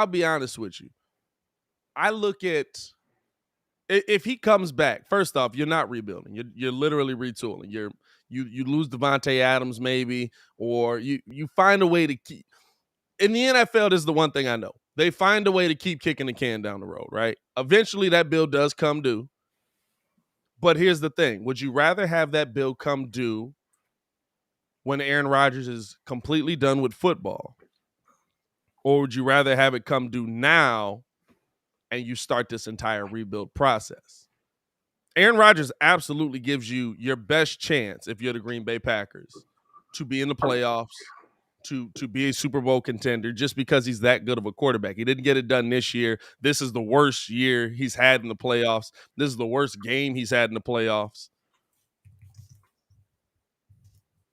be honest with you. I look at if he comes back. First off, you're not rebuilding. You're literally retooling. You lose Devontae Adams maybe, or you find a way to keep. In the NFL, this is the one thing I know. They find a way to keep kicking the can down the road, right? Eventually, that bill does come due. But here's the thing. Would you rather have that bill come due when Aaron Rodgers is completely done with football? Or would you rather have it come due now and you start this entire rebuild process? Aaron Rodgers absolutely gives you your best chance, if you're the Green Bay Packers, to be in the playoffs, to be a Super Bowl contender, just because he's that good of a quarterback. He didn't get it done this year. This is the worst year he's had in the playoffs. This is the worst game he's had in the playoffs.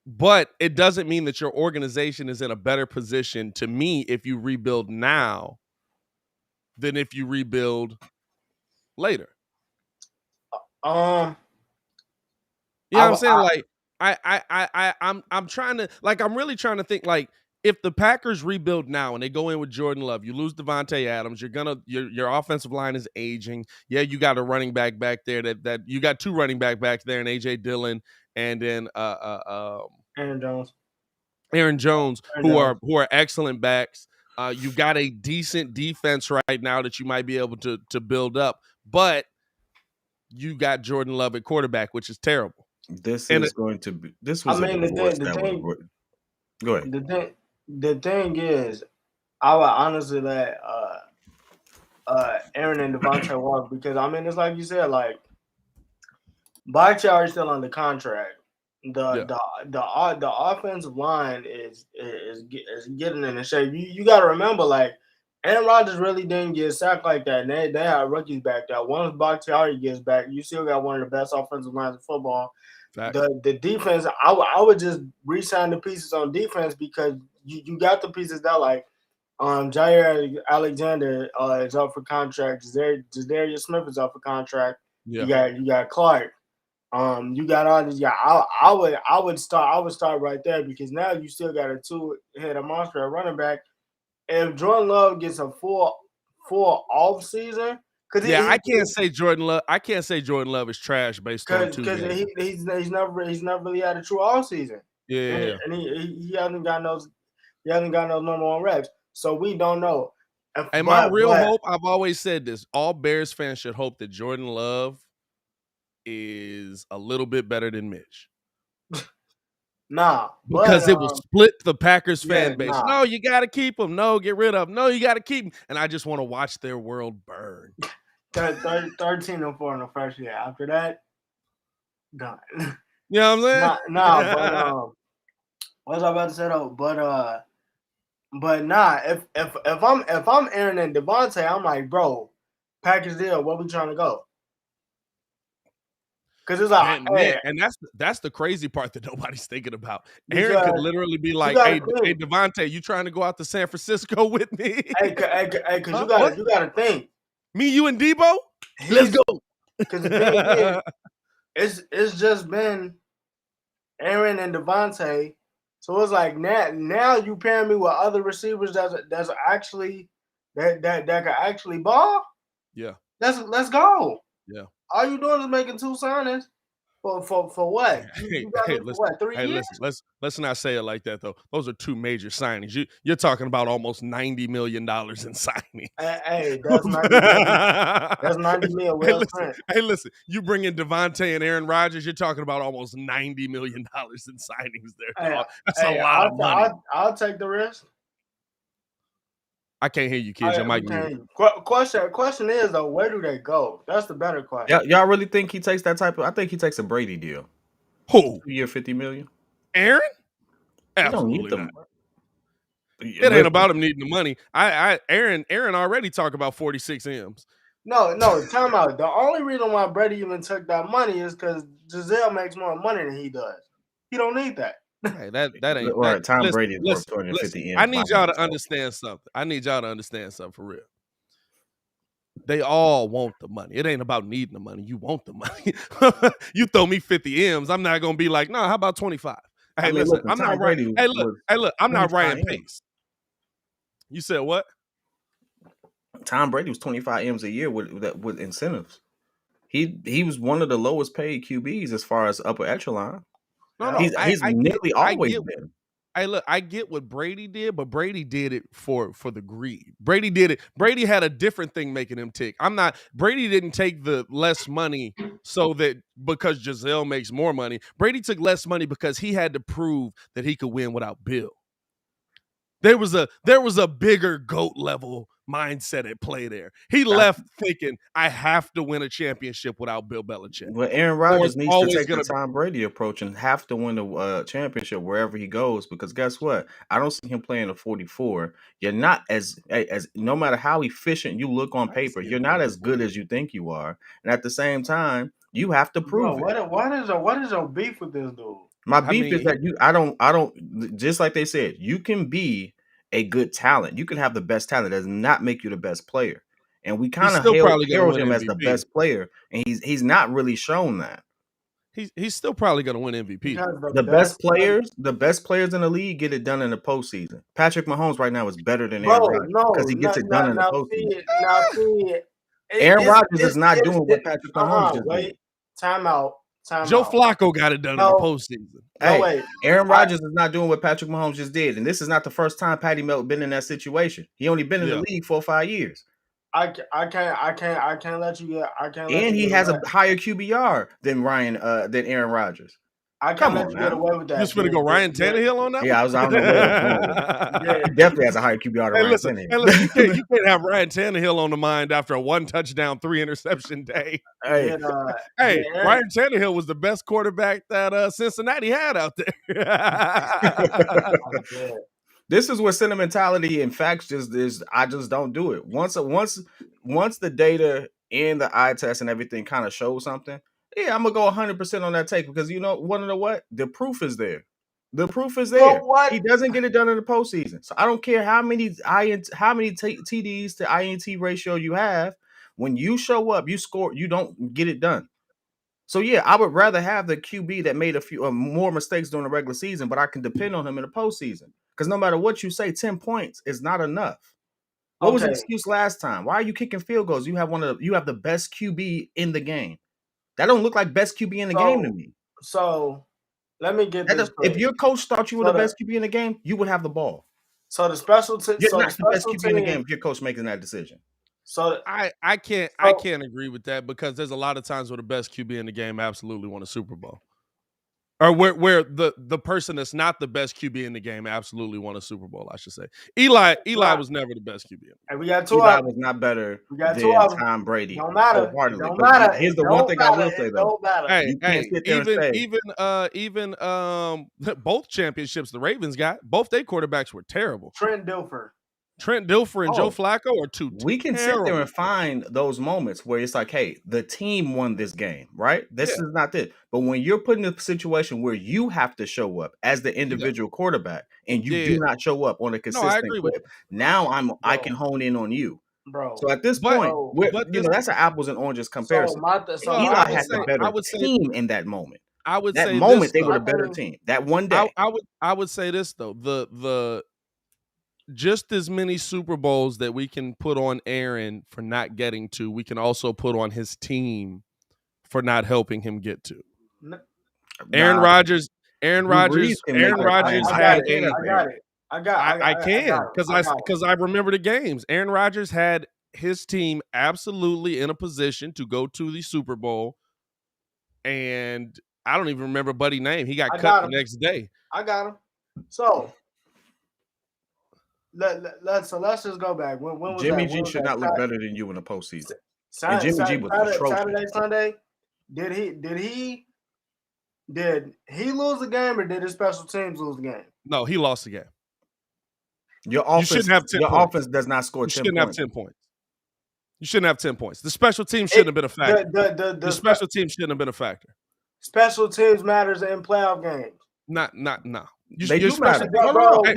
But it doesn't mean that your organization is in a better position, to me, if you rebuild now than if you rebuild later. You know what I'm saying? Like, I'm trying to, like, I'm really trying to think, like, if the Packers rebuild now and they go in with Jordan Love, you lose Devontae Adams, your offensive line is aging. Yeah, you got a running back there that you got two running back there, and AJ Dillon, and then Aaron Jones, who are excellent backs. You've got a decent defense right now that you might be able to build up, but you got Jordan Love at quarterback, which is terrible. This was a divorce go ahead. The thing is, I would honestly let Aaron and Devontae walk, because I mean, it's like you said, like Bakhtiari still under contract. The offensive line is getting in shape. You got to remember, like, Aaron Rodgers really didn't get sacked like that. And they had rookies back there. Once Bakhtiari gets back, you still got one of the best offensive lines in football. The defense, I would just re-sign the pieces on defense, because you got the pieces that, like, Jair Alexander is up for contract. Zadarius Smith is up for contract. Yeah. You got Clark. You got all these. Yeah, I would start right there, because now you still got a two-headed monster at running back. If Jordan Love gets a full off season, I can't say Jordan Love is trash based on 2 games. He's never really had a true off season. Yeah, and he hasn't got those number one reps, so we don't know. My real hope, I've always said this: all Bears fans should hope that Jordan Love is a little bit better than Mitch. Because it will split the Packers fan base. No, you got to keep him. No, get rid of him. No, you got to keep him. And I just want to watch their world burn. 13-4 in the first year. After that, done. You know what I'm saying? Nah, but what was I about to say though? But nah, if I'm Aaron and Devontae, I'm like, bro, package deal. Where we trying to go? Because it's like, hey, and that's the crazy part that nobody's thinking about. Aaron because could literally be like, gotta hey, Devontae, you trying to go out to San Francisco with me? because Huh? you gotta think. Me, you, and Debo? Let's go. Because the thing is, it's just been Aaron and Devontae. So it's like now you pairing me with other receivers that's actually that can actually ball. Yeah. Let's go. Yeah. All you doing is making 2 signings for what? You got me for Listen, what, 3 years? listen, let's not say it like that though. Those are 2 major signings. You're talking about almost $90 million in signings. Hey, that's 90 million. That's 90 million. Well spent. Hey, listen, you bring in Devontae and Aaron Rodgers, you're talking about almost $90 million in signings there, dog. That's a lot of money. I'll take the risk. I can't hear you, kids. Your mic muted. Question is though, where do they go? That's the better question. Y'all really think he takes that type of? I think he takes a Brady deal. Who? 2-year, $50 million. Aaron? Absolutely not. It ain't about him needing the money. Aaron already talked about 46 M's. No, time out. The only reason why Brady even took that money is because Giselle makes more money than he does. He don't need that. Hey, that ain't right. Tom listen, Brady is worth 250 M's. I need y'all to understand something. I need y'all to understand something for real. They all want the money. It ain't about needing the money. You want the money. You throw me 50 M's, I'm not gonna be like, no, how about 25? Hey, listen, I'm not right. Hey, look, I'm not Ryan Pace. You said what? Tom Brady was 25 M's a year with incentives. He was one of the lowest paid QBs as far as upper echelon. No, he's nearly always been. Hey, look, I get what Brady did, but Brady did it for the greed. Brady did it. Brady had a different thing making him tick. Brady didn't take the less money because Giselle makes more money. Brady took less money because he had to prove that he could win without Bill. There was a bigger GOAT level mindset at play there. He left thinking, I have to win a championship without Bill Belichick. Well, Aaron Rodgers needs to take the Tom Brady approach and have to win the championship wherever he goes, because guess what? I don't see him playing a 44. You're not as no matter how efficient you look on paper, you're not as good as you think you are. And at the same time, you have to prove it. What is your beef with this dude? My beef is that I don't just like they said, you can be a good talent. You can have the best talent. That does not make you the best player. And we kind of herald him as the best player, and he's not really shown that. He's still probably going to win MVP. The best players in the league get it done in the postseason. Patrick Mahomes right now is better than Aaron Rodgers because he gets it done in the postseason. Aaron Rodgers is not doing what Patrick Mahomes just did. Time out. Joe Flacco got it done in the postseason. Hey, Aaron Rodgers is not doing what Patrick Mahomes just did, and this is not the first time Patty Melt been in that situation. He only been in the league 4 or 5 years. I can't let you get. And he has a higher QBR than Aaron Rodgers. I can't let you get away with that. You just gonna go Ryan Tannehill on that? Yeah, I was on the way. He definitely has a higher QBR than Ryan Tannehill. You can't have Ryan Tannehill on the mind after a 1 touchdown, 3 interception day. Hey, Ryan Tannehill was the best quarterback that Cincinnati had out there. This is where sentimentality and facts I just don't do it. Once the data and the eye test and everything kind of show something, yeah, I'm gonna go 100% on that take, because want to know what? The proof is there. The proof is there. He doesn't get it done in the postseason. So I don't care how many TDs to INT ratio you have. When you show up, you score. You don't get it done. So yeah, I would rather have the QB that made a few more mistakes during the regular season, but I can depend on him in the postseason. Because no matter what you say, 10 points is not enough. What was the excuse last time? Why are you kicking field goals? You have the best QB in the game. That don't look like best QB in the game to me. So let me get this. If your coach thought you were the best QB in the game, you would have the ball. So the special team. You're not the best QB in the game if your coach making that decision. So I can't agree with that, because there's a lot of times where the best QB in the game absolutely won a Super Bowl. Or where the person that's not the best QB in the game absolutely won a Super Bowl, I should say. Eli was never the best QB. And we got two Eli of them. was not better We got than two of them. Tom Brady. Don't matter. Wholeheartedly. Don't But matter. here's the one thing I will say though. Hey, you can't sit there and say even both championships the Ravens got, both their quarterbacks were terrible. Trent Dilfer and Joe Flacco are two. We can sit there and find those moments where it's like, hey, the team won this game, right? This is not it. But when you're put in a situation where you have to show up as the individual quarterback and you do not show up on a consistent clip, now I can hone in on you. Bro. So at this point, that's an apples and oranges comparison. Eli had the better team in that moment. I would that say moment this, they were the better team. That one day. I would say this though. The just as many Super Bowls that we can put on Aaron for not getting to, we can also put on his team for not helping him get to. Aaron Rodgers had because I remember the games. Aaron Rodgers had his team absolutely in a position to go to the Super Bowl, and I don't even remember Buddy's name. He got cut the next day. I got him. So let's just go back. When was Jimmy that? G should not look better than you in the postseason. And Jimmy G was atrocious. Saturday, Sunday. Did he lose the game or did his special teams lose the game? No, he lost the game. Your offense does not score 10 points. You shouldn't have 10 points. You shouldn't have 10 points. The special teams shouldn't have been a factor. The special teams shouldn't have been a factor. Special teams matters in playoff games. No. They do matter. Ringo. They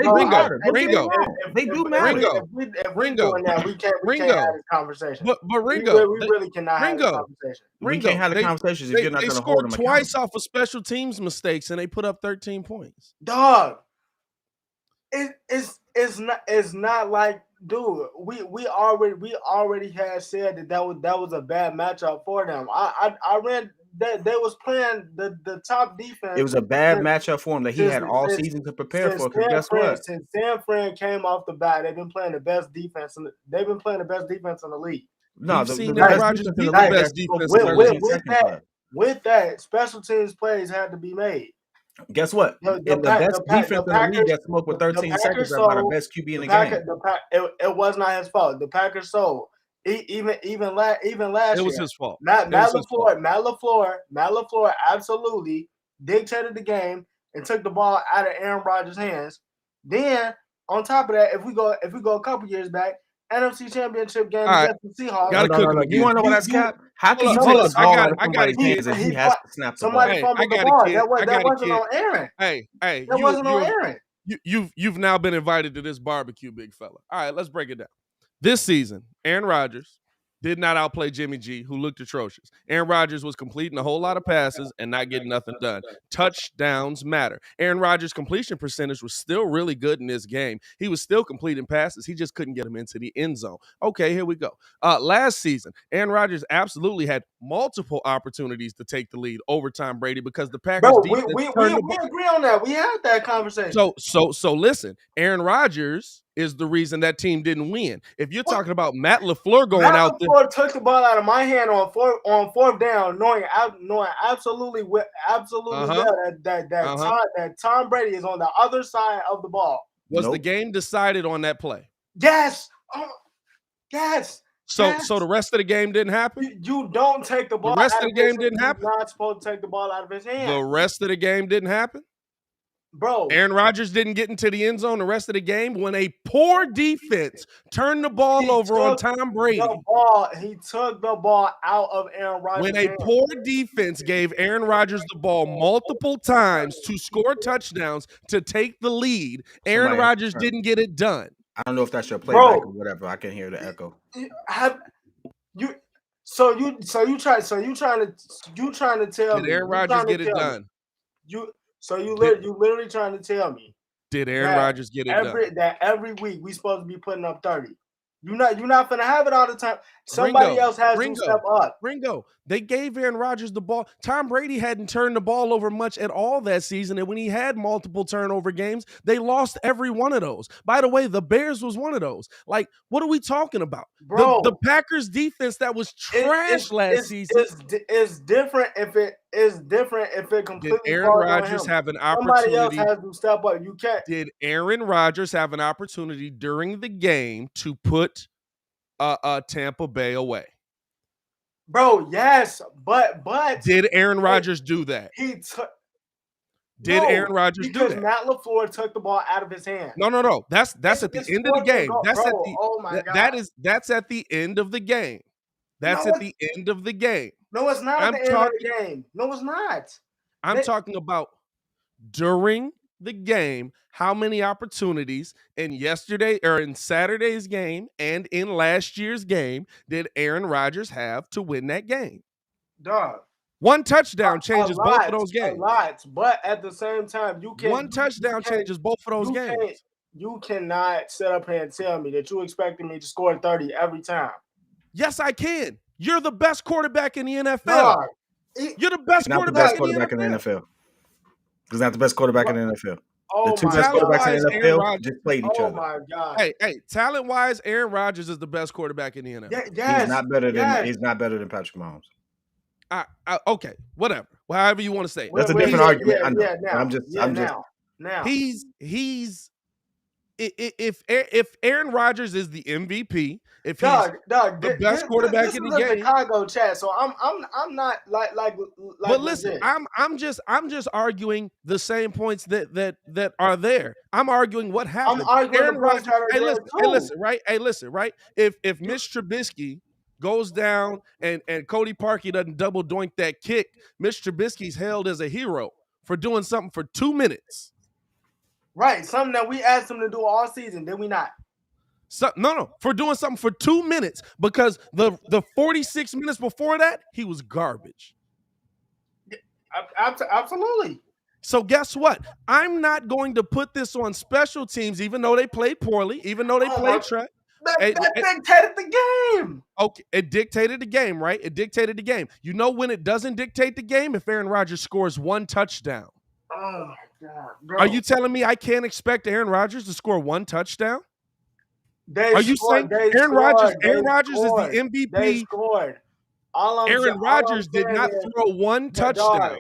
do matter. Ringo. We can't have this conversation. But Ringo, we really cannot have this conversation. We can't have the conversations if you're not going to hold them accountable. Twice off of special teams mistakes, and they put up 13 points. Dog, it's not like, dude. We already had said that was a bad matchup for them. I read that they was playing the top defense. It was a bad matchup for him that he had all season to prepare for. Because guess what? Since San Fran came off the bat, they've been playing the best defense. They've been playing the best defense in the league. No, the best defense. With that, special teams plays had to be made. Guess what? The best defense in the league that smoked with 13 seconds are the best QB in the game. It was not his fault. The Packers sold. Even last year, it was his fault. Matt LaFleur absolutely dictated the game and took the ball out of Aaron Rodgers' hands. Then on top of that, if we go a couple years back, NFC Championship game against the Seahawks. You want to know what that's cap? How can you take the ball out of somebody's hands and he has to snap the ball? Somebody fumbled the ball. That wasn't on Aaron. That wasn't on Aaron. You've now been invited to this barbecue, big fella. All right, let's break it down. This season, Aaron Rodgers did not outplay Jimmy G, who looked atrocious. Aaron Rodgers was completing a whole lot of passes and not getting nothing done. Touchdowns matter. Aaron Rodgers' completion percentage was still really good in this game. He was still completing passes. He just couldn't get them into the end zone. Okay, here we go. Last season, Aaron Rodgers absolutely had multiple opportunities to take the lead over Tom Brady because the Packers defense we agree on that. We had that conversation. So listen, Aaron Rodgers is the reason that team didn't win. If you're talking about Matt LaFleur going out there, took the ball out of my hand on fourth down, knowing absolutely well that Tom Brady is on the other side of the ball. Was the game decided on that play? Yes. Yes. So the rest of the game didn't happen? You don't take the ball. The rest of the game didn't happen? You're not supposed to take the ball out of his hand. The rest of the game didn't happen? Bro, Aaron Rodgers didn't get into the end zone the rest of the game when a poor defense turned the ball over on Tom Brady. He took the ball out of Aaron Rodgers' When a poor defense gave Aaron Rodgers the ball multiple times to score touchdowns to take the lead, Aaron Rodgers didn't get it done. I don't know if that's your playback or whatever. I can hear the echo. You trying to tell me? Did Aaron Rodgers get it done? So you literally trying to tell me? Did Aaron Rodgers get it done? That every week we supposed to be putting up 30. You're not gonna have it all the time. Somebody else has to step up. Ringo, they gave Aaron Rodgers the ball. Tom Brady hadn't turned the ball over much at all that season, and when he had multiple turnover games, they lost every one of those. By the way, the Bears was one of those. Like, what are we talking about? Bro, the Packers defense that was trash last season. It's different if it it's different if it completely Did Aaron falls on Rodgers him. have an Somebody else opportunity? has to step up. You can't. Did Aaron Rodgers have an opportunity during the game to put Tampa Bay away? Bro, yes, but did Aaron Rodgers do that? He took. Did Aaron Rodgers do because that? Matt LaFleur took the ball out of his hand. No. That's at the end of the game. That's bro, at the oh my God. That's at the end of the game. That's at the end of the game. No, it's not at the end of the game. No, it's not. I'm talking about during the game. How many opportunities in yesterday or in Saturday's game and in last year's game did Aaron Rodgers have to win that game? Dog. One touchdown changes both of those games. A lot, but at the same time, you can't. One touchdown changes both of those games. You cannot sit up here and tell me that you expected me to score 30 every time. Yes, I can. You're the best quarterback in the NFL. Dog. You're the best quarterback in the NFL. He's not the best quarterback in the NFL. Oh, the two best quarterbacks in the NFL just played each other. Oh my God! Hey, talent-wise, Aaron Rodgers is the best quarterback in the NFL. Yes, he's not better than Patrick Mahomes. Okay, whatever. However you want to say it. That's a different argument. I know. Now. He's if Aaron Rodgers is the MVP, if he's the best quarterback in the game, Chicago chat. So I'm not like. But listen, I'm just arguing the same points that are there. I'm arguing what happened. I'm arguing Aaron Rodgers. Hey, listen, right? If Mitch Trubisky goes down and Cody Parkey doesn't double doink that kick, Mitch Trubisky's held as a hero for doing something for 2 minutes. Right, something that we asked him to do all season, did we not? No, for doing something for 2 minutes, because the 46 minutes before that, he was garbage. Absolutely. So guess what? I'm not going to put this on special teams, even though they played poorly, even though they played trash. That dictated the game. Okay, it dictated the game, right? It dictated the game. You know when it doesn't dictate the game? If Aaron Rodgers scores one touchdown. Oh my God, bro. Are you telling me I can't expect Aaron Rodgers to score one touchdown? Are you saying Aaron Rodgers is the MVP? They scored. Aaron Rodgers did not throw one touchdown.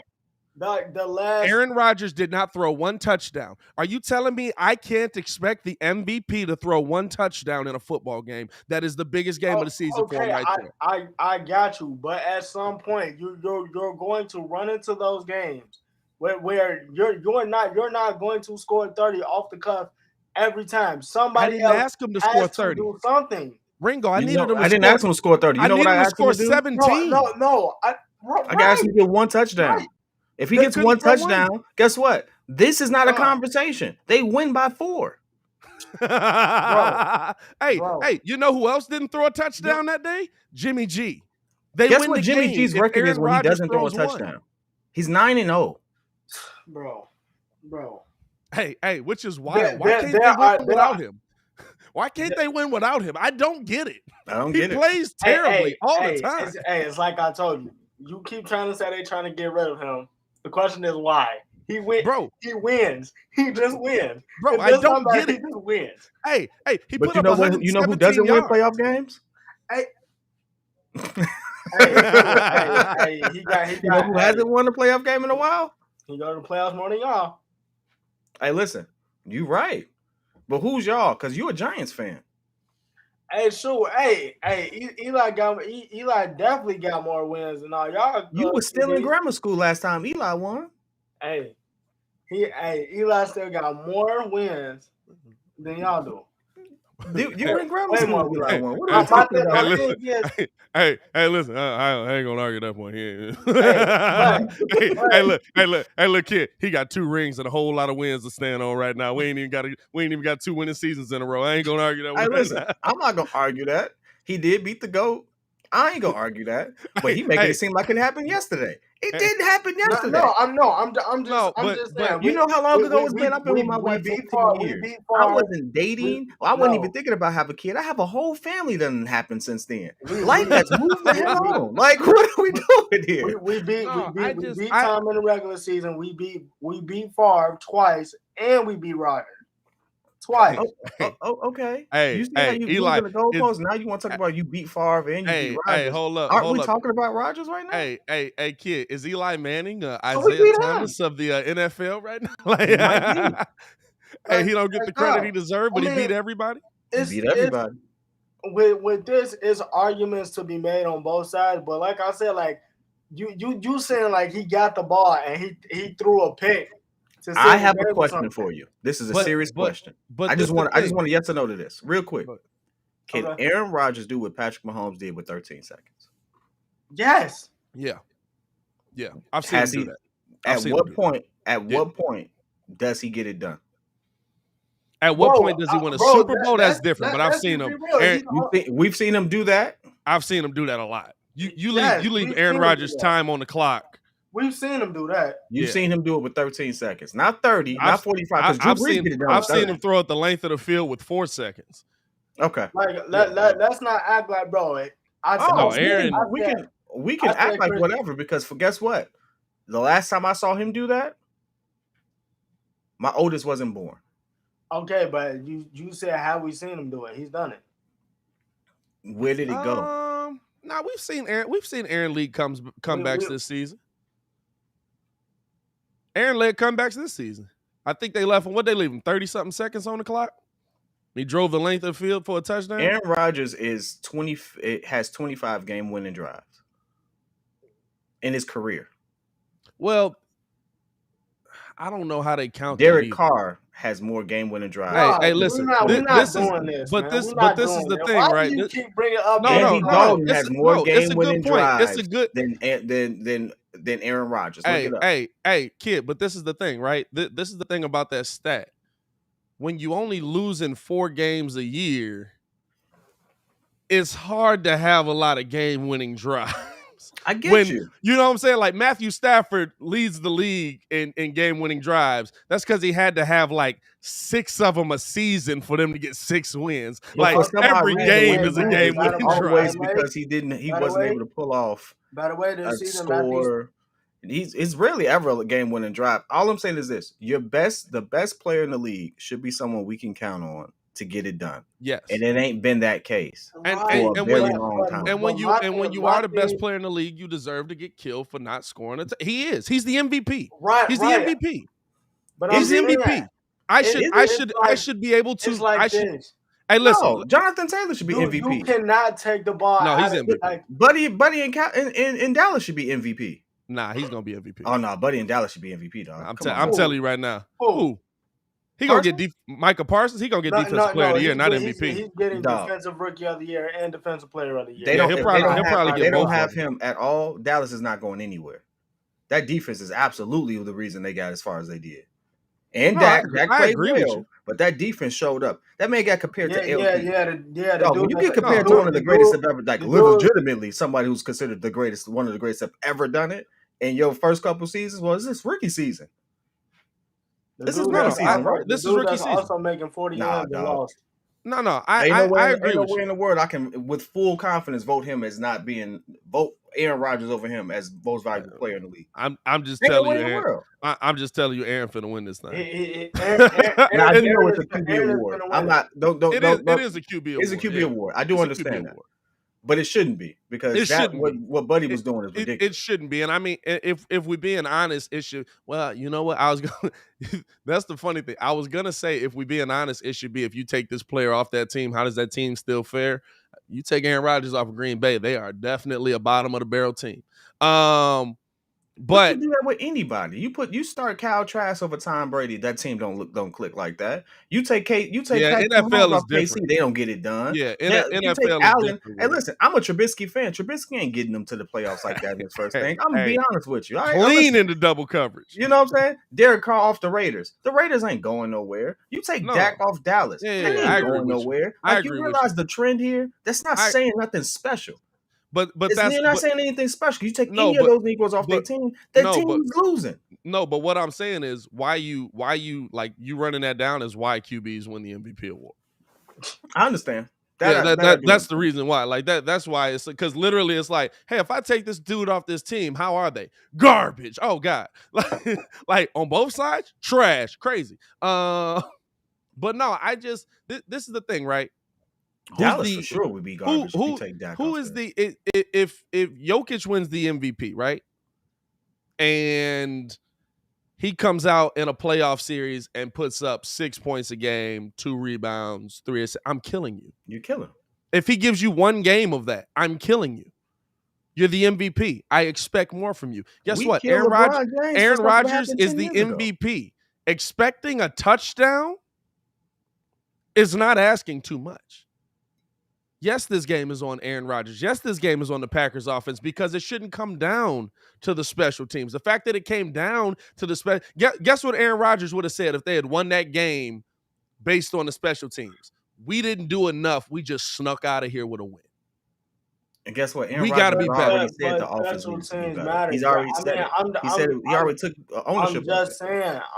Aaron Rodgers did not throw one touchdown. Are you telling me I can't expect the MVP to throw one touchdown in a football game? That is the biggest game of the season for him right there. I got you, but at some point you're going to run into those games where you're not going to score 30 off the cuff every time. Somebody I didn't ask him to score 30. Do something. Ringo, I needed him to score. I didn't ask him to score 30. You know what I asked him to do? 17. No. I asked him to get one touchdown. Right. If he gets one touchdown, guess what? This is not a conversation. They win by 4. Hey, you know who else didn't throw a touchdown that day? Jimmy G. Guess what Jimmy G's record is when he doesn't throw a touchdown? He's 9-0. Bro. Hey, which is wild. Why can't they win without him? Why can't they win without him? I don't get it. He plays terribly all the time. It's like I told you. You keep trying to say they're trying to get rid of him. The question is why. He wins. Bro. He wins. He just wins. Bro, I don't get it. He just wins. Hey, he but put up 117 you know who doesn't win playoff games? He got who hasn't won a playoff game in a while? He go to the playoffs more than y'all. Hey, listen, you right. But who's y'all? Because you're a Giants fan. Hey, sure. Hey, Eli definitely got more wins than all y'all. You were still in grammar school last time Eli won. Eli still got more wins than y'all do. You were in grammar school. Eli won. What are you talking about? Hey, listen. I ain't gonna argue that point here. Hey, look, kid. He got 2 rings and a whole lot of wins to stand on right now. We ain't even got 2 winning seasons in a row. I ain't gonna argue that. Hey, listen. I'm not gonna argue that. He did beat the GOAT. I ain't gonna argue that. But he making it seem like it happened yesterday. It didn't happen yesterday. I'm just saying. You know how long ago it's been? I've been with my wife for 15 years. I wasn't dating. I wasn't even thinking about having a kid. I have a whole family that didn't happen since then. Life has moved the hell on. Like, what are we doing here? We beat Tom in the regular season. We beat Favre twice, and we beat Rodgers twice. Okay. Hey, You see how you Eli, moving the goalposts? Now you want to talk about you beat Favre and you beat Rodgers. hold up. Aren't we talking about Rodgers right now? Hey, kid, is Eli Manning So we Isaiah beat Thomas of the NFL right now? He might be. Hey, he don't get the credit he deserved, but he beat everybody. He beat everybody. With this, is arguments to be made on both sides, but like I said, like you saying like he got the ball and he threw a pick. I have a question for you. This is a serious question. But I just want a yes or no to this, real quick. Can Aaron Rodgers do what Patrick Mahomes did with 13 seconds? Yes. Yeah. I've seen him do that. At what point does he get it done? At what point does he win a Super Bowl? That's different. But I've seen him. We've seen him do that. I've seen him do that a lot. You leave Aaron Rodgers time on the clock. We've seen him do that. You've seen him do it with 13 seconds, not 30, not 45. I've seen him throw it the length of the field with 4 seconds. Okay. Like let's not act like, bro. Aaron. We can act like whatever because guess what? The last time I saw him do that, my oldest wasn't born. Okay, but you said have we seen him do it? He's done it. Where did it go? No, we've seen Aaron lead comebacks this season. Aaron led comebacks this season. I think they left him. What they leave him? 30-something seconds on the clock. He drove the length of the field for a touchdown. Aaron Rodgers has 25 game-winning drives in his career. Well, I don't know how they count. Derrick Carr has more game-winning drives. Hey, listen. We're not doing this. But this is the thing, Why right? Do you keep bringing up. Andy Dalton has more game-winning drives than Aaron Rodgers. Hey, kid. But this is the thing, right? This is the thing about that stat. When you only lose in 4 games a year, it's hard to have a lot of game-winning drives. I get you. You know what I'm saying? Like Matthew Stafford leads the league in game-winning drives. That's because he had to have like 6 of them a season for them to get 6 wins. But like every game is a game-winning drive. Always because he wasn't able to pull off by the way, this season score. It's rarely ever a game-winning drive. All I'm saying is this: the best player in the league should be someone we can count on to get it done. Yes, and it ain't been that case for a very long time. And when you are the best player in the league, you deserve to get killed for not scoring. He is. He's the MVP. Right. He's the MVP. But he's the MVP. I should be able to. This. Hey, listen. No, Jonathan Taylor should be MVP. You cannot take the ball. No, he's MVP. Buddy in Dallas should be MVP. Nah, he's gonna be MVP. Oh no, Buddy in Dallas should be MVP, dog. I'm telling you right now. Who? He gonna get Micah Parsons. He gonna get defensive player of the year, not MVP. He's getting defensive rookie of the year and defensive player of the year. He'll probably get. They don't have him at all. Dallas is not going anywhere. That defense is absolutely the reason they got as far as they did. And Dak played well, but that defense showed up. That man got compared to LP. When you get compared to one of the greatest that ever, like legitimately somebody who's considered the greatest, one of the greatest that ever done it. In your first couple seasons, well, this rookie season. This is rookie season, right? This is rookie season. Also making 40 yards and lost. No, I agree with you. In the world I can, with full confidence, vote Aaron Rodgers over him as most valuable player in the league. I'm just telling you, Aaron. I'm just telling you, Aaron finna win this thing. I do know it's a QB award. I'm not. It is a QB award. It's a QB award. I do understand that. But it shouldn't be because what Buddy was doing is ridiculous. It shouldn't be, and I mean, if we're being honest, it should. Well, you know what? That's the funny thing. I was gonna say, if we're being honest, it should be if you take this player off that team, how does that team still fare? You take Aaron Rodgers off of Green Bay, they are definitely a bottom of the barrel team. But you do that with anybody. You start Kyle Trask over Tom Brady. That team don't click like that. You take NFL is different. They don't get it done. Yeah, NFL Allen. Different. Hey, listen, I'm a Trubisky fan. Trubisky ain't getting them to the playoffs like that in his first thing. I'm gonna be honest with you. Clean into double coverage. You know what I'm saying? Derek Carr off the Raiders. The Raiders ain't going nowhere. You take Dak off Dallas. They ain't going nowhere. Like you realize the trend here. That's not saying nothing special. But you're not saying anything special. You take any of those Negroes off their team, team is losing. No, but what I'm saying is why you like you running that down is why QBs win the MVP award. I understand. That's the reason why. Like that's why it's because literally it's like, hey, if I take this dude off this team, how are they? Garbage. Oh God. Like on both sides, trash, crazy. But no, I just this is the thing, right? Dallas for sure would be garbage if you take Dak who off is there. if Jokic wins the MVP, right? And he comes out in a playoff series and puts up 6 points a game, 2 rebounds, 3 assists. I'm killing you. You kill him. If he gives you one game of that, I'm killing you. You're the MVP. I expect more from you. Guess what? Aaron Rodgers is the MVP. Expecting a touchdown is not asking too much. Yes, this game is on Aaron Rodgers. Yes, this game is on the Packers offense because it shouldn't come down to the special teams. The fact that it came down to the special, guess what Aaron Rodgers would have said if they had won that game based on the special teams? We didn't do enough. We just snuck out of here with a win. And guess what? We got to be better. Already said the offense needs to be better. He's already said it. He said he already took ownership.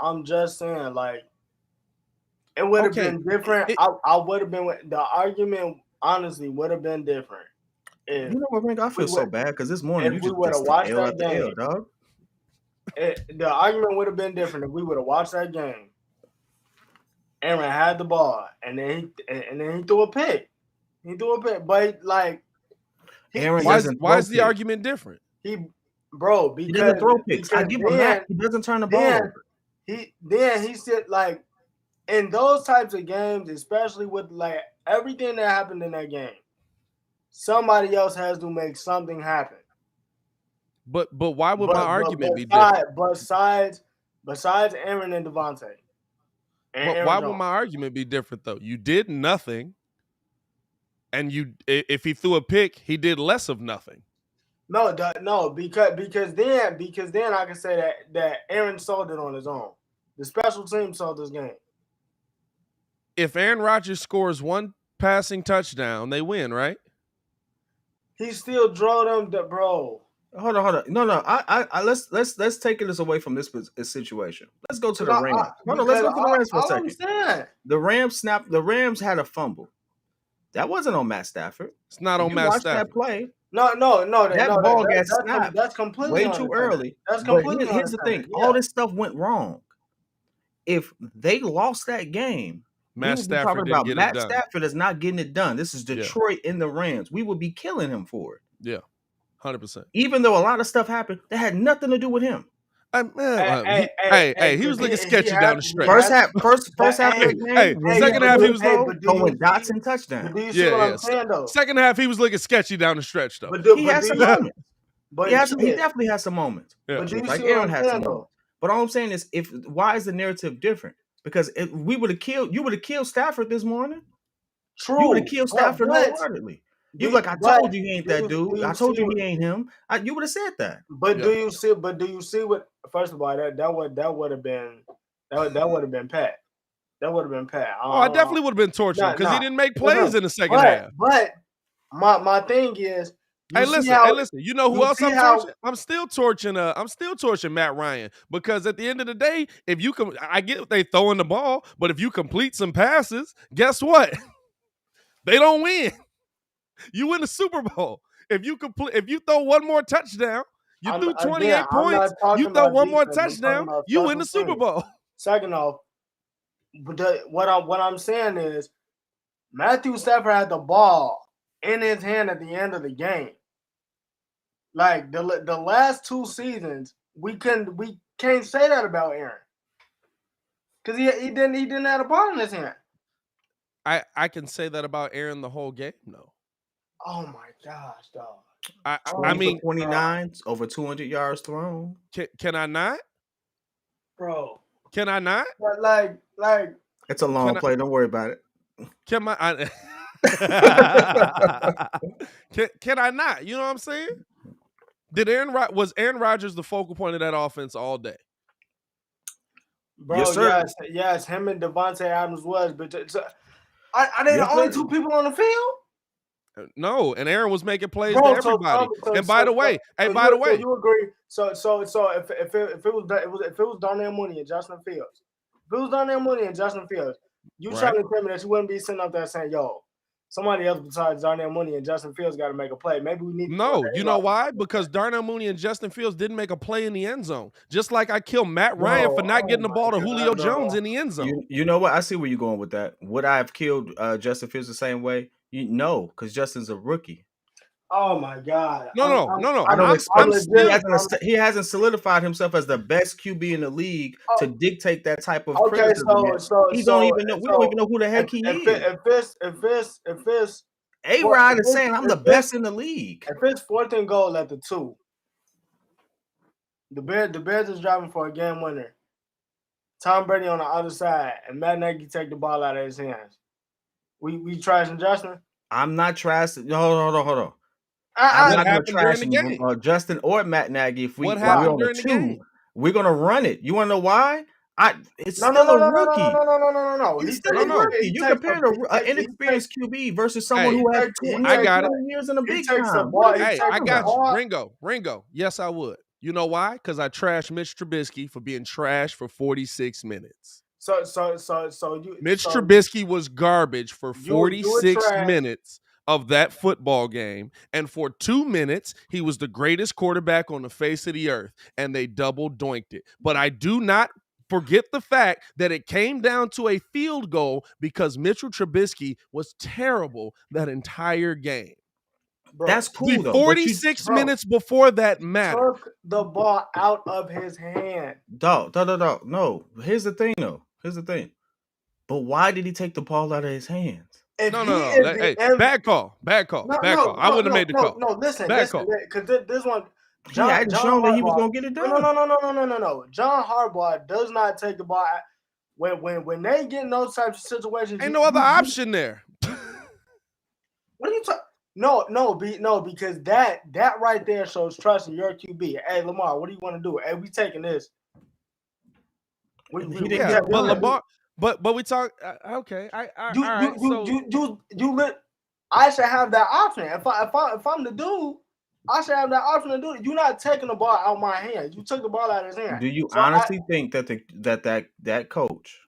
I'm just saying, like, it would have been different. I would have been the argument. Honestly, would have been different. You know what, Rick? I feel so bad because this morning you just would have watched that game, dog. The argument would have been different if we would have watched that game. Aaron had the ball, and then he threw a pick. But like, Aaron why is the argument different? Because he doesn't throw picks. I give him that. He doesn't turn the ball over. He said, like, in those types of games, especially with like everything that happened in that game, somebody else has to make something happen. But why would my argument be different? Besides Aaron and Devontae. But why would my argument be different though? You did nothing, and if he threw a pick, he did less of nothing. No, because then I can say that Aaron sold it on his own. The special team sold this game. If Aaron Rodgers scores one passing touchdown, they win, right? He still drove them, bro. Hold on. No. I let's take this away from this situation. Let's go to the Rams. Let's go to the Rams for a second. The Rams had a fumble. That wasn't on Matt Stafford. It's not on Matt Stafford. That play. No. That ball got snapped. That's completely way too early. That's completely. But here's the thing: all this stuff went wrong. If they lost that game, Matt Stafford didn't get it done. Matt Stafford is not getting it done. This is Detroit in the Rams. We would be killing him for it. Yeah, 100%. Even though a lot of stuff happened, that had nothing to do with him. He was looking sketchy down the stretch. First half of the game. Second half he was throwing dots and touchdowns. Do you see what I'm saying, though? Second half he was looking sketchy down the stretch, though. He had some moments. He definitely has some moments. But like Aaron had some moments. But all I'm saying is, why is the narrative different? Because you would have killed Stafford this morning. True. You would have killed Stafford wholeheartedly. You like, I told you he ain't that dude. I told you he ain't him. You would have said that. But do you see what? First of all, that would have been Pat. That would have been Pat. I definitely would have been tortured because he didn't make plays in the second half. But my thing is, listen. You know who else I'm torching? I'm still torching Matt Ryan because at the end of the day, if you I get they throwing the ball, but if you complete some passes, guess what? They don't win. You win the Super Bowl. If you throw one more touchdown, you threw 28 points. You throw one more touchdown, you win the Super Bowl. Second off, what I'm saying is, Matthew Stafford had the ball in his hand at the end of the game. Like the last 2 seasons, we can't say that about Aaron because he didn't have the ball in his hand. I can say that about Aaron the whole game, though. Oh my gosh, dog! I mean, 29, over 200 yards thrown. Can I not, bro? Can I not? But like, it's a long play. Don't worry about it. Can I not? You know what I'm saying? Was Aaron Rodgers the focal point of that offense all day? Bro, yes, him and Devontae Adams was, but are they the only 2 people on the field? No, and Aaron was making plays to everybody. And by the way, you agree? So if it was Darnell Mooney and Justin Fields, you trying to tell me that you wouldn't be sitting up there saying, "Yo, somebody else besides Darnell Mooney and Justin Fields got to make a play. Maybe we need to No, you know why? Because Darnell Mooney and Justin Fields didn't make a play in the end zone. Just like I killed Matt Ryan for not getting the ball to Julio Jones in the end zone. You know what? I see where you're going with that. Would I have killed Justin Fields the same way? No, because Justin's a rookie. Oh my God! No. I don't expect. He hasn't solidified himself as the best QB in the league to dictate that type of criticism. We don't even know who the heck he is. If it's A-Rod is saying I'm the best in the league. If it's 4th and goal at the 2, the Bears is driving for a game winner. Tom Brady on the other side, and Matt Nagy take the ball out of his hands. We trashing Justin? I'm not trashing. Hold on. I'm not going to trash Justin or Matt Nagy. If we're on the 2, we're going to run it. You want to know why? It's still a rookie. No. He's still a rookie. You compare an inexperienced QB versus someone who has 20 years in the big time. I got you. Ringo. Yes, I would. You know why? Because I trashed Mitch Trubisky for being trashed for 46 minutes. Mitch Trubisky was garbage for 46 minutes of that football game, and for 2 minutes he was the greatest quarterback on the face of the earth, and they double doinked it. But I do not forget the fact that it came down to a field goal because Mitchell Trubisky was terrible that entire game. Bro, that's cool though. 46 minutes before that mattered. Took the ball out of his hand. No. Here's the thing though. But why did he take the ball out of his hands? No. Hey, bad call. I wouldn't have made the call. No, listen. Because this one, he hadn't shown that he was going to get it done. No. John Harbaugh does not take the ball out. When they get in those types of situations, ain't no other option there. What are you talking? No, because that right there shows trust in your QB. Hey, Lamar, what do you want to do? Hey, we taking this. But Lamar, but we talk. Okay, I should have that option. If I'm the dude, I should have that option to do it. You're not taking the ball out of my hands. You took the ball out of his hand. Do you honestly think that coach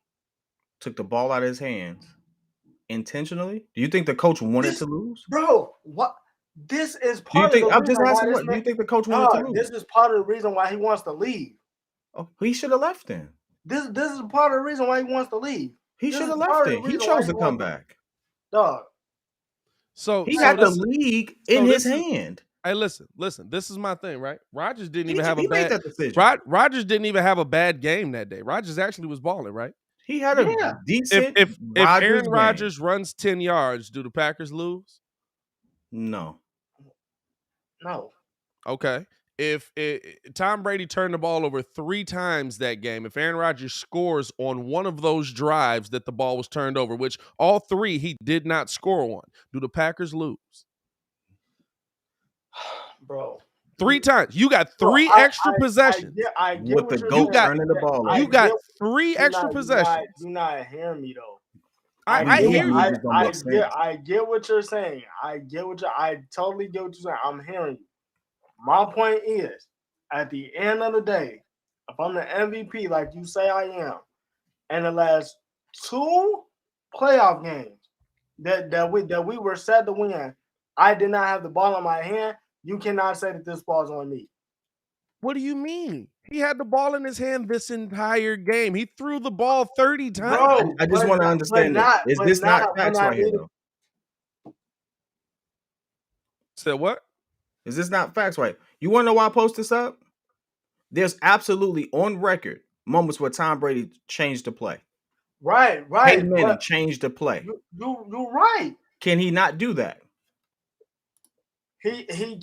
took the ball out of his hands intentionally? Do you think the coach wanted to lose? Bro, what? This is part of the reason. I'm just asking, what do you think the coach wanted to lose? This is part of the reason why he wants to leave. Oh, he should have left then. This is part of the reason why he wants to leave. He should have left then. He chose to come back. Dog. So he had the league in his hand. Hey, listen. This is my thing, right? Rodgers didn't even have a bad decision. Rodgers didn't even have a bad game that day. Rodgers actually was balling, right? He had a decent. If Aaron Rodgers runs 10 yards, do the Packers lose? No. Okay. If Tom Brady turned the ball over 3 times that game, if Aaron Rodgers scores on one of those drives that the ball was turned over, which all 3 he did not score on, do the Packers lose? Bro. 3 times. You got 3 extra possessions. I get with the goat turning the ball over. You got 3 extra possessions. You're not hearing me though. I hear you. I get what you're saying. I totally get what you're saying. I'm hearing you. My point is, at the end of the day, if I'm the MVP like you say I am, and the last 2 playoff games that we were set to win, I did not have the ball in my hand, you cannot say that this ball's on me. What do you mean? He had the ball in his hand this entire game. He threw the ball 30 times. Bro, I just want to understand that. Is this not facts right here, though? Said what? Is this not facts right? You want to know why I post this up? There's absolutely on record moments where Tom Brady changed the play. Right. Peyton Manning changed the play. You're right. Can he not do that? He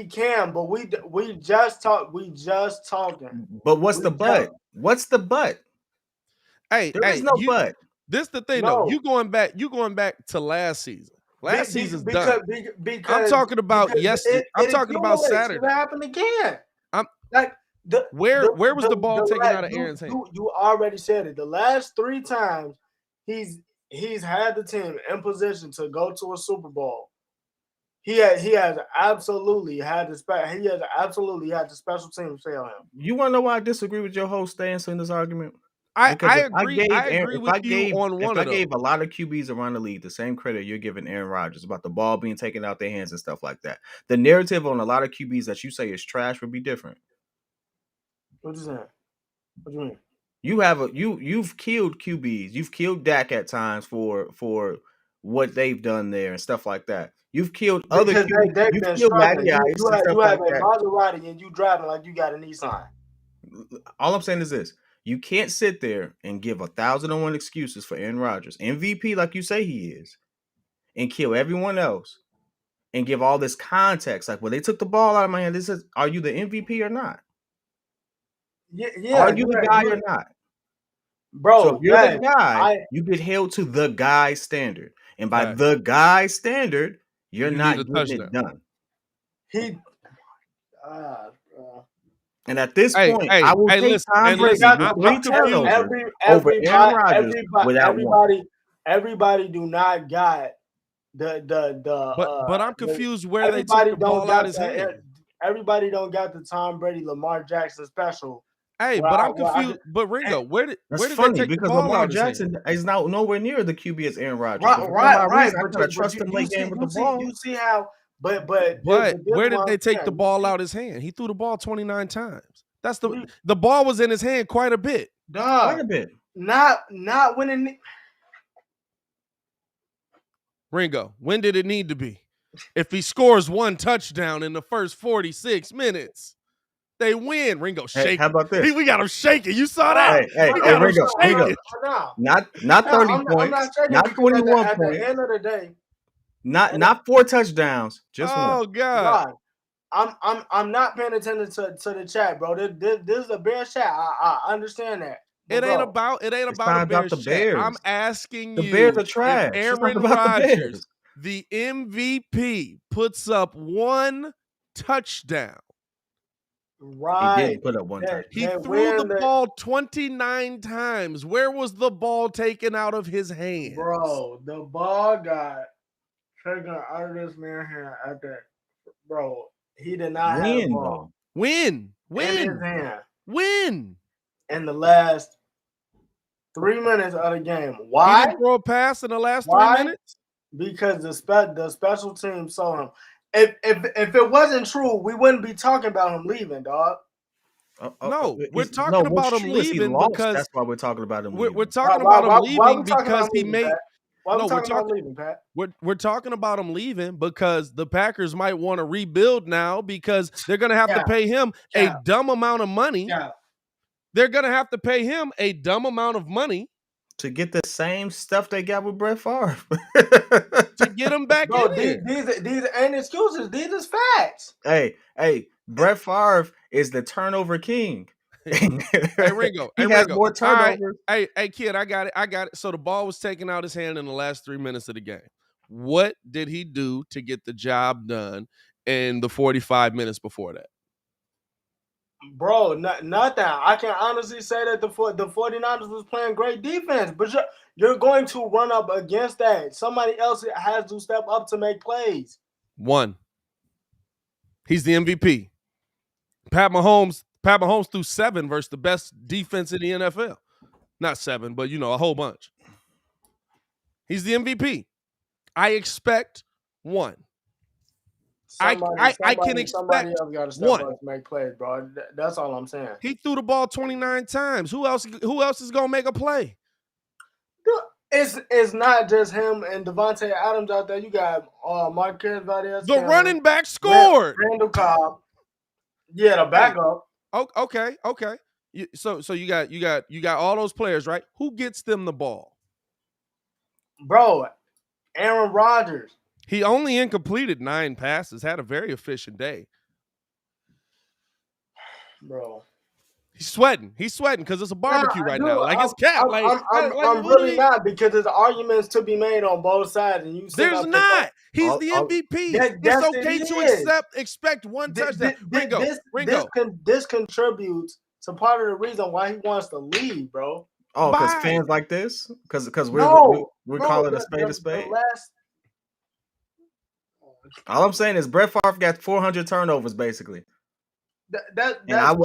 can, but we just talking. But what's the but? What's the but? There is no but. This the thing though. You going back to last season. Last season's done. Because I'm talking about yesterday. I'm talking about Saturday. It happened again. Where was the ball taken out of Aaron's hand? You already said it. The last 3 times he's had the team in position to go to a Super Bowl. He has absolutely had the special teams fail him. You want to know why I disagree with your whole stance in this argument? I agree with you on one of those. If I gave a lot of QBs around the league the same credit you're giving Aaron Rodgers about the ball being taken out their hands and stuff like that, the narrative on a lot of QBs that you say is trash would be different. What you saying? What do you mean? You've killed QBs. You've killed Dak at times for what they've done there and stuff like that. You've killed other QBs. You've killed Matty Ice and stuff like that. You have a Maserati and you driving like you got a Nissan. All I'm saying is this. You can't sit there and give 1,001 excuses for Aaron Rodgers, MVP like you say he is, and kill everyone else and give all this context. Like, well, they took the ball out of my hand. This is, are you the MVP or not? Yeah. Are you the guy or not? Bro, so if you're the guy, you get held to the guy standard. And by the guy standard, you're not getting it done. And at this point, I will take Tom Brady with 3 turnovers over Aaron Rodgers without one. Everybody do not got the but I'm confused where they took the ball out of his hand. Everybody don't got the Tom Brady, Lamar Jackson special. Hey, but I'm confused. But Ringo, where did they take the ball Lamar out of Jackson is now nowhere near the QB as Aaron Rodgers. Right. I gotta trust him late game with the ball. You see how, but where did they take the ball out of his hand? He threw the ball 29 times. That's the ball was in his hand quite a bit. Quite a bit. Not winning. Ringo, when did it need to be? If he scores 1 touchdown in the first 46 minutes, they win. Ringo shaking. Hey, how about this? We got him shaking. You saw that? Hey, Ringo. Not 30 points, not 21 points. At the end of the day, not 4 touchdowns, just one. Oh God. I'm not paying attention to the chat, bro. This is a Bears chat. I understand that. It ain't about the Bears. I'm asking you. The Bears are trash. Aaron Rodgers, the MVP, puts up 1 touchdown. Right. He didn't put up 1 touchdown. He threw the ball 29 times. Where was the ball taken out of his hands? Bro, the ball got taken out of this man's hand at that. Bro, he did not have the ball. Win. In his hand. Win. In the last 3 minutes of the game. Why? He didn't throw a pass in the last 3 minutes? Because the special team saw him. If it wasn't true, we wouldn't be talking about him leaving, dog. No, we're talking about him leaving because that's why we're talking about him. We're talking about him leaving because he made. No, we're talking leaving, Pat. We're talking about him leaving because the Packers might want to rebuild now because they're going to have to pay him a dumb amount of money. They're going to have to pay him a dumb amount of money to get the same stuff they got with Brett Favre. To get him back in here. These ain't excuses. These is facts. Hey, Brett Favre is the turnover king. Hey, Ringo. He has more turnovers. Right. Hey, kid, I got it. So the ball was taken out of his hand in the last 3 minutes of the game. What did he do to get the job done in the 45 minutes before that? Bro, nothing. I can honestly say that the 49ers was playing great defense, but you're going to run up against that. Somebody else has to step up to make plays. 1. He's the MVP. Pat Mahomes threw 7 versus the best defense in the NFL. Not 7, but a whole bunch. He's the MVP. I expect 1. I can expect somebody else got to step up to make plays, bro. That's all I'm saying. He threw the ball 29 times. Who else is gonna make a play? It's not just him and Devontae Adams out there. You got Marquez Valdez. The running back scored. Randall Cobb. Yeah, the backup. Okay. So you got all those players, right? Who gets them the ball? Bro, Aaron Rodgers. He only incompleted 9 passes, had a very efficient day. Bro. He's sweating because it's a barbecue now. Like it's cap. I'm really not because there's arguments to be made on both sides. And there's not. He's the MVP. It's okay to expect 1 touchdown. Ringo. This contributes to part of the reason why he wants to leave, bro. Oh, because fans like this? Because we're calling a spade a spade? All I'm saying is Brett Favre got 400 turnovers, basically.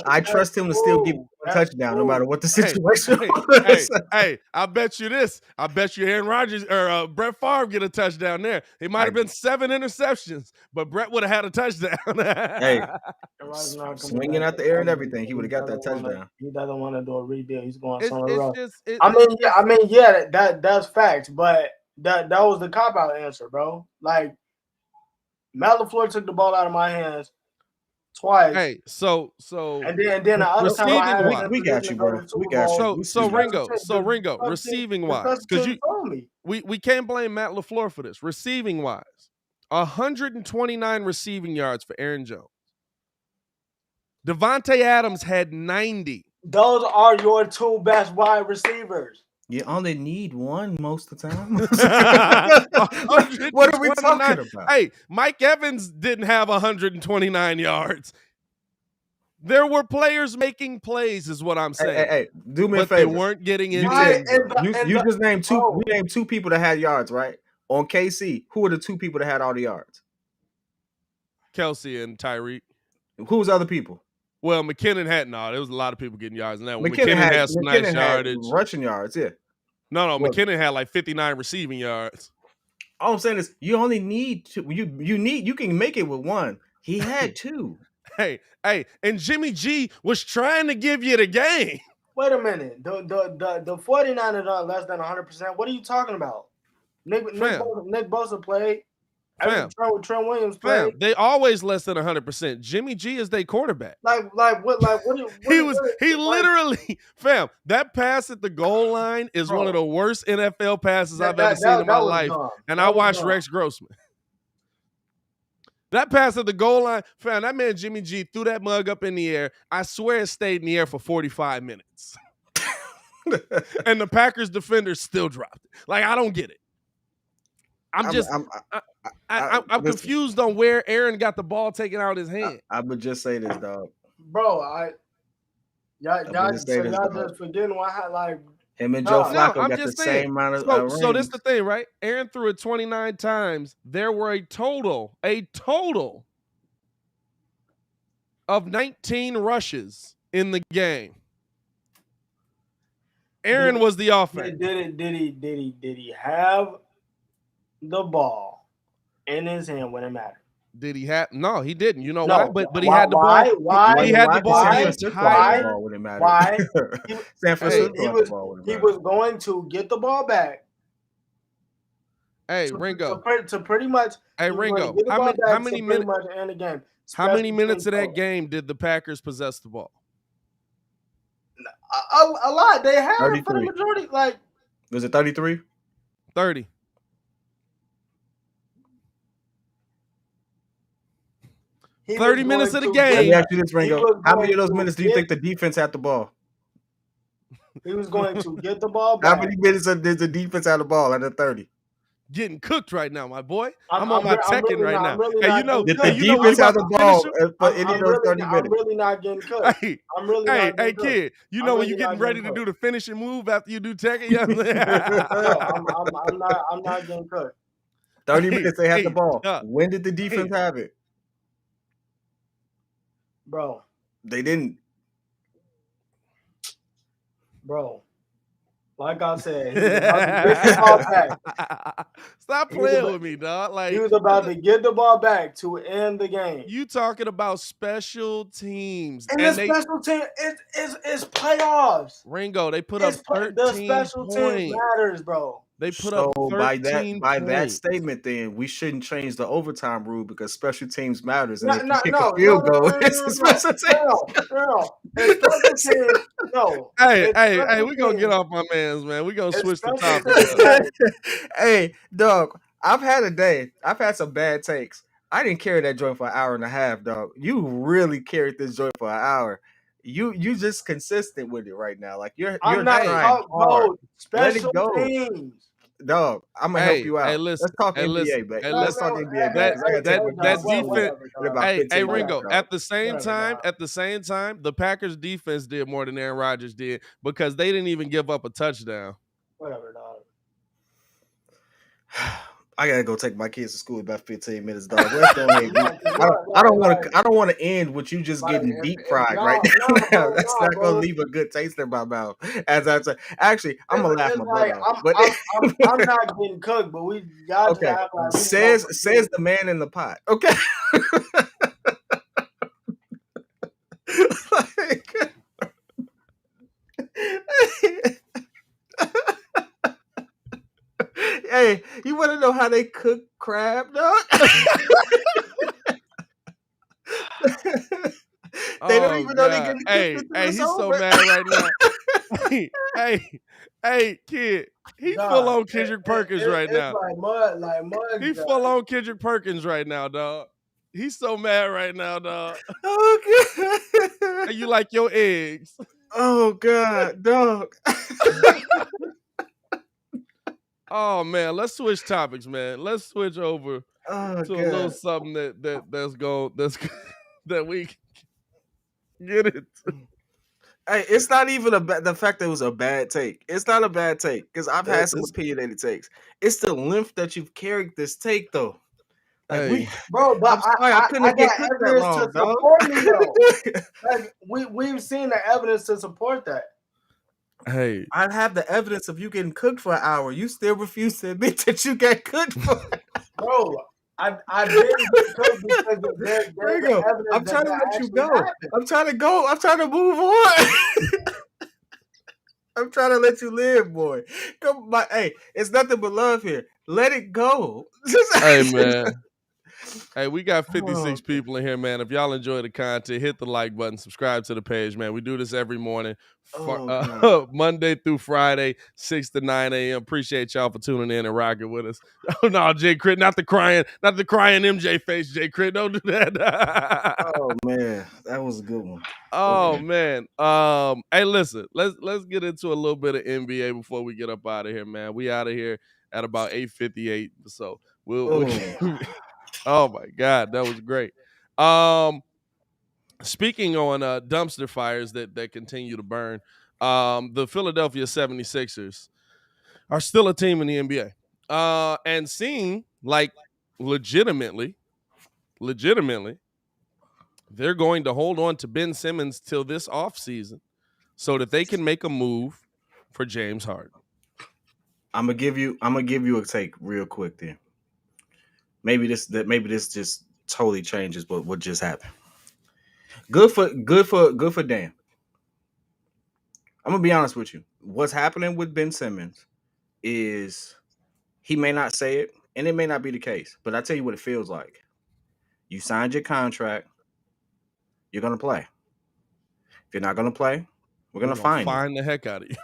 I trust him to still give a touchdown no matter what the situation was. Hey, I bet you this. I bet you Aaron Rodgers or Brett Favre get a touchdown there. It might have been 7 interceptions, but Brett would have had a touchdown. Hey, swinging out the air and everything, he would have got that touchdown. He doesn't want to do a rebuild. He's going somewhere else. That's facts, but that was the cop-out answer, bro. Like, Matt LaFleur took the ball out of my hands twice. Hey, so and then the other time we got you, bro. We got you. So Ringo, receiving wise, because we can't blame Matt LaFleur for this. Receiving wise, 129 receiving yards for Aaron Jones. Devontae Adams had 90. Those are your 2 best wide receivers. You only need one most of the time. What are we talking about? Hey, Mike Evans didn't have 129 yards. There were players making plays, is what I'm saying. Hey, do me a favor. They weren't getting in. You just named 2. We named 2 people that had yards, right? On KC, who are the 2 people that had all the yards? Kelsey and Tyreek. Who was the other people? Well, McKinnon had there was a lot of people getting yards in that one. McKinnon had some nice yardage. Rushing yards, yeah. No, McKinnon had like 59 receiving yards. All I'm saying is you only need 2. You can make it with 1. He had 2. Hey, and Jimmy G was trying to give you the game. Wait a minute. The 49ers are less than 100%. What are you talking about? Nick Bosa played. Trent Williams played. They always less than 100%. Jimmy G is their quarterback. He literally, fam, that pass at the goal line is one of the worst NFL passes I've ever seen in my life. And I watched Rex Grossman. That pass at the goal line, fam, that man Jimmy G threw that mug up in the air. I swear it stayed in the air for 45 minutes. And the Packers defenders still dropped it. Like, I don't get it. I'm confused on where Aaron got the ball taken out of his hand. I would just say this, dog. Bro, y'all just forgetting what him and Joe Flacco got the same amount of so this is the thing, right? Aaron threw it 29 times. There were a total of 19 rushes in the game. Aaron was the offense. Did he have the ball in his hand when it mattered? Did he have? No, he didn't. You know why? But he had the ball. Why? He had the ball. Why? San Francisco. He was going to get the ball back. Hey, Ringo. To pretty much. Hey, Ringo. How many minutes? In the game. How many minutes of that game did the Packers possess the ball? A lot. They had it for the majority. Was it 33? 30. 30 minutes of the game. Let me ask you this, Ringo. How many of those minutes do you think the defense had the ball? He was going to get the ball back. How many minutes did the defense have the ball at the 30? Getting cooked right now, my boy. I'm on my Tekken right now. Did the defense have the ball for any of those 30 minutes? I'm really not getting cooked. Hey, kid. You know when you're getting ready to do the finishing move after you do Tekken? I'm not getting cooked. 30 minutes they had the ball. When did the defense have it? Bro. They didn't. Bro. Like I said, he was about to get the ball back. Stop playing with me, dog. Like he was about to get the ball back to end the game. You talking about special teams. And the special team is playoffs. Ringo, they put up 13 The special team matters, bro. They put up 13 by that statement, then we shouldn't change the overtime rule because special teams matters. And if you kick a field goal, it's a special team. No. Hey, we gonna get off my man's, man. We gonna switch the topic. Hey, dog, I've had a day. I've had some bad takes. I didn't carry that joint for an hour and a half, dog. You really carried this joint for an hour. You just consistent with it right now. Like you're not trying hard. Special Let it go. Teams. Dog, I'm gonna help you out. Hey, listen, let's talk NBA, baby. Let's talk NBA. That defense. Hey, Ringo. At the same time, the Packers defense did more than Aaron Rodgers did because they didn't even give up a touchdown. Whatever, dog. I gotta go take my kids to school in about 15 minutes, dog. Let's go ahead. I don't want to end with you just getting deep fried right now. That's not gonna leave a good taste in my mouth. As I say, actually, I'm gonna laugh my butt off. But I'm not getting cooked, but we got okay. Says the man in the pot. Okay. Like, hey, you want to know how they cook crab, dog? They don't even know they get Hey, he's so mad right now. hey, kid. He full on Kendrick Perkins right now. Like mud. He full on Kendrick Perkins right now, dog. He's so mad right now, dog. Oh, God. You like your eggs. Oh, God, dog. Oh, man, let's switch topics, man. Let's switch over to a little something that we can get it. Hey, it's not even the fact that it was a bad take. It's not a bad take because I've had some opinionated takes. It's the length that you've carried this take, though. Like but I couldn't get evidence to support me, though. Like we've seen the evidence to support that. Hey, I have the evidence of you getting cooked for an hour. You still refuse to admit that you got cooked for it. Bro, I didn't get cooked because there's evidence. I'm trying to let you go. I'm trying to go. I'm trying to move on. I'm trying to let you live, boy. Come on, hey, it's nothing but love here. Let it go. Hey, man. Hey, we got 56 people in here, man. If y'all enjoy the content, hit the like button, subscribe to the page, man. We do this every morning, Monday through Friday, 6 to 9 a.m. Appreciate y'all for tuning in and rocking with us. Oh, no, J. Crit, not the crying MJ face, J. Crit. Don't do that. Oh, man. That was a good one. Oh, man. Hey, listen, let's get into a little bit of NBA before we get up out of here, man. We out of here at about 8:58, so we'll oh my God, that was great. Speaking on dumpster fires that continue to burn, the Philadelphia 76ers are still a team in the NBA. And seem like legitimately, they're going to hold on to Ben Simmons till this offseason so that they can make a move for James Harden. I'm gonna give you a take real quick then. Maybe this just totally changes what just happened. Good for Dan. I'm gonna be honest with you. What's happening with Ben Simmons is he may not say it, and it may not be the case, but I tell you what it feels like. You signed your contract, you're gonna play. If you're not gonna play, we're gonna find the heck out of you.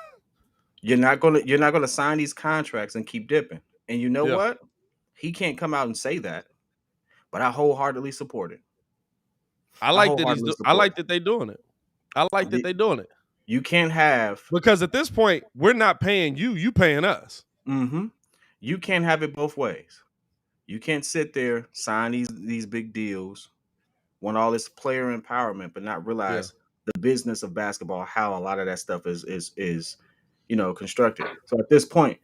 You're not gonna sign these contracts and keep dipping. And you know what? He can't come out and say that, but I wholeheartedly support it. I like that they're doing it. I like that they're doing it. You can't have, because at this point we're not paying you; you paying us. Mm-hmm. You can't have it both ways. You can't sit there, sign these big deals, want all this player empowerment, but not realize the business of basketball, how a lot of that stuff is constructed. So at this point,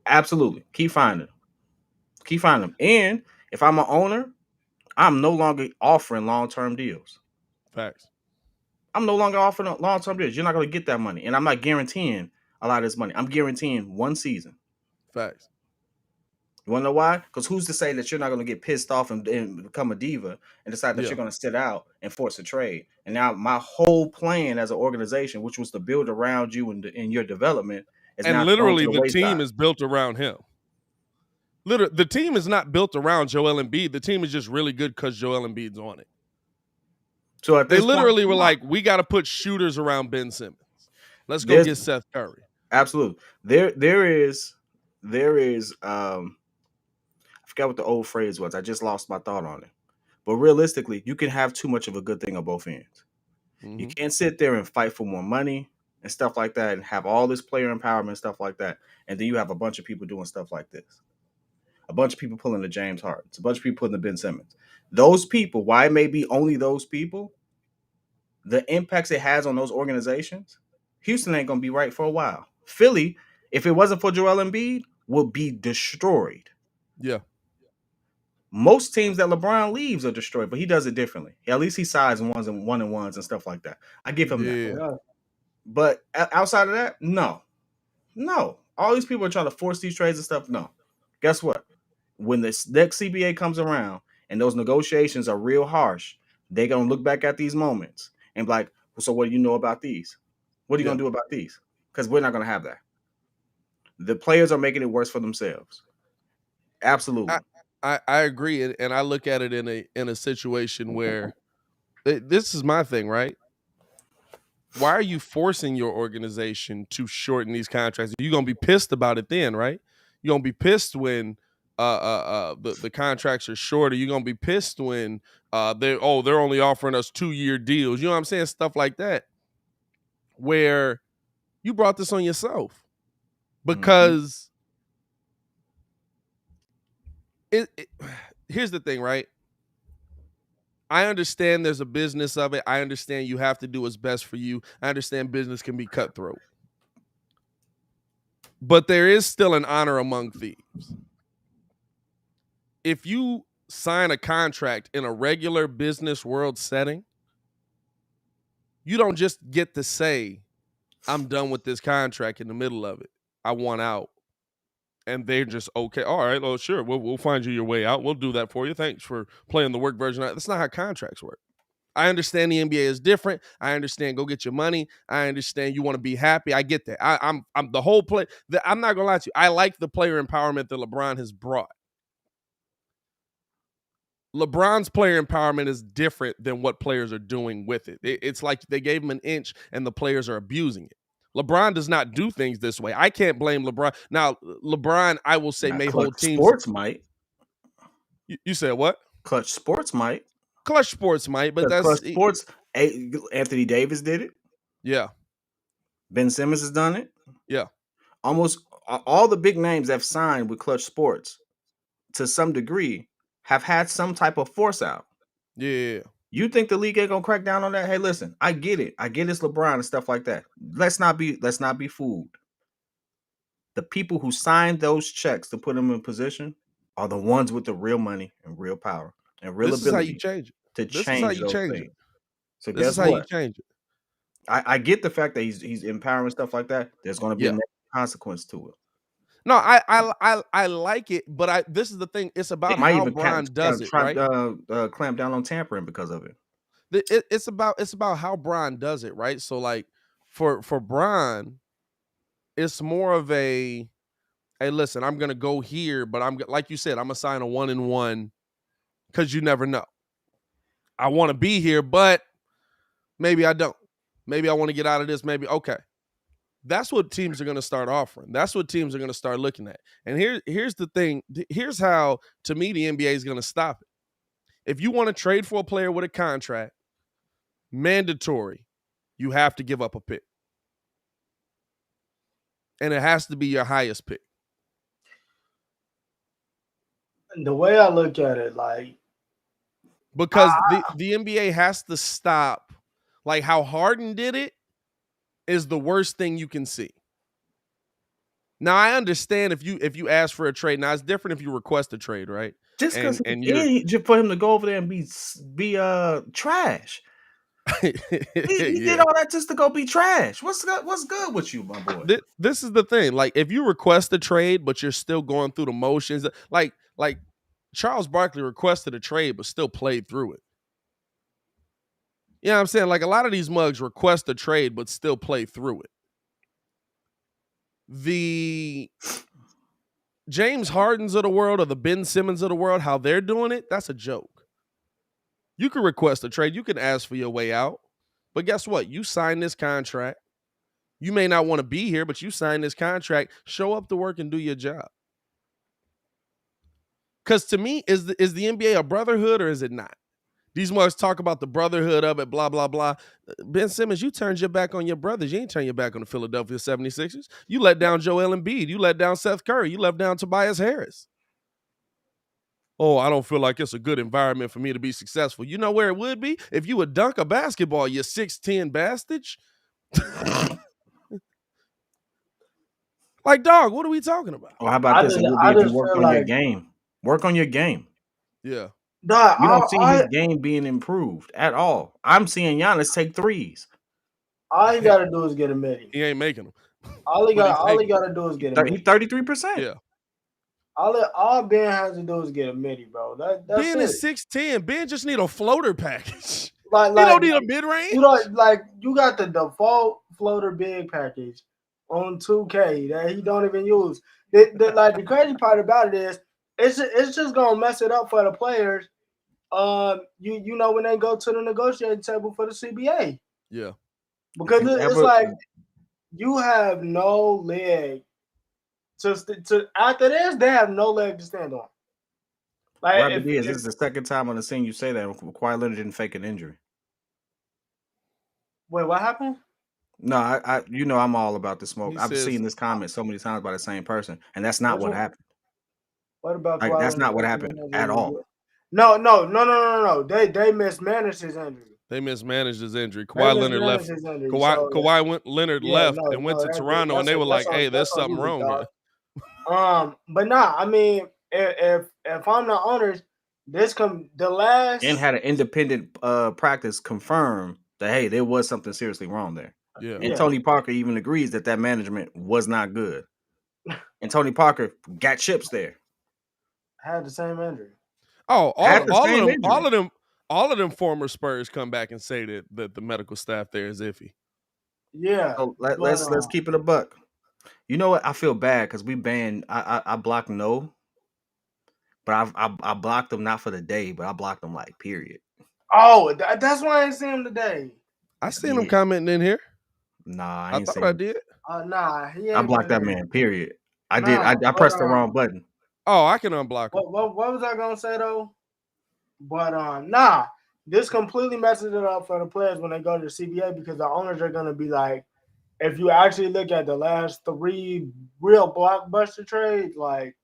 absolutely keep finding them. And if I'm an owner, I'm no longer offering long-term deals. Facts. I'm no longer offering long-term deals. You're not going to get that money, and I'm not guaranteeing a lot of this money. I'm guaranteeing one season. Facts. You want to know why? Because who's to say that you're not going to get pissed off and become a diva and decide that you're going to sit out and force a trade? And now my whole plan as an organization, which was to build around you and in your development, is now literally the team is built around him. Literally, the team is not built around Joel Embiid. The team is just really good because Joel Embiid's on it. So at this they literally were like, we got to put shooters around Ben Simmons. Let's go get Seth Curry. Absolutely. There is I forgot what the old phrase was. I just lost my thought on it. But realistically, you can have too much of a good thing on both ends. Mm-hmm. You can't sit there and fight for more money and stuff like that and have all this player empowerment and stuff like that. And then you have a bunch of people doing stuff like this. A bunch of people pulling the James Harden. A bunch of people pulling the Ben Simmons. Those people, why it may be only those people, the impacts it has on those organizations, Houston ain't going to be right for a while. Philly, if it wasn't for Joel Embiid, would be destroyed. Yeah. Most teams that LeBron leaves are destroyed, but he does it differently. At least he sides ones and one and ones and stuff like that. I give him that. Yeah. But outside of that, no. All these people are trying to force these trades and stuff. No. Guess what? When this next CBA comes around and those negotiations are real harsh, they're gonna look back at these moments and be like, so what do you know about these? What are you gonna do about these? Because we're not gonna have that. The players are making it worse for themselves. Absolutely. I agree, and I look at it in a situation where this is my thing, right? Why are you forcing your organization to shorten these contracts? You're gonna be pissed about it then, right? You're gonna be pissed when the contracts are shorter. You're gonna be pissed when they're only offering us 2-year deals. You know what I'm saying? Stuff like that. Where you brought this on yourself. Because here's the thing, right? I understand there's a business of it. I understand you have to do what's best for you. I understand business can be cutthroat. But there is still an honor among thieves. If you sign a contract in a regular business world setting, you don't just get to say, I'm done with this contract in the middle of it. I want out. And they're just, okay, all right, well, sure, we'll find you your way out. We'll do that for you. Thanks for playing the work version. That's not how contracts work. I understand the NBA is different. I understand go get your money. I understand you want to be happy. I get that. I'm the whole play. I'm not gonna lie to you. I like the player empowerment that LeBron has brought. LeBron's player empowerment is different than what players are doing with it. It's like they gave him an inch and the players are abusing it. LeBron does not do things this way. I can't blame LeBron. Now, LeBron, I will say, may hold teams. Sports might. You said what? Clutch Sports might. Clutch Sports might, but that's Clutch Sports. Anthony Davis did it. Yeah. Ben Simmons has done it. Yeah. Almost all the big names that have signed with Clutch Sports, to some degree, have had some type of force out. Yeah. You think the league ain't gonna crack down on that? Hey, listen, I get it. I get it's LeBron and stuff like that. Let's not be fooled. The people who signed those checks to put them in position are the ones with the real money and real power and real ability. This is how you change it. This is how you change it. So this guess is how what? you change it. I get the fact that he's empowering stuff like that. There's going to be a consequence to it. No, I like it, but this is the thing. It's about how Bron does it, right? Clamp down on tampering because of it. It's about how Bron does it, right? So like for Bron, it's more of a, hey, listen, I'm gonna go here, but I'm like you said, I'm gonna sign a 1-and-1 because you never know. I want to be here, but maybe I don't. Maybe I want to get out of this. Maybe okay. That's what teams are going to start offering. That's what teams are going to start looking at. And here's the thing. Here's how, to me, the NBA is going to stop it. If you want to trade for a player with a contract, mandatory, you have to give up a pick. And it has to be your highest pick. The way I look at it, like, because the NBA has to stop, like how Harden did it is the worst thing you can see. Now I understand if you ask for a trade. Now it's different if you request a trade, right? Just because for him to go over there and be trash. he did all that just to go be trash. What's good with you, my boy? This is the thing. Like if you request a trade, but you're still going through the motions, like Charles Barkley requested a trade, but still played through it. You know what I'm saying? Like a lot of these mugs request a trade, but still play through it. The James Hardens of the world or the Ben Simmons of the world, how they're doing it, that's a joke. You can request a trade. You can ask for your way out. But guess what? You sign this contract. You may not want to be here, but you sign this contract. Show up to work and do your job. Because to me, is the NBA a brotherhood or is it not? These mugs talk about the brotherhood of it, blah, blah, blah. Ben Simmons, you turned your back on your brothers. You ain't turn your back on the Philadelphia 76ers. You let down Joel Embiid. You let down Seth Curry. You let down Tobias Harris. Oh, I don't feel like it's a good environment for me to be successful. You know where it would be? If you would dunk a basketball, you 6'10" bastard. Like, dog, what are we talking about? Well, how about this? It would be if you work on your game. Work on your game. Yeah. Dog, You don't see his game being improved at all. I'm seeing Giannis take threes. All he gotta do is get a midi. He ain't making them. All he gotta do is get a midi. 33%. Yeah. All Ben has to do is get a midi, bro. That's Ben it. is 6'10". Ben just need a floater package. Like, he don't need a mid range. You know, like you got the default floater big package on 2K that he don't even use. The crazy part about it is it's just gonna mess it up for the players. You know when they go to the negotiating table for the CBA. Yeah. Because it's like you have no leg to after this, they have no leg to stand on. Like this is the second time on the scene you say that Kawhi Leonard didn't fake an injury. Wait, what happened? No, I you know I'm all about the smoke. I've seen this comment so many times by the same person, and that's not what happened. What about like that's not what happened at all. No. They mismanaged his injury. They mismanaged his injury. Kawhi Leonard left. Leonard left and went to Toronto, and they were like, "Hey, there's something wrong here." But nah, I mean, if I'm the owners, the last and had an independent practice confirm that hey, there was something seriously wrong there. Yeah. And Tony Parker even agrees that management was not good. And Tony Parker got chips there. Had the same injury. Oh, all of them former Spurs come back and say that the medical staff there is iffy. Yeah. So let's keep it a buck. You know what? I feel bad because we banned. I blocked No, but I blocked them not for the day, but I blocked them like period. Oh, that's why I didn't see him today. I seen him commenting in here. Nah, I thought I did. Nah, he ain't. I blocked that man. Period. I did. I pressed the wrong button. Oh, I can unblock him. What was I gonna say though? But nah, this completely messes it up for the players when they go to the CBA because the owners are gonna be like, if you actually look at the last 3 real blockbuster trades, like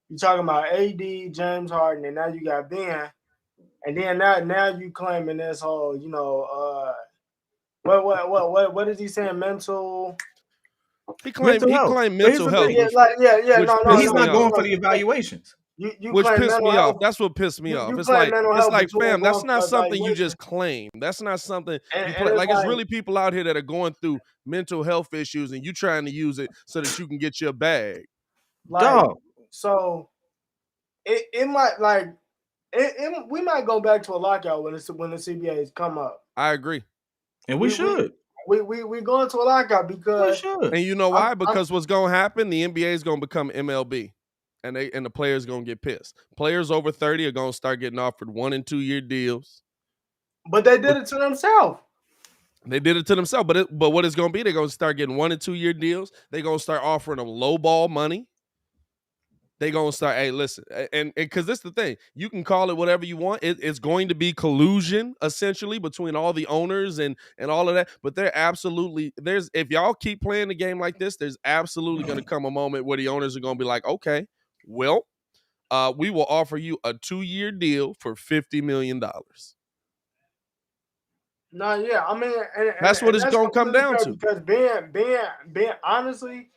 you're talking about AD, James Harden, and now you got Ben, and then now you claiming this whole, you know, what is he saying? Mental. He claimed mental health. Yeah, he's not going for the evaluations. Which pissed me off. That's what pissed me off. It's like, fam, that's not something you just claim. That's not something you play. Like, it's really people out here that are going through mental health issues, and you trying to use it so that you can get your bag. Dog. So it might we might go back to a lockout when the CBAs come up. I agree, and we should. We go into a lockout because we should. And you know why? Because what's going to happen? The NBA is going to become MLB. And the players gonna get pissed. Players over 30 are gonna start getting offered 1- and 2-year deals. But they did it to themselves. They did it to themselves. But what it's gonna be? They're gonna start getting 1- and 2-year deals. They're gonna start offering them low ball money. They're gonna start. Hey, listen, and because this is the thing, you can call it whatever you want. It's going to be collusion essentially between all the owners and all of that. But if y'all keep playing the game like this, there's absolutely gonna come a moment where the owners are gonna be like, okay. Well, we will offer you a 2-year deal for $50 million. No, yeah, I mean, that's what it's going to come down to. Because Ben, honestly,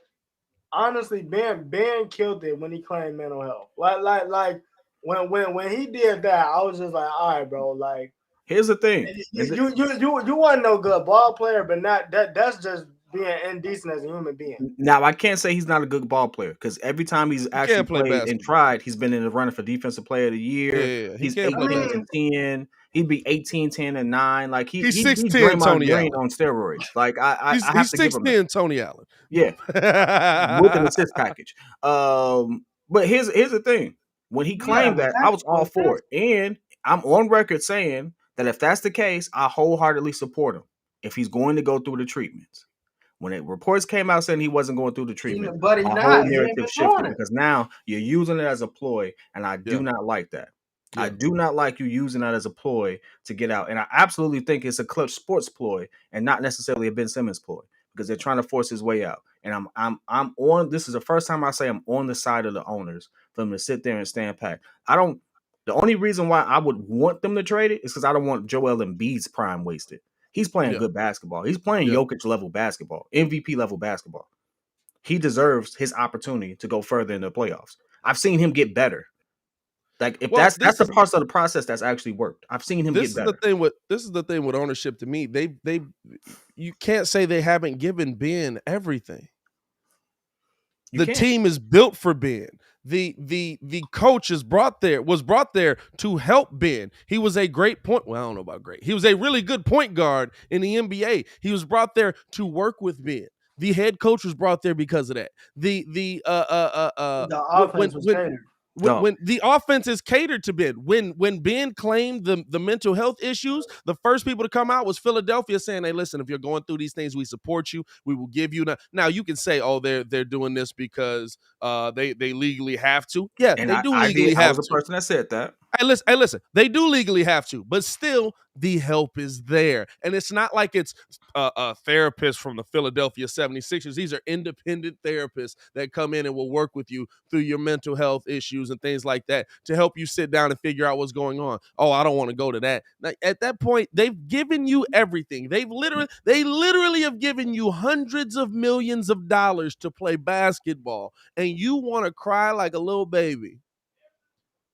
Ben killed it when he claimed mental health. Like when he did that, I was just like, all right, bro. Like, here's the thing: you weren't no good ball player, but not that's just being indecent as a human being. Now, I can't say he's not a good ball player because every time he's actually played and tried, he's been in the running for Defensive Player of the Year. Yeah, he's 18-10. He'd be 18-10 and 9. Like he's 6'10" Tony Allen on steroids. Like I have he's to give him 6'10" Tony Allen. Yeah, with an assist package. But here's the thing: when he claimed that, I was all for it, and I'm on record saying that if that's the case, I wholeheartedly support him if he's going to go through the treatments. When reports came out saying he wasn't going through the treatment, but a whole narrative shifted because now you're using it as a ploy, and I do not like that. Yeah. I do not like you using that as a ploy to get out, and I absolutely think it's a clutch sports ploy and not necessarily a Ben Simmons ploy because they're trying to force his way out. And I'm on. This is the first time I say I'm on the side of the owners for them to sit there and stand pat. The only reason why I would want them to trade it is because I don't want Joel Embiid's prime wasted. He's playing good basketball. He's playing Jokic level basketball, MVP level basketball. He deserves his opportunity to go further in the playoffs. I've seen him get better. Like if Well, that's the parts of the process that's actually worked. I've seen him get better. This is the thing with ownership to me. You can't say they haven't given Ben everything. The team is built for Ben. The coach was brought there to help Ben. He was a great point. Well, I don't know about great. He was a really good point guard in the NBA. He was brought there to work with Ben. The head coach was brought there because of that. The offense was catered. When the offense is catered to Ben, when Ben claimed the mental health issues, the first people to come out was Philadelphia saying, "Hey, listen, if you're going through these things, we support you. We will give you." Now you can say, "Oh, they're doing this because they legally have to." Yeah, And they do legally have to. I was the person that said that. Hey, listen, they do legally have to, but still, the help is there. And it's not like it's a therapist from the Philadelphia 76ers. These are independent therapists that come in and will work with you through your mental health issues and things like that to help you sit down and figure out what's going on. Oh, I don't want to go to that. Now, at that point, they've given you everything. They literally have given you hundreds of millions of dollars to play basketball, and you want to cry like a little baby.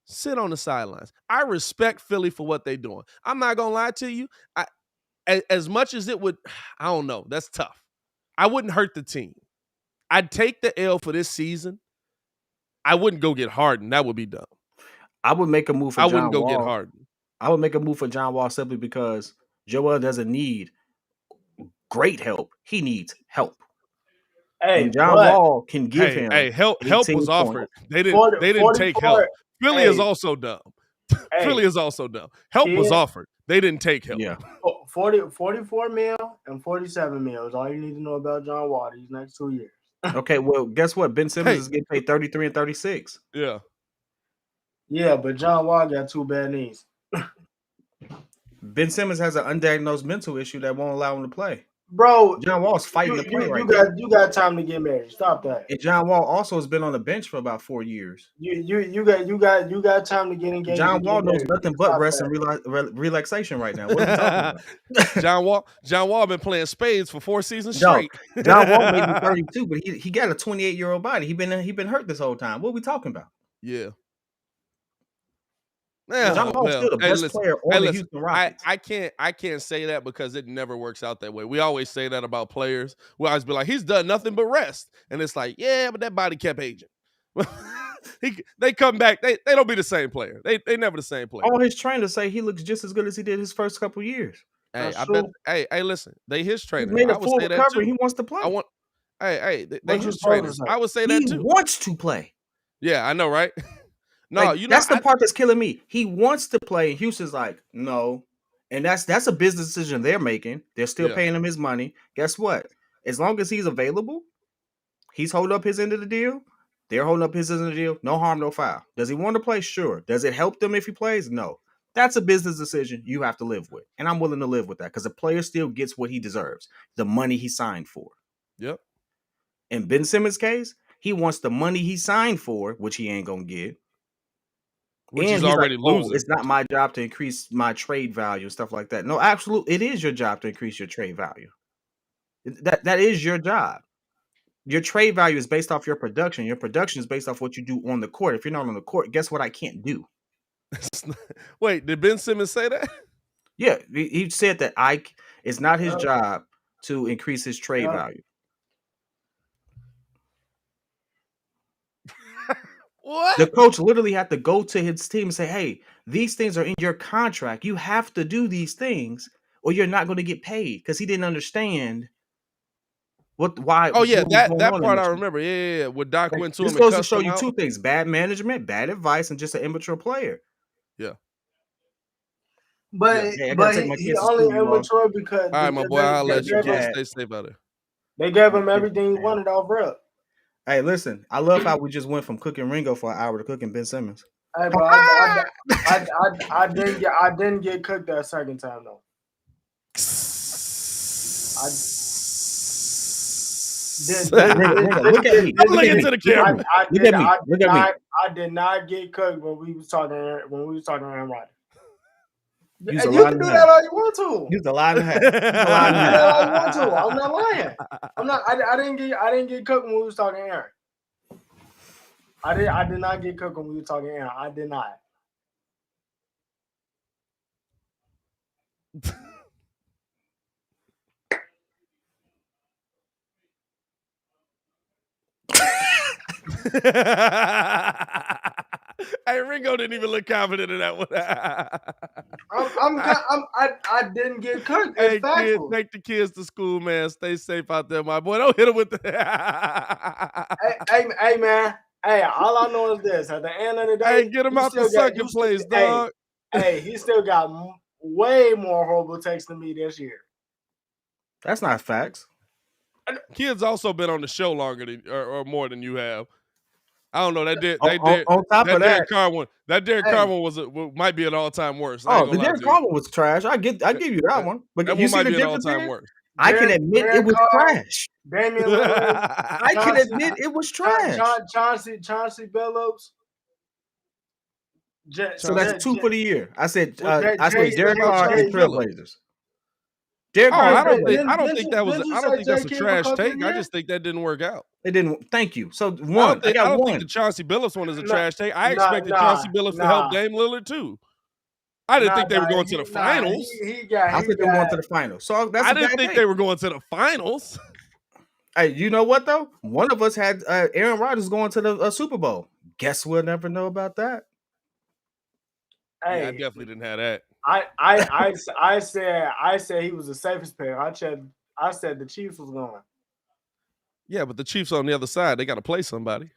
Sit on the sidelines. I respect Philly for what they're doing. I'm not going to lie to you. As much as it would, I don't know. That's tough. I wouldn't hurt the team. I'd take the L for this season. I wouldn't go get Harden. That would be dumb. I would make a move for John Wall. I wouldn't go get Harden. I would make a move for John Wall simply because Joel doesn't need great help. He needs help. Hey, and John Wall can give him. Help was offered. They didn't take help. Philly is also dumb. Philly is also dumb. Help was offered. They didn't take help. Yeah. 44 mil and 47 mil is all you need to know about John Wall these next 2 years. Okay, well, guess what? Ben Simmons is getting paid 33 and 36. Yeah. Yeah, but John Wall got 2 bad knees. Ben Simmons has an undiagnosed mental issue that won't allow him to play. Bro, John Wall's fighting to play right now. You got time to get married. Stop that. And John Wall also has been on the bench for about 4 years. You got time to get engaged. John Wall knows nothing but rest and relaxation right now. What are we talking about? John Wall been playing spades for 4 seasons straight. John Wall may be 32, but he got a 28-year-old body. He been hurt this whole time. What are we talking about? Yeah. John Wall's still the best player on the Houston Rockets. I can't say that because it never works out that way. We always say that about players. We always be like, he's done nothing but rest. And it's like, yeah, but that body kept aging. They come back. They don't be the same player. They never the same player. All his trainers say he looks just as good as he did his first couple years. Hey, Hey, listen. They his trainers. He made a full recovery. He wants to play. They his trainers. I would say that too. He wants to play. Yeah, I know, right? No, that's the part that's killing me. He wants to play. Houston's like, no. And that's a business decision they're making. They're still paying him his money. Guess what? As long as he's available, he's holding up his end of the deal. They're holding up his end of the deal. No harm, no foul. Does he want to play? Sure. Does it help them if he plays? No. That's a business decision you have to live with. And I'm willing to live with that because the player still gets what he deserves, the money he signed for. Yep. In Ben Simmons' case, he wants the money he signed for, which he ain't going to get. Which is already losing. It's not my job to increase my trade value and stuff like that. No, absolutely. It is your job to increase your trade value. That is your job. Your trade value is based off your production. Your production is based off what you do on the court. If you're not on the court, guess what I can't do? Wait, did Ben Simmons say that? Yeah, he said that it's not his job to increase his trade value. What? The coach literally had to go to his team and say, hey, these things are in your contract. You have to do these things or you're not going to get paid because he didn't understand why. Oh, yeah, that part I remember. Yeah. What Doc went to him. This goes to show you 2 things, bad management, bad advice, and just an immature player. Yeah. But he only immature because. All right, my boy, I'll let you stay safe out there. They gave him everything he wanted off rep. Hey, listen, I love how we just went from cooking Ringo for an hour to cooking Ben Simmons. Hey, bro, I didn't get cooked that second time though. Look at me. I'm looking to the camera. I did not get cooked when we was talking Aaron Rodgers. You can do that all you want to. He's a lie and a half. I'm not lying. I didn't get cooked when we was talking Aaron. I did not get cooked when we were talking Aaron. I did not. Hey, Ringo didn't even look confident in that one. I didn't get cooked. Hey, It's kid, factual. take the kids to school, man. Stay safe out there, my boy. Don't hit him with the. Hey, man. Hey, all I know is this: at the end of the day, Hey, get him out the second place, dog. Hey, he still got way more horrible takes than me this year. That's not facts. Kid's also been on the show longer than or more than you have. I don't know. On top of that, Derrick Carr one might be an all-time worst. The Derrick Carr one was trash. I give you that one. But that you one see might the be an difference all-time here? worst. I can admit it was trash. Damian Lillard. I can admit it was trash. Chauncey Billups. So that's 2 for the year. I said Derrick Carr and Trailblazers. Derrick Carr. I don't think that's a trash take. I just think that didn't work out. It didn't. Thank you. So I don't think the Chauncey Billups one is a trash take. I expected Chauncey Billups to help Dame Lillard too. I didn't think they were going to the finals. I think they were going to the finals. So that's I didn't think they were going to the finals. Hey, you know what though? One of us had Aaron Rodgers going to the Super Bowl. Guess we'll never know about that. Hey, yeah, I definitely didn't have that. I said he was the safest pick. I said the Chiefs was going. Yeah, but the Chiefs on the other side, they got to play somebody.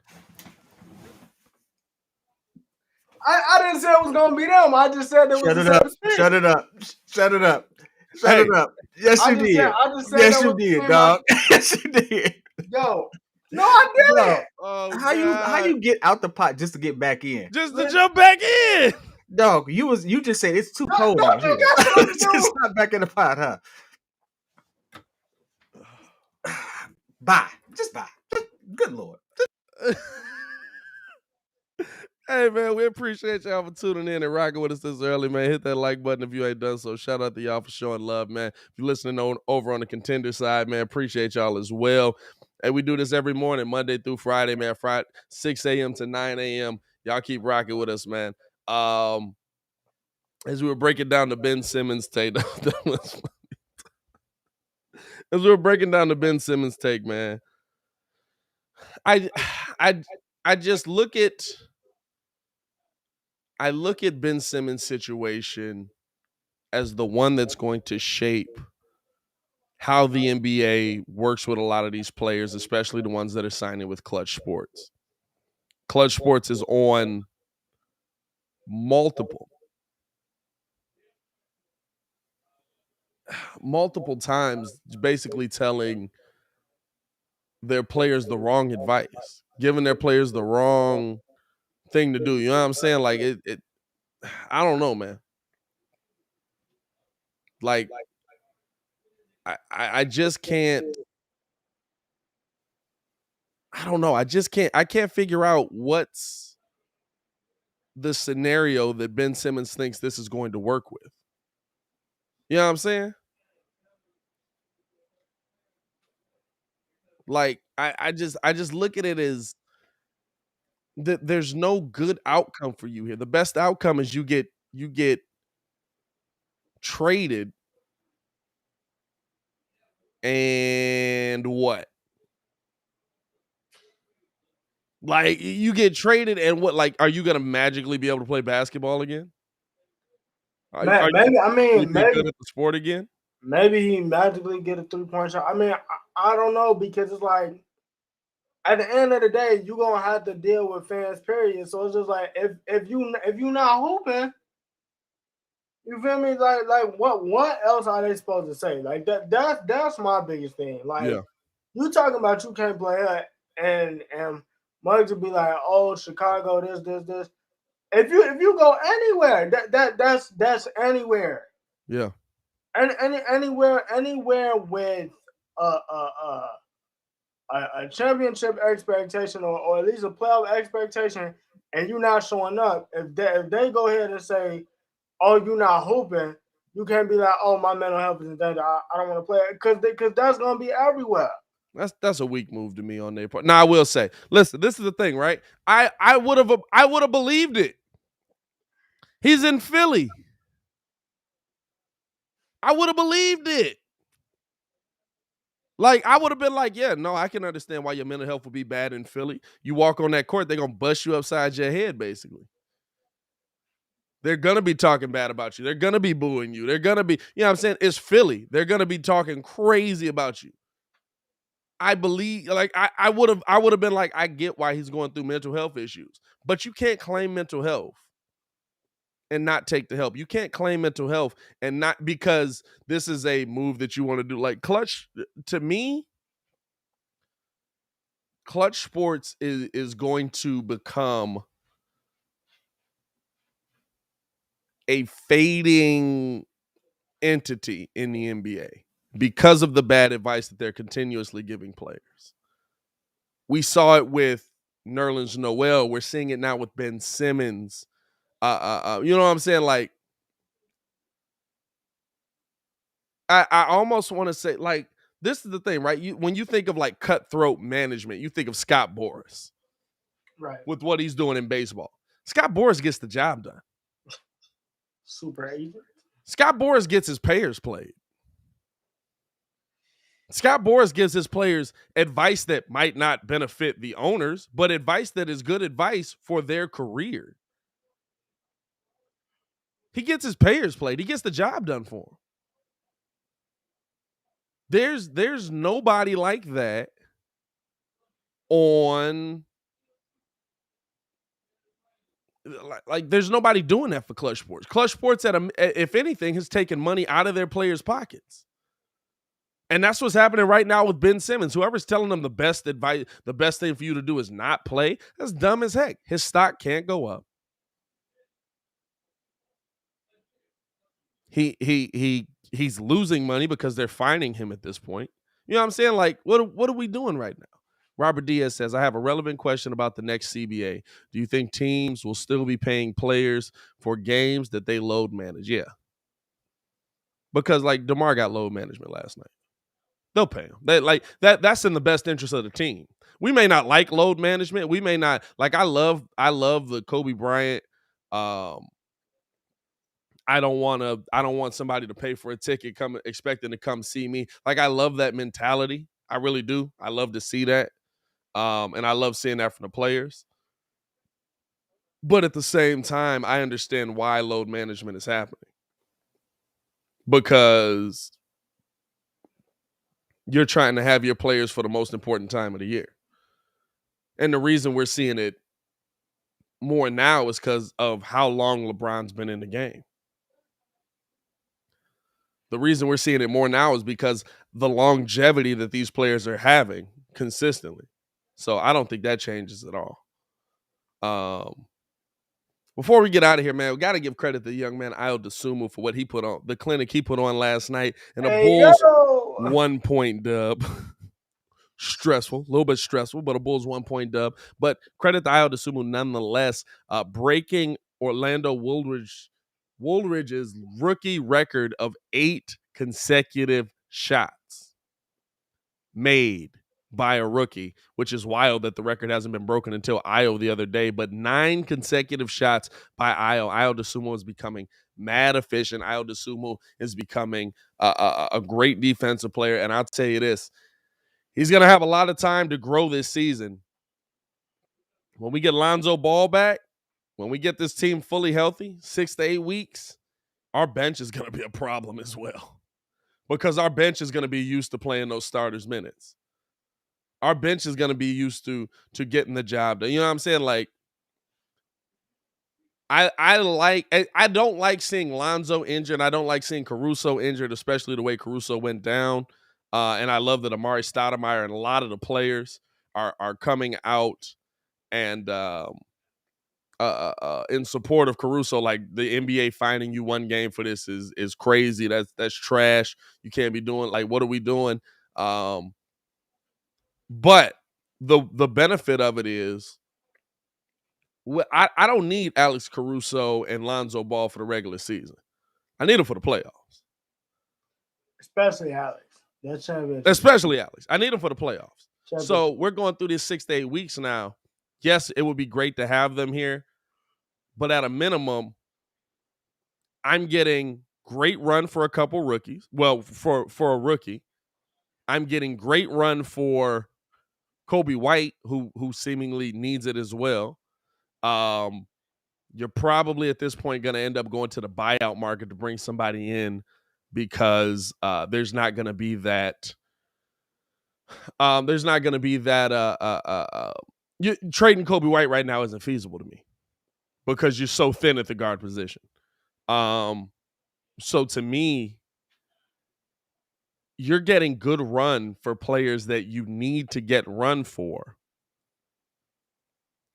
I didn't say it was going to be them. I just said it was the safest pick. Shut it up. Shut it up. Yes, you did. Yes, you did, dog. Yes, you did. Yo. No, I didn't. Oh, how you get out the pot just to get back in? Just to jump back in. Dog, you just said it's too cold out here. Just not back in the pot, huh? Bye. Just bye. Good Lord. Hey, man, we appreciate y'all for tuning in and rocking with us this early, man. Hit that like button if you ain't done so. Shout out to y'all for showing love, man. If you're listening over on the Contender side, man, appreciate y'all as well. And we do this every morning, Monday through Friday, man. Friday, 6 a.m. to 9 a.m. Y'all keep rocking with us, man. As we were breaking down the Ben Simmons take, man, I just look at Ben Simmons' situation as the one that's going to shape how the NBA works with a lot of these players, especially the ones that are signing with Clutch Sports. Clutch Sports is on multiple times basically telling their players the wrong advice, giving their players the wrong thing to do. You know what I'm saying? Like it I don't know, man. Like I just can't. I don't know. I can't figure out what's the scenario that Ben Simmons thinks this is going to work with. You know what I'm saying? Like I just look at it as that there's no good outcome for you here. The best outcome is you get traded and what? Like you get traded and what? Like, are you gonna magically be able to play basketball again? Maybe good at the sport again. Maybe he magically get a 3-point shot. I mean, I don't know, because it's like at the end of the day, you're gonna have to deal with fans, period. So it's just like if you not hooping, you feel me? Like what else are they supposed to say? Like that's my biggest thing. Like you talking about you can't play it, and Muggs would be like, oh, Chicago, this. If you go anywhere, that's anywhere. Yeah. And anywhere with a championship expectation or at least a playoff expectation, and you're not showing up, if they go ahead and say, oh, you're not hooping, you can't be like, oh, my mental health is in danger, I don't want to play it, because that's going to be everywhere. That's a weak move to me on their part. Now, I will say, listen, this is the thing, right? I would have believed it. He's in Philly. I would have believed it. Like, I would have been like, yeah, no, I can understand why your mental health would be bad in Philly. You walk on that court, they're going to bust you upside your head, basically. They're going to be talking bad about you. They're going to be booing you. They're going to be, you know what I'm saying? It's Philly. They're going to be talking crazy about you. I believe, like, I would have been like, I get why he's going through mental health issues. But you can't claim mental health and not take the help. You can't claim mental health and not, because this is a move that you want to do. Like, Clutch, to me, Clutch Sports is going to become a fading entity in the NBA because of the bad advice that they're continuously giving players. We saw it with Nerlens Noel. We're seeing it now with Ben Simmons. You know what I'm saying? Like, I almost want to say, like, this is the thing, right? When you think of like cutthroat management, you think of Scott Boras, right? With what he's doing in baseball. Scott Boras gets the job done. Super agent. Scott Boras gets his players played. Scott Boras gives his players advice that might not benefit the owners, but advice that is good advice for their career. He gets his players played. He gets the job done for him. There's nobody like that on, like there's nobody doing that for Clutch Sports. Clutch Sports, if anything, has taken money out of their players' pockets. And that's what's happening right now with Ben Simmons. Whoever's telling them the best advice, the best thing for you to do is not play, that's dumb as heck. His stock can't go up. He's losing money because they're fining him at this point. You know what I'm saying? Like, what are we doing right now? Robert Diaz says, I have a relevant question about the next CBA. Do you think teams will still be paying players for games that they load manage? Yeah. Because, like, DeMar got load management last night. They'll pay him. That's in the best interest of the team. We may not like load management. We may not, like, I love the Kobe Bryant. I don't want somebody to pay for a ticket expecting to come see me. Like, I love that mentality. I really do. I love to see that. And I love seeing that from the players. But at the same time, I understand why load management is happening. Because you're trying to have your players for the most important time of the year. And the reason we're seeing it more now is because of how long LeBron's been in the game. The reason we're seeing it more now is because the longevity that these players are having consistently. So I don't think that changes at all. Before we get out of here, man, we got to give credit to the young man, Ayo Dosunmu, for what he put on, the clinic he put on last night, and a Bulls 1-point dub. Stressful, a little bit stressful, but a Bulls 1-point dub. But credit to Ayo Dosunmu nonetheless, breaking Orlando Woolridge's rookie record of 8 consecutive shots made by a rookie, which is wild that the record hasn't been broken until Ayo the other day. But 9 consecutive shots by Ayo. Ayo Dosunmu is becoming mad efficient. Ayo Dosunmu is becoming a great defensive player. And I'll tell you this, he's going to have a lot of time to grow this season. When we get Lonzo Ball back, when we get this team fully healthy, 6 to 8 weeks, our bench is going to be a problem as well. Because our bench is going to be used to playing those starters' minutes. Our bench is going to be used to getting the job done. You know what I'm saying? Like, I don't like seeing Lonzo injured. I don't like seeing Caruso injured, especially the way Caruso went down. And I love that Amari Stoudemire and a lot of the players are coming out and in support of Caruso. Like, the NBA fining you 1 game for this is crazy. That's trash. You can't be doing, like, what are we doing? But the benefit of it is, I don't need Alex Caruso and Lonzo Ball for the regular season. I need them for the playoffs. Especially Alex. That's especially Alex. I need them for the playoffs. So we're going through this 6 to 8 weeks now. Yes, it would be great to have them here, but at a minimum, I'm getting great run for a couple rookies. Well, for a rookie, I'm getting great run for Kobe White, who seemingly needs it as well. You're probably at this point going to end up going to the buyout market to bring somebody in because there's not going to be that. There's not going to be that. Trading Kobe White right now isn't feasible to me because you're so thin at the guard position. So to me, you're getting good run for players that you need to get run for.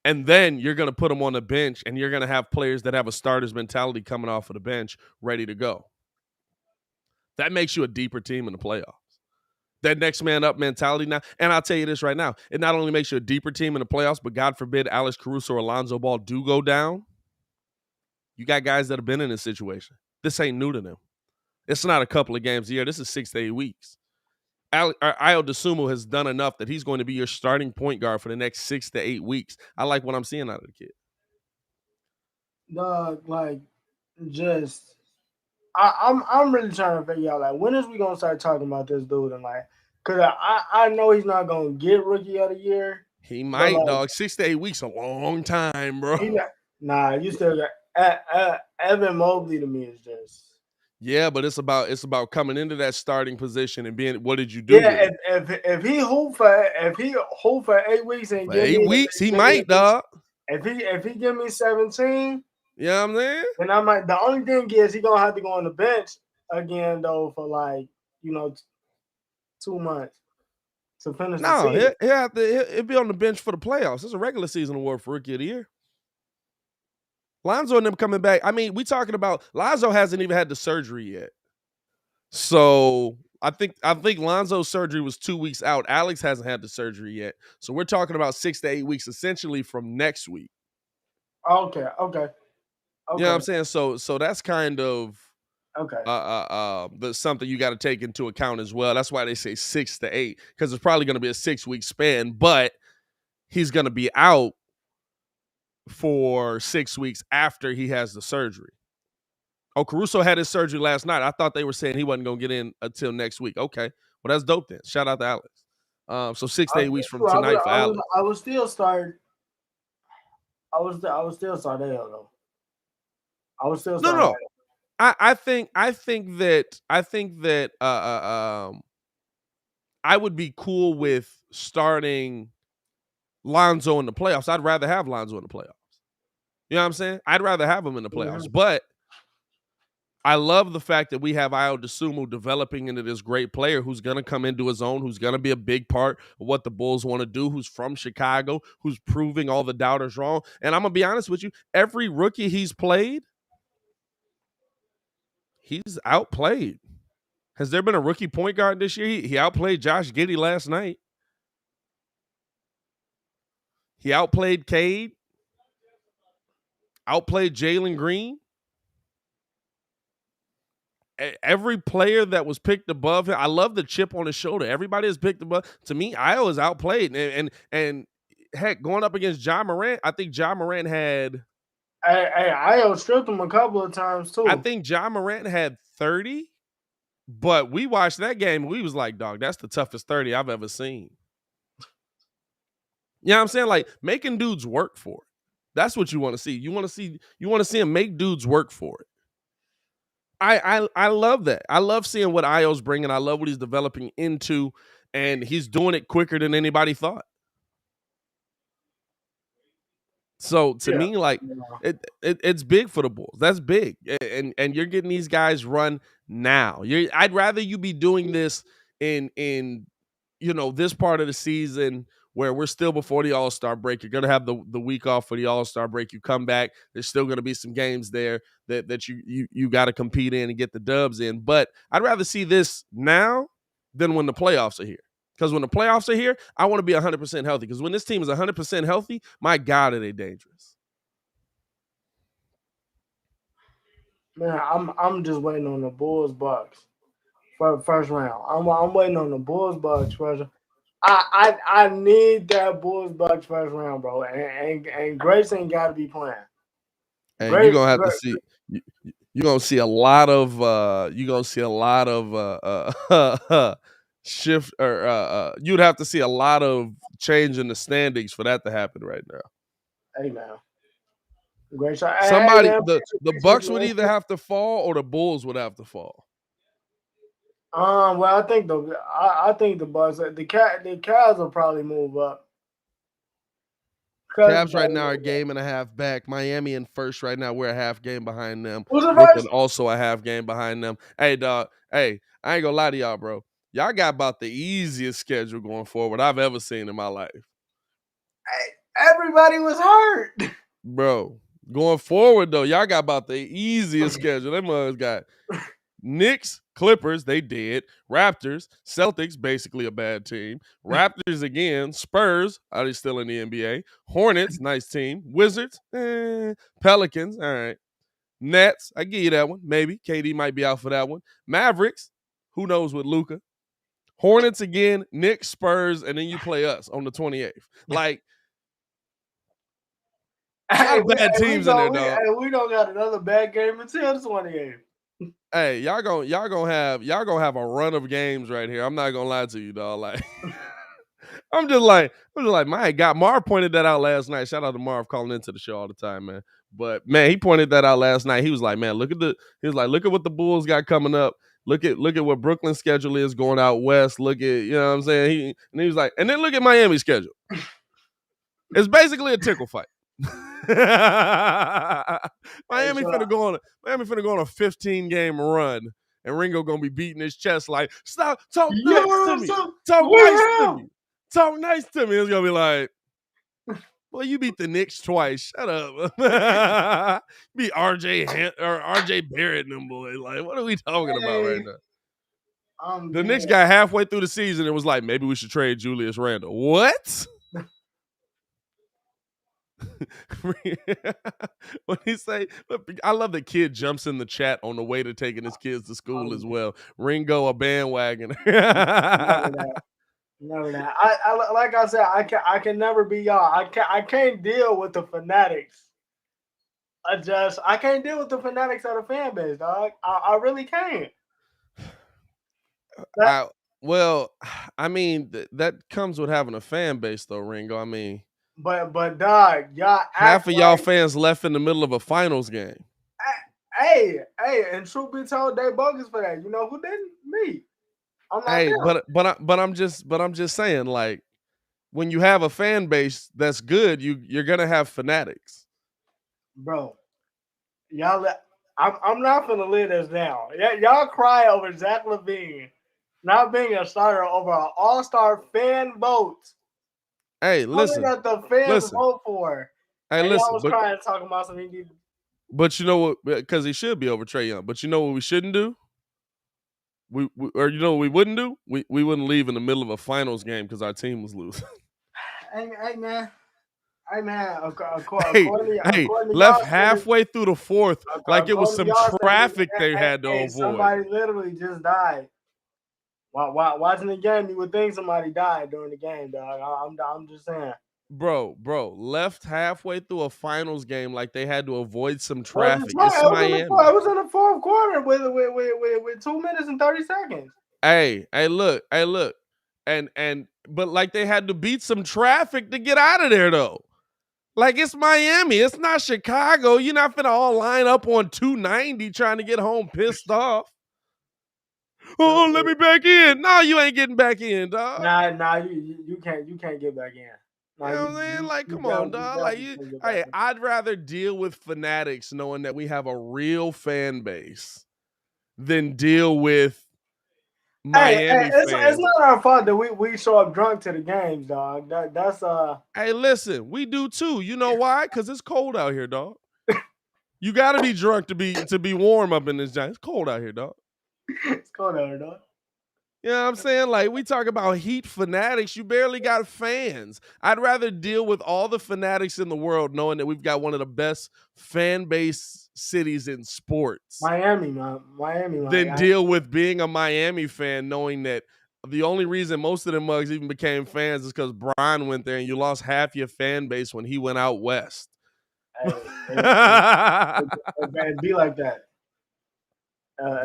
And then you're going to put them on the bench, and you're going to have players that have a starter's mentality coming off of the bench ready to go. That makes you a deeper team in the playoffs. That next man up mentality now. And I'll tell you this right now. It not only makes you a deeper team in the playoffs, but God forbid Alex Caruso or Alonzo Ball do go down. You got guys that have been in this situation. This ain't new to them. It's not a couple of games a year. This is 6 to 8 weeks. Ayo Dosunmu has done enough that he's going to be your starting point guard for the next 6 to 8 weeks. I like what I'm seeing out of the kid. Dog, like, just I'm really trying to figure out, like, when is we gonna start talking about this dude? And like, cause I know he's not gonna get rookie of the year. He might, like, dog. 6 to 8 weeks, a long time, bro. Nah, you still got Evan Mobley to me is just. Yeah, but it's about coming into that starting position and being. What did you do? Yeah, if he hoop for 8 weeks and give 8 weeks, he might, dog. If he give me 17, yeah, I'm there. And I might. The only thing is he gonna have to go on the bench again though for like 2 months to finish. No, he'll be on the bench for the playoffs. It's a regular season award for Rookie of the Year. Lonzo and them coming back. I mean, we talking about Lonzo hasn't even had the surgery yet. So I think Lonzo's surgery was 2 weeks out. Alex hasn't had the surgery yet. So we're talking about 6 to 8 weeks essentially from next week. Okay. You know what I'm saying? So that's kind of something you got to take into account as well. That's why they say 6 to 8, because it's probably going to be a 6-week span, but he's going to be out for 6 weeks after he has the surgery. Oh, Caruso had his surgery last night. I thought they were saying he wasn't going to get in until next week. Okay. Well, that's dope then. Shout out to Alex. So 6 to 8 weeks from tonight for Alex. I would still start. I would still start Ayo though. I would still start. No. I think that I would be cool with starting Lonzo in the playoffs. I'd rather have Lonzo in the playoffs. You know what I'm saying? I'd rather have him in the playoffs. Mm-hmm. But I love the fact that we have Ayo Dosunmu developing into this great player who's going to come into his own, who's going to be a big part of what the Bulls want to do, who's from Chicago, who's proving all the doubters wrong. And I'm going to be honest with you, every rookie he's played, he's outplayed. Has there been a rookie point guard this year? He outplayed Josh Giddey last night. He outplayed Cade. Outplayed Jalen Green. Every player that was picked above him, I love the chip on his shoulder. Everybody is picked above. To me, Ayo is outplayed. And heck, going up against Ja Morant, I think Ja Morant had. Ayo stripped him a couple of times too. I think Ja Morant had 30, but we watched that game and we was like, dog, that's the toughest 30 I've ever seen. You know what I'm saying? Like, making dudes work for it. That's what you want to see. You want to see him make dudes work for it. I love that. I love seeing what Ayo's bringing. I love what he's developing into, and he's doing it quicker than anybody thought. So to me, like, it's big for the Bulls. That's big, and you're getting these guys run now. I'd rather you be doing this in this part of the season where we're still before the All-Star break. You're going to have the week off for the All-Star break. You come back. There's still going to be some games there that you got to compete in and get the dubs in. But I'd rather see this now than when the playoffs are here. Because when the playoffs are here, I want to be 100% healthy. Because when this team is 100% healthy, my God, are they dangerous. Man, I'm just waiting on the Bulls Bucks for first round. I'm waiting on the Bulls Bucks first round. I need that Bulls Bucks first round, bro. And Grayson got to be playing. And you're gonna have to see. you're gonna see a lot of shift, or you'd have to see a lot of change in the standings for that to happen right now. Hey man, great shot. Somebody, Hey, man, the Bucks would either have to fall or the Bulls would have to fall. Well, I think the Bucks, the Cavs will probably move up. Cavs right now are a game and a half back. Miami in first right now. We're a half game behind them. Who's the Brooklyn first? also a half game behind them. Hey, dog. Hey, I ain't gonna lie to y'all, bro. Y'all got about the easiest schedule going forward I've ever seen in my life. Hey, everybody was hurt. Bro, going forward, though, y'all got about the easiest schedule. Them mugs got Knicks, Clippers, they did. Raptors, Celtics, basically a bad team. Raptors again. Spurs, are they still in the NBA? Hornets, nice team. Wizards, Pelicans, all right. Nets, I give you that one. Maybe. KD might be out for that one. Mavericks, who knows with Luka. Hornets again, Knicks, Spurs, and then you play us on the 28th. Like, a lot of bad teams in there, dog. We don't got another bad game until the 28th. Hey, y'all gonna have a run of games right here. I'm not gonna lie to you, dog. Like, I'm just like, my God, Marv pointed that out last night. Shout out to Marv calling into the show all the time, man. But man, he pointed that out last night. He was like, man, look at what the Bulls got coming up. Look at what Brooklyn's schedule is going out west. Look at, you know what I'm saying? He was like, and then look at Miami's schedule. It's basically a tickle fight. Miami finna go on a 15-game run, and Ringo gonna be beating his chest like, stop, talk nice to me. Talk nice to me. It's gonna be like, well, you beat the Knicks twice. Shut up. Beat RJ Barrett and them boys. Like, what are we talking about right now? The Knicks got halfway through the season and was like, maybe we should trade Julius Randle. What? What he say? I love the kid jumps in the chat on the way to taking his kids to school as well. Ringo, a bandwagon. Never that. I like I said, I can never be y'all. I can't deal with the fanatics. I can't deal with the fanatics of the fan base, dog. I really can't. Well, I mean, that comes with having a fan base, though, Ringo. I mean, but dog, y'all half of y'all fans left in the middle of a finals game. Hey, and truth be told, they bogus for that. You know who didn't? Me. Hey, but I'm just saying, like, when you have a fan base that's good, you're gonna have fanatics, bro. Y'all, I'm not gonna live this down. Y'all cry over Zach LaVine not being a starter over an all-star fan vote. Hey, listen. That the fans vote for. Hey, listen. Y'all was crying talking about something. But you know what? Because he should be over Trae Young. But you know what we shouldn't do? Or you know what we wouldn't do? We wouldn't leave in the middle of a finals game because our team was losing. Hey man. Left halfway through the fourth, like it was some traffic they had to avoid. Somebody literally just died. Watching the game, you would think somebody died during the game, dog. I'm just saying. Bro, left halfway through a finals game, like they had to avoid some traffic. It's Miami. It was in the fourth quarter with 2 minutes and 30 seconds. Hey, look. But like they had to beat some traffic to get out of there, though. Like, it's Miami. It's not Chicago. You're not finna all line up on 290 trying to get home pissed off. Oh, let me back in. No, you ain't getting back in, dog. Nah, you can't get back in. You know what I'm saying? Like, come on, dog. Like, I'd rather deal with fanatics knowing that we have a real fan base than deal with Miami fans. It's not our fault that we show up drunk to the games, dog. That's Hey, listen, we do too. You know why? Because it's cold out here, dog. You got to be drunk to be warm up in this joint. It's cold out here, dog. It's cold out here, dog. You know what I'm saying? Like, we talk about Heat fanatics. You barely got fans. I'd rather deal with all the fanatics in the world knowing that we've got one of the best fan base cities in sports. Miami, man. Than deal with being a Miami fan knowing that the only reason most of them mugs even became fans is because Brian went there and you lost half your fan base when he went out west. Hey, it'd be like that.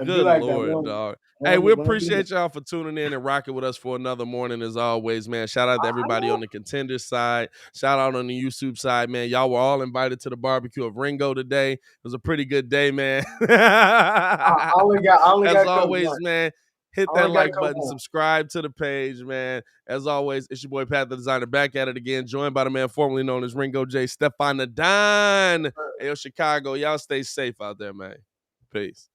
Good like Lord, dog. Hey, we appreciate y'all for tuning in and rocking with us for another morning as always, man. Shout out to everybody on the Contender side. Shout out on the YouTube side, man. Y'all were all invited to the barbecue of Ringo today. It was a pretty good day, man. I only got as always, man, hit that like button, subscribe to the page, man. As always, it's your boy Pat the Designer back at it again, joined by the man formerly known as Ringo J. Stefan the Don. Hey, yo, Chicago, y'all stay safe out there, man. Peace.